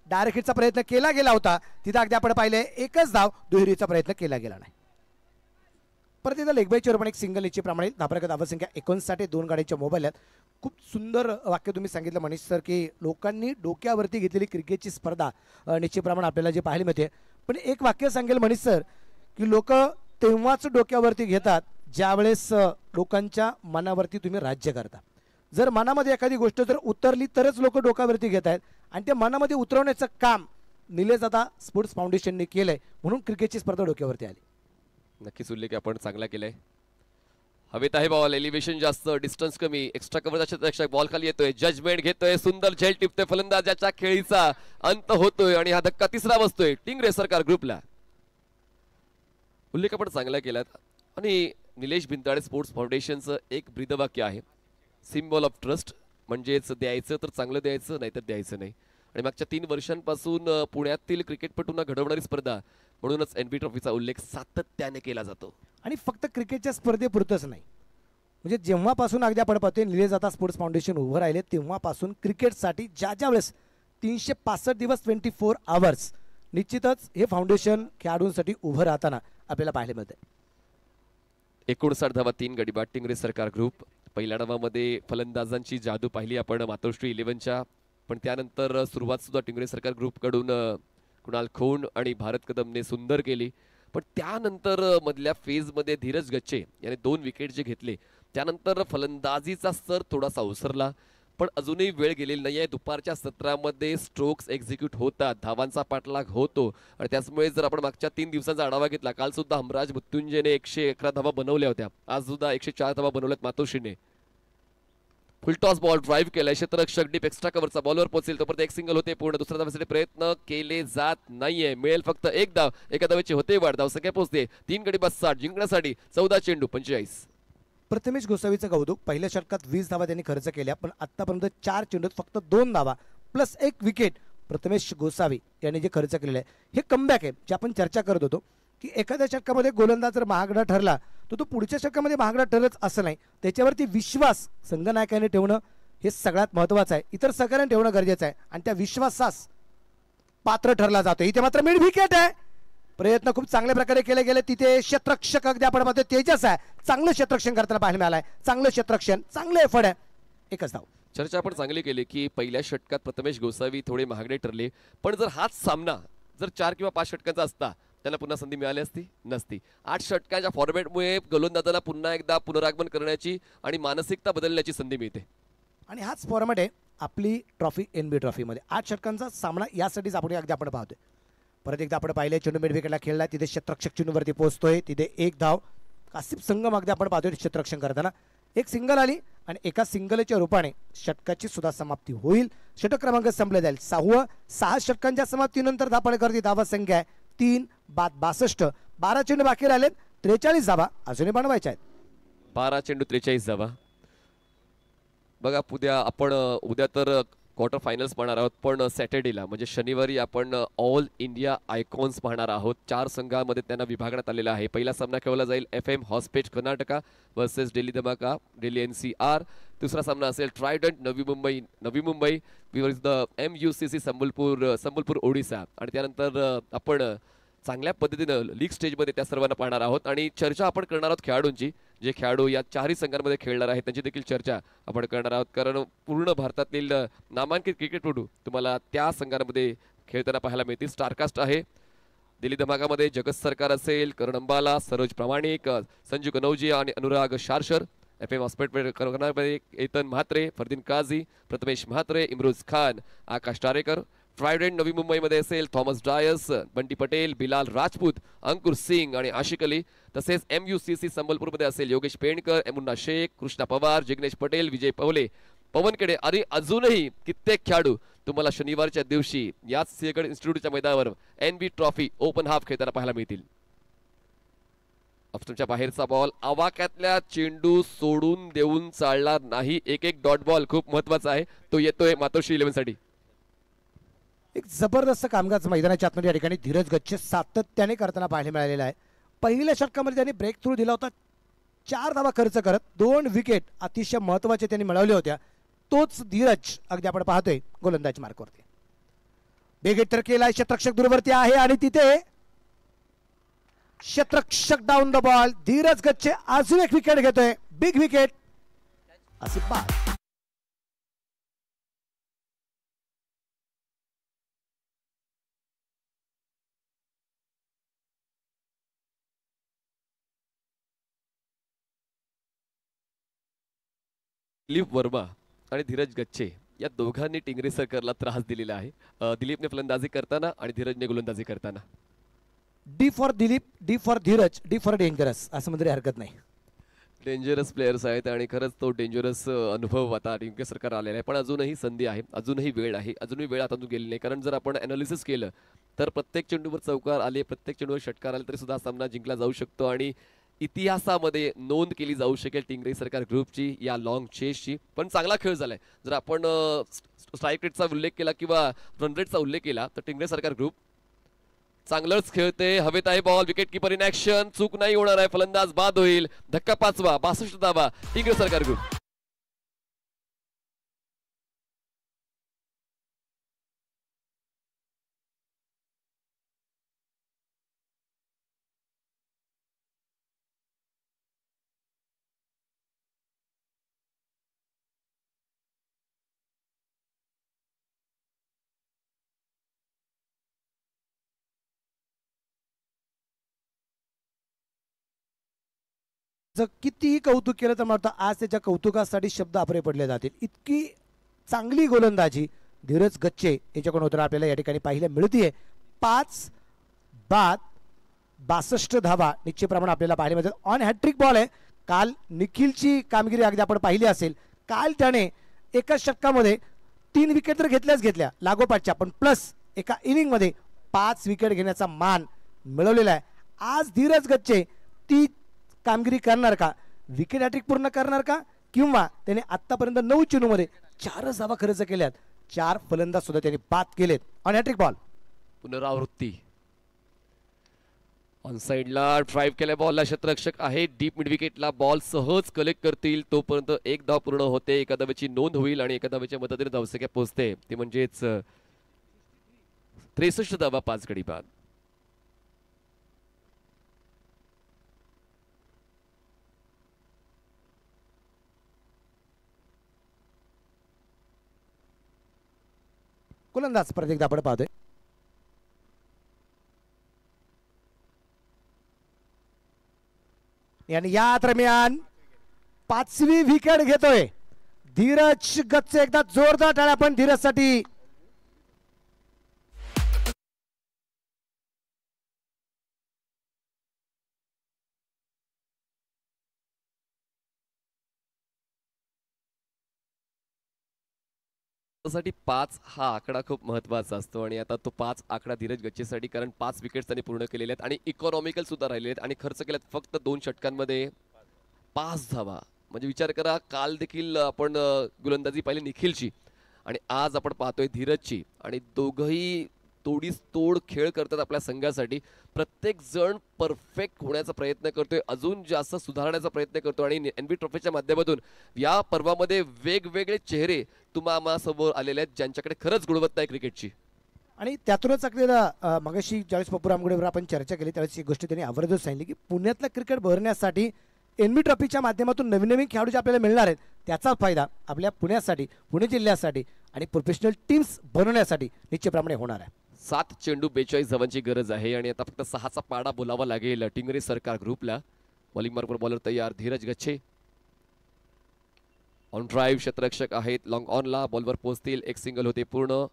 डायरेक्ट हिटचा प्रयत्न केला गेला होता, तिथे अगदी आपण पाहिले एकच धाव, दुहेरीचा प्रयत्न केला गेला नाही. परत एकदा लेग बायचीवर पण एक सिंगल निश्चितप्रमाणे धावसंख्या 59, 2 गाड्यांच्या मोबाईल आहेत. खूप सुंदर वाक्य तुम्ही सांगितलं मनीष सर की लोकांनी डोक्यावरती घेतलेली क्रिकेटची स्पर्धा निश्चितप्रमाणे आपल्याला जे पाहायला मिळते. पण एक वाक्य सांगेल मनीष सर की लोक तेव्हाच डोक्यावरती घेतात ज्यावेळेस लोकांच्या मनावरती तुम्ही राज्य करता. जर मनामध्ये एखादी गोष्ट जर उतरली तरच लोक डोक्यावरती घेत आहेत आणि ते मनामध्ये उतरवण्याचं काम निलेश दादा स्पोर्ट्स फाउंडेशनने केलंय, म्हणून क्रिकेटची स्पर्धा डोक्यावरती आली. नक्कीच उल्लेख आपण चांगला केलाय. हवेत आहे बॉल, एलिव्हेशन जास्त, डिस्टन्स कमी, एक्स्ट्रा कव्हरच्या क्षेत्ररक्षक बॉल खाली येतोय, जजमेंट घेतोय, सुंदर झेल टिपतोय, फलंदाजाच्या खेळीचा अंत होतोय आणि हा धक्का तिसरा बसतोय टिंगरे सरकार ग्रुपला. उल्लेख आपण चांगला केलात. आणि निलेश भिंताडे स्पोर्ट्स फाउंडेशनचं एक ब्रीदवाक्य आहे, सिम्बॉल ऑफ ट्रस्ट, म्हणजेच द्यायचं तर चांगलं द्यायचं, नाहीतर द्यायचं नाही. आणि मागच्या 3 वर्षांपासून पुण्यातील क्रिकेटपटूंना घडवणारी स्पर्धा म्हणूनच एनबी ट्रॉफीचा उल्लेख सातत्याने केला जातो. आणि फक्त क्रिकेटच्या स्पर्धेपुरतच नाही, म्हणजे जेव्हापासून अगदी आपण पाहतोय निलेश दादा स्पोर्ट्स फाउंडेशन उभं राहिले तेव्हापासून क्रिकेटसाठी ज्या वेळेस 365 दिवस 24 आवर्स निश्चितच हे फाउंडेशन खेळाडूंसाठी उभं राहताना आपल्याला पाहायला मिळते. 59 धावा, 3 गडी बाद टिंगरे सरकार ग्रुप. पहिल्या डावामध्ये फलंदाजांची जादू पाहिली आपण मातोश्री 11च्या, पण त्यानंतर सुरुवात सुद्धा टिंगरे सरकार ग्रुपकडून कुणाल खोंड आणि भारत कदमने सुंदर केली. पण त्यानंतर मधल्या फेजमध्ये धीरज गच्चे याने 2 विकेट जे घेतले, त्यानंतर फलंदाजीचा स्तर थोडासा ओसरला. पण अजूनही वेळ गेलेली नाही आहे. दुपारच्या सत्रामध्ये स्ट्रोक्स एक्झिक्यूट होतात, धावांचा पाठलाग होतो आणि त्याचमुळे जर आपण मागच्या 3 दिवसांचा आढावा घेतला, काल सुद्धा हमराज मृत्युंजयने 111 धावा बनवल्या होत्या, आज सुद्धा 104 धावा बनवल्यात मातोश्रीने. फुलटॉस बॉल ड्राईव्ह केलाय, क्षेत्ररक्षक डीप एक्स्ट्रा कव्हरचा बॉलवर पोहोचेल तोपर्यंत एक सिंगल होते पूर्ण. दुसऱ्या धावासाठी प्रयत्न केले जात नाहीये, मिळेल फक्त एक धाव. एका धावेची होते वाढ, धाव संख्या पोहोचते 3 गडी बाद 60, जिंकण्यासाठी 14 चेंडू 45. प्रथमेश गोसावीचं कौतुक, पहिल्या षटकात 20 धावा त्यांनी खर्च केल्या, पण आतापर्यंत 4 चेंडूत फक्त 2 धावा प्लस 1 विकेट प्रथमेश गोसावी यांनी जे खर्च केलेलं आहे हे कमबॅक आहे. जे आपण चर्चा करत होतो की एखाद्या षटकामध्ये गोलंदाज जर महागडा ठरला तर तो पुढच्या षटकामध्ये महागडा ठरलंच असं नाही, त्याच्यावरती विश्वास संघनायकाने ठेवणं हे सगळ्यात महत्त्वाचं आहे, इतर सहकार्याने ठेवणं गरजेचं आहे आणि त्या विश्वासास पात्र ठरला जातो. इथे मात्र मिड विकेट आहे, प्रयत्न खूप चांगल्या प्रकारे केले गेले. तिथे क्षेत्ररक्षक अगदी आपण म्हणतो तेजस आहे, चांगलं क्षेत्ररक्षण करताना पाहायला मिळालंय, चांगलं क्षेत्ररक्षण, चांगलं एफर्ट आहे. एकच धाव. चर्चा आपण चांगली केली की पहिल्या षटकात प्रथमेश गोसावी थोडे महागडे ठरले, पण जर हाच सामना जर 4 किंवा 5 षटकांचा असता त्यांना पुन्हा संधी मिळाली असती नसती. 8 षटकांच्या फॉर्मॅटमुळे गोलंदाजाला पुन्हा एकदा पुनरागमन करण्याची आणि मानसिकता बदलण्याची संधी मिळते. आणि हाच फॉर्मॅट आहे आपली ट्रॉफी एनबी ट्रॉफीमध्ये. 8 षटकांचा सामना यासाठीच अगदी आपण पाहतोय. परत एकदा आपण पाहिले चेंडू मिड विकेटला खेळला, तिथे क्षेत्ररक्षक चेंडूवरती पोहोचतोय, तिथे एक धाव. कासिफ संगम अगदी आपण पाहतोय क्षेत्ररक्षण करताना एक सिंगल आली आणि एका सिंगलच्या रूपाने षटकाची सुद्धा समाप्ती होईल. षटक क्रमांक संपले जाईल 6वं. 6 षटकांच्या समाप्तीनंतर धापणेकरती धावा संख्या आहे 3 बाद 62. 12 चेंडू बाकी राहिलेत, 43 धावा अजूनही बनवायच्या आहेत. 12 चेंडू 43 धावा. बघा उद्या तर क्वार्टर फायनल्स पाहणार आहोत, पण सॅटर्डेला म्हणजे शनिवारी आपण ऑल इंडिया आयकॉन्स पाहणार आहोत. 4 संघांमध्ये त्यांना विभागण्यात आलेला आहे. पहिला सामना खेळला जाईल FM हॉस्पेट कर्नाटका वर्सेस दिल्ली धमाका दिल्ली NCR. दुसरा सामना असेल ट्रायडंट नवी मुंबई विरुद्ध MUCC संबलपूर ओडिसा. आणि त्यानंतर आपण चांगल्या पद्धतीनं लीग स्टेजमध्ये त्या सर्वांना पाहणार आहोत आणि चर्चा आपण करणार आहोत खेळाडूंची. जे खेळाडू या 4ही संघांमध्ये खेळणार आहेत त्यांची देखील चर्चा आपण करणार आहोत, कारण पूर्ण भारतातील नामांकित क्रिकेटपटू तुम्हाला त्या संघांमध्ये खेळताना पाहायला मिळतील. स्टारकास्ट आहे दिल्ली धमाकामध्ये जगत सरकार असेल, करण अंबाला, सरोज प्रामाणिक, संजू कनौजी आणि अनुराग शारशर. FM हॉस्पिटल एतन म्हात्रे, फरदीन काझी, प्रथमेश म्हात्रे, इम्रोज खान, आकाश टारेकर. ट्रायडेंट नवी मुंबईमध्ये असेल थॉमस डायस, बंटी पटेल, बिलाल राजपूत, अंकुर सिंग आणि आशिक अली. तसेच MUCC संबलपूरमध्ये असेल योगेश पेणकर, मुन्ना शेख, कृष्णा पवार, जिग्नेश पटेल, विजय पवले, पवन केडे आणि अजूनही कित्येक खेळाडू तुम्हाला शनिवारच्या दिवशी याच सिंहगड इन्स्टिट्यूटच्या मैदानावर NB ट्रॉफी ओपन हाफ खेळताना पाहायला मिळतील. ऑप्शनच्या बाहेरचा बॉल, आवाक्यातल्या चेंडू सोडून देऊन चालणार नाही. एक डॉट बॉल खूप महत्वाचा आहे, तो येतोय मातोश्री 11 साठी. एक जबरदस्त कामकाज मैदानाच्या आतमध्ये या ठिकाणी धीरज गच्चे सातत्याने करताना पाहायला मिळालेला आहे. पहिल्या षटकामध्ये त्यांनी ब्रेक थ्रू दिला होता, 4 धावा खर्च करत 2 विकेट अतिशय महत्वाचे त्यांनी मिळवल्या होत्या. तोच धीरज अगदी आपण पाहतोय गोलंदाज मार्कवरती. बेगेट तर केलाय, क्षेत्ररक्षक दूरवरती आहे आणि तिथे क्षेत्ररक्षक डाऊन द बॉल. धीरज गच्चे अजून एक विकेट घेतोय, बिग विकेट असे बाद. दिलीप वर्मा आणि धीरज गच्छे या दोघांनी टिंगरे सरकारला त्रास दिलेला आहे. दिलीपने फलंदाजी करताना आणि धीरजने गोलंदाजी करताना. D for Dilip, D for Dheeraj, D for dangerous असं म्हणजे हरकत नाही. डेंजरस प्लेयर्स आहेत आणि खरंच तो डेंजरस अनुभव आता टिंगरे सरकार आलेला आहे. पण अजूनही संधी आहे, अजूनही वेळ आहे, अजूनही वेळ हातातून गेली नाही. कारण जर आपण अनालिसिस केलं तर प्रत्येक चेंडूवर चौकार आले, प्रत्येक चेंडूवर षटकार आले तरी सुद्धा सामना जिंकला जाऊ शकतो आणि इतिहासामध्ये नोंद केली जाऊ शकेल टिंगरे सरकार ग्रुपची या लॉंग चेसची. पण चांगला खेळ झालाय. जर आपण स्ट्राईक रेटचा उल्लेख केला किंवा रन रेटचा उल्लेख केला तर टिंगरे सरकार ग्रुप चांगलंच खेळते. हवेत आहे ball, wicket keeper in action, चूक नाही होणार आहे, फलंदाज बाद होईल. धक्का 5वा, 62 धावा टिंगरे सरकार ग्रुप. जर कितीही कौतुक केलं तर मला वाटतं आज त्याच्या कौतुकासाठी शब्द अपुरे पडले जातील. इतकी चांगली गोलंदाजी धीरज गच्छे याच्याकडून होताना आपल्याला या ठिकाणी पाहायला मिळतीये. 5 बाद 62 धावा निश्चितप्रमाणे आपल्याला पाहायला मिळतात. ऑन हॅट्रिक बॉल आहे. काल निखिलची कामगिरी अगदी आपण पाहिली असेल. काल त्याने एका षटकामध्ये 3 विकेट तर घेतल्या लागोपाठच्या, पण प्लस एका इनिंगमध्ये 5 विकेट घेण्याचा मान मिळवलेला आहे. आज धीरज गच्छे ती कामगिरी करणार का, विकेट हॅट्रिक पूर्ण करणार का, किंवा त्याने आतापर्यंत 9 चेंडूमध्ये 4 धावा खर्च केल्यात, 4 फलंदाज सुद्धा त्यांनी बाद केलेत ऑन हॅट्रिक बॉल. पुनरावृत्ती ऑन साइडला ड्राइव्ह केल्या बॉलला क्षेत्ररक्षक आहे. डीप मिड विकेटला बॉल सहज कलेक्ट करतील तोपर्यंत एक धाव पूर्ण होते. एका धावेची नोंद होईल आणि एका धावेच्या मदतीने धावसंख्या पोहोचते. ती म्हणजेच 63 धावा 5 गडी बाद. गोलंदाज परत एकदा आपण पाहतोय. आणि या दरम्यान 5वी विकेट घेतोय धीरज गच्छे. एकदा जोरदार टाळ्या पण धीरजसाठी. साठी 5 हा आकडा खूप महत्वाचा असतो आणि आता तो 5 आकडा धीरज गच्छेसाठी, कारण 5 विकेट्स त्यांनी पूर्ण केलेले आहेत आणि इकॉनॉमिकल सुद्धा राहिलेले आहेत आणि खर्च केल्यात फक्त 2 षटकांमध्ये 5 धावा. म्हणजे विचार करा, काल देखील आपण गोलंदाजी पाहिली निखिलची आणि आज आपण पाहतोय धीरजची आणि दोघंही तोडीस तोड खेळ करतात आपल्या संघासाठी. प्रत्येक जण परफेक्ट होण्याचा प्रयत्न करतोय, अजून जास्त सुधारण्याचा प्रयत्न करतो आणि एनबी ट्रॉफीच्या माध्यमातून या पर्वामध्ये वेगवेगळे चेहरे तुम्हाला समोर आलेले आहेत ज्यांच्याकडे खरंच गुणवत्ता आहे क्रिकेटची. आणि त्यातूनच आपल्याला मगाशी ज्यावेळेस पप्पू रामगुडेवर आपण चर्चा केली त्यावेळेस एक गोष्ट त्यांनी आवर्जून सांगितली की पुण्यातलं क्रिकेट भरण्यासाठी एनबी ट्रॉफीच्या माध्यमातून नवीन नवीन खेळाडू जे आपल्याला मिळणार आहेत त्याचा फायदा आपल्या पुण्यासाठी, पुणे जिल्ह्यासाठी आणि प्रोफेशनल टीम्स बनवण्यासाठी निश्चितप्रमाणे होणार आहे. 7 चेंडू 42 धावांची गरज आहे आणि आता फक्त 6चा पाडा बोलावा लागेल टिंगरे सरकार ग्रुपला. बॉलिंग मार्कवर बॉलर तयार धीरज गच्छे. ऑन ड्राईव्ह क्षेत्ररक्षक आहेत. लॉंग ऑनला बॉलवर पोहोचतील. एक सिंगल होते पूर्ण.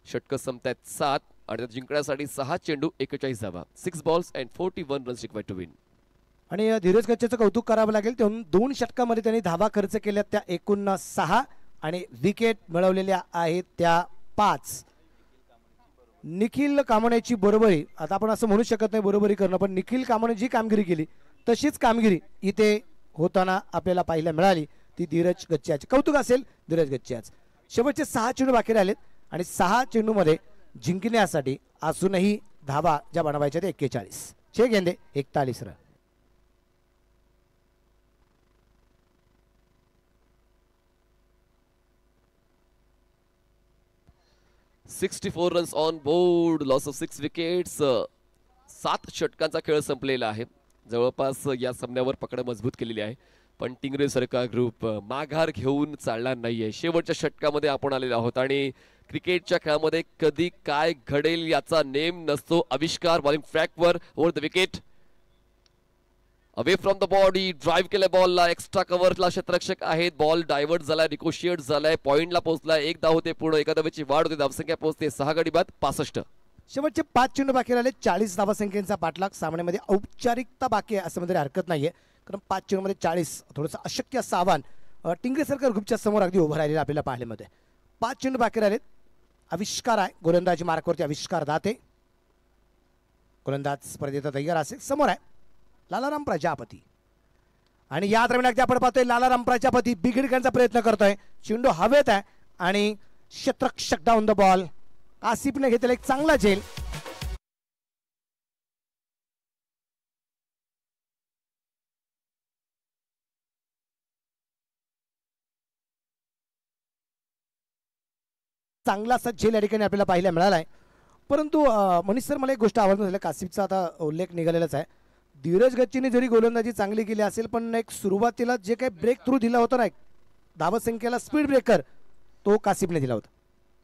षटक संपतायत 7 आणि जिंकण्यासाठी 6 चेंडू 41 धावा. 6 balls and 41 runs required to win. आणि धीरज गच्छेचं कौतुक करावं लागेल. त्याहून 2 षटकामध्ये त्यांनी धावा खर्च केल्या त्या एकूण 6 आणि विकेट मिळवलेल्या आहेत त्या 5. निखिल कामण्याची बरोबरी, आता आपण असं म्हणू शकत नाही बरोबरी करणं, पण निखिल कामणे जी कामगिरी केली तशीच कामगिरी इथे होताना आपल्याला पाहायला मिळाली. ती धीरज गच्छेची कौतुक असेल धीरज गच्छे. आज शेवटचे 6 चेंडू बाकी राहिलेत आणि 6 चेंडूमध्ये जिंकण्यासाठी अजूनही धावा ज्या बनवायच्या ते 41. 6 गेंदे 41 run. $64 runs on board. Loss of 6 wickets. 7 षटकांचा खेळ संपलेला आहे. जवळपास या सामन्यावर पकड मजबूत केलेली आहे, पण टिंगरे सरकार ग्रुप माघार घेऊन चालणार नाहीये. शेवटच्या षटकामध्ये आपण आलेलो आहोत आणि क्रिकेटच्या खेळामध्ये कधी काय घडेल याचा नेम नसतो. आविष्कार बॉलिंग ट्रॅकवर over the wicket. Away from the body drive केलाय बॉलला, एक्स्ट्रा कव्हरला क्षेत्ररक्षक आहेत, बॉल डायव्हर्ट झालाय, रिकोशिएट झालाय, पॉइंटला पोहोचलाय, एक धाव होते पूर्ण, एका धावेची वाढ होते, धावसंख्या पोहोचते 6 गडी बाद 65. शेवटचे 5 चेंडू बाकी राहिले, 40 धावसंख्येचा पाठलाग. सामन्यामध्ये औपचारिकता बाकी आहे असं मध्ये हरकत नाहीये, कारण 5 चेंडूमध्ये 40 थोडंसं अशक्य असं आव्हान टिंगरे सरकार ग्रुपच्या समोर अगदी उभं राहिलेलं आपल्याला पाहिल्यामध्ये. 5 चेंडू बाकी राहिलेत. आविष्कार आहे गोलंदाजी मार्कवरती, आविष्कार दाते गोलंदाज स्पर्धेचा तयार असेल. समोर आहे लालाराम प्रजापती आणि या दरम्यान अगदी आपण पाहतोय लालाराम प्रजापती बिघड करण्याचा प्रयत्न करतोय. चेंडू हवेत आहे आणि क्षेत्ररक्षक डाऊन द बॉल. आसिफने घेतलेला एक चांगला झेल. चांगलासा झेल या ठिकाणी आपल्याला पाहायला मिळाला आहे. परंतु मनीष सर मला एक गोष्ट आवडून झाली, कासिफचा आता उल्लेख निघालेलाच आहे. धीरज गच्चीने जरी गोलंदाजी चांगली केली असेल पण एक सुरुवातीला जे काही ब्रेक थ्रू दिला होता ना, धावसंख्येला स्पीड ब्रेकर, तो कासिफने दिला होता.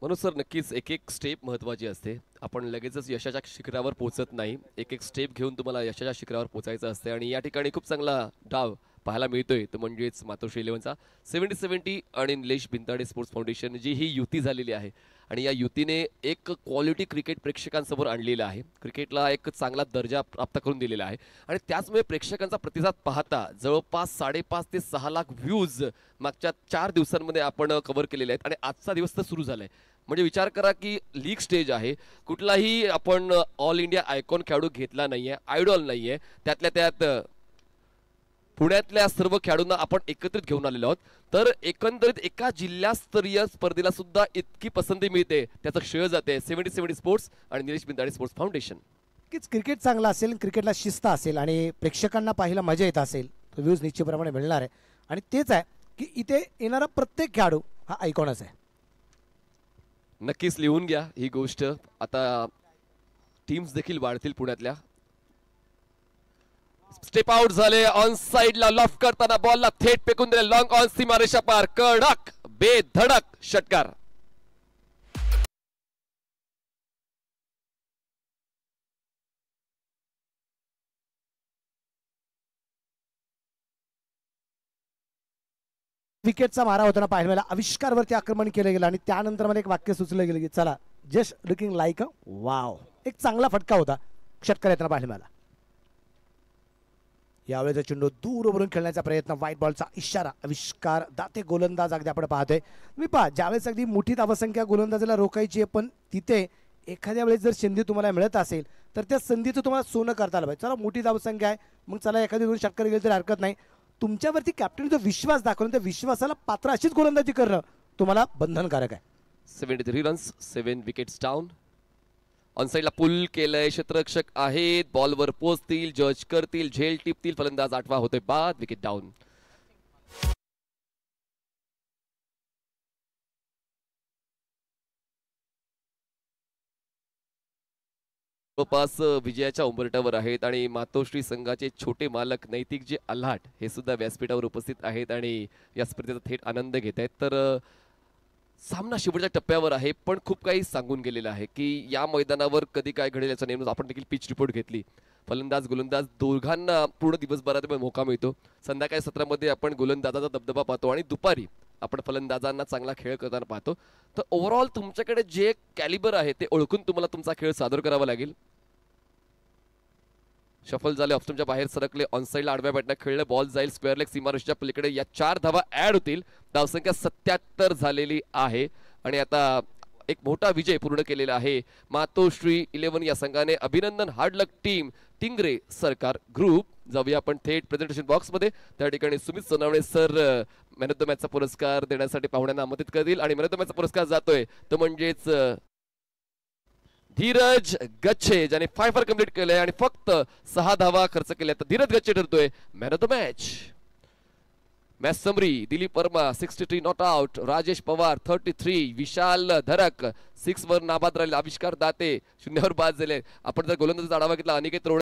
म्हणून सर नक्कीच एक एक स्टेप महत्त्वाची असते. आपण लगेचच यशाच्या शिखरावर पोहोचत नाही, एक एक स्टेप घेऊन तुम्हाला यशाच्या शिखरावर पोहोचायचं असते. आणि या ठिकाणी खूप चांगला डाव पाहायला मिळतोय तो म्हणजेच मातोश्री 11चा 70-70 आणि निलेश बिंताडे स्पोर्ट्स फाउंडेशन जी ही युती झालेली आहे आणि या युतीने एक क्वालिटी क्रिकेट प्रेक्षकांसमोर आणलेलं आहे. क्रिकेटला एक चांगला दर्जा प्राप्त करून दिलेला आहे आणि त्याचमुळे प्रेक्षकांचा प्रतिसाद पाहता जवळपास 5.5 ते 6 लाख व्ह्यूज मागच्या 4 दिवसांमध्ये आपण कव्हर केलेले आहेत आणि आजचा दिवस तर सुरू झालाय. म्हणजे विचार करा की लीग स्टेज आहे, कुठलाही आपण ऑल इंडिया आयकॉन खेळाडू घेतला नाहीये, आयडॉल नाहीये, त्यातल्या त्यात पुण्यातल्या सर्व खेळाडूंना आपण एकत्रित घेऊन आलेलो आहोत. तर एकंदरीत एका जिल्हास्तरीय स्पर्धेला सुद्धा इतकी पसंती मिळते त्याचं श्रेय जाते 70-70 स्पोर्ट्स आणि निलेश बिंदाडे स्पोर्ट्स फाउंडेशन. क्रिकेट चांगला असेल, क्रिकेटला शिस्त असेल आणि प्रेक्षकांना पाहायला मजा येत असेल तर व्ह्यूज निश्चितप्रमाणे मिळणार आहे. आणि तेच आहे की इथे येणारा प्रत्येक खेळाडू हा आयकॉनच आहे. नक्कीच लिहून घ्या ही गोष्ट. आता टीम्स देखील वाढतील पुण्यातल्या. स्टेप आउट झाले, ऑन साइडला लॉफ्ट करताना बॉलला थेट फेकून दिले, लॉंग ऑन सीमारेषा पार, कडक बेधडक षटकार. विकेटचा मारा होताना पाहायला मिळाला. आविष्कारवरती आक्रमण केलं गेलं आणि त्यानंतर मला एक वाक्य सुचलं गेलं की चला just looking like a wow. एक चांगला फटका होता षटकार येताना पाहायला मिळाला. यावेळेचा चेंडू दूरवरून खेळण्याचा प्रयत्न, व्हाईट बॉलचा इशारा, आविष्कार दाते गोलंदाज अगदी आपण पाहतोय. मी पहा ज्यावेळेस अगदी मोठी धावसंख्या गोलंदाजाला रोखायची आहे पण तिथे एखाद्या वेळेस जर संधी तुम्हाला मिळत असेल तर त्या संधीचं तुम्हाला सोनं करता आलं पाहिजे. चला मोठी धावसंख्या आहे मग चला एखादी 2 षटकार गेले तरी हरकत नाही. तुमच्यावरती कॅप्टन जो विश्वास दाखवून त्या विश्वासाला पात्र अशीच गोलंदाजी करणं तुम्हाला बंधनकारक आहे. 73 रन्स, 7 विकेट्स डाऊन. ऑन साइडला पुल केलंय, क्षेत्ररक्षक आहेत, बॉलवर पोहोचतील, जज करतील, झेल टिपतील, फलंदाज 8वा होतोय बाद, विकेट डाऊन. जवळपास विजयाच्या उंबरठ्यावर आहेत आणि मातोश्री संघाचे छोटे मालक नैतिकजी आल्हाट हे सुद्धा व्यासपीठावर उपस्थित आहेत आणि या स्पर्धेचा थेट आनंद घेत आहेत. तर सामना शेवटच्या टप्प्यावर आहे पण खूप काही सांगून गेलेलं आहे की या मैदानावर कधी काय घडेल याचा नेमून आपण देखील पिच रिपोर्ट घेतली. फलंदाज गोलंदाज दोघांना पूर्ण दिवसभरात मोका मिळतो. संध्याकाळी सत्रामध्ये आपण गोलंदाजाचा दबदबा पाहतो आणि दुपारी आपण फलंदाजांना चांगला खेळ करताना पाहतो. तर ओव्हरऑल तुमच्याकडे जे कॅलिबर आहे ते ओळखून तुम्हाला तुमचा खेळ सादर करावा लागेल. शफल झाले, ऑप्शनच्या बाहेर सरकले, ऑनसाइडला आडव्या बॅटने खेळले, बॉल जाईल स्क्वेअर लेग सीमारेषेच्या पलीकडे. या 4 धावा ऍड होतील, धावसंख्या 77 झालेली आहे आणि आता एक मोठा विजय पूर्ण केलेला आहे मातोश्री 11 या संघाने. अभिनंदन, हार्ड लक टीम टिंगरे सरकार ग्रुप. जाऊया आपण थेट प्रेझेंटेशन बॉक्स मध्ये. त्या ठिकाणी Sumit Sonawane sir man of the मॅचचा पुरस्कार देण्यासाठी पाहुण्यांना आमंत्रित करतील आणि मॅन ऑफ द मॅचचा पुरस्कार जातोय तो म्हणजेच धीरज गच्छे ज्याने 5 फॉर कंप्लीट केलंय आणि फक्त 6 धावा खर्च केल्या. तर धीरज गच्छे ठरतोय man of the match. Match summary, Dilip Verma 63 not out, Rajesh Pawar 33, Vishal Dharak 6 वर नाबाद राहिले, आविष्कार दाते 0 वर बाद झाले. आपण जर गोलंदाजीचा आढावा घेतला अनिकेत रोड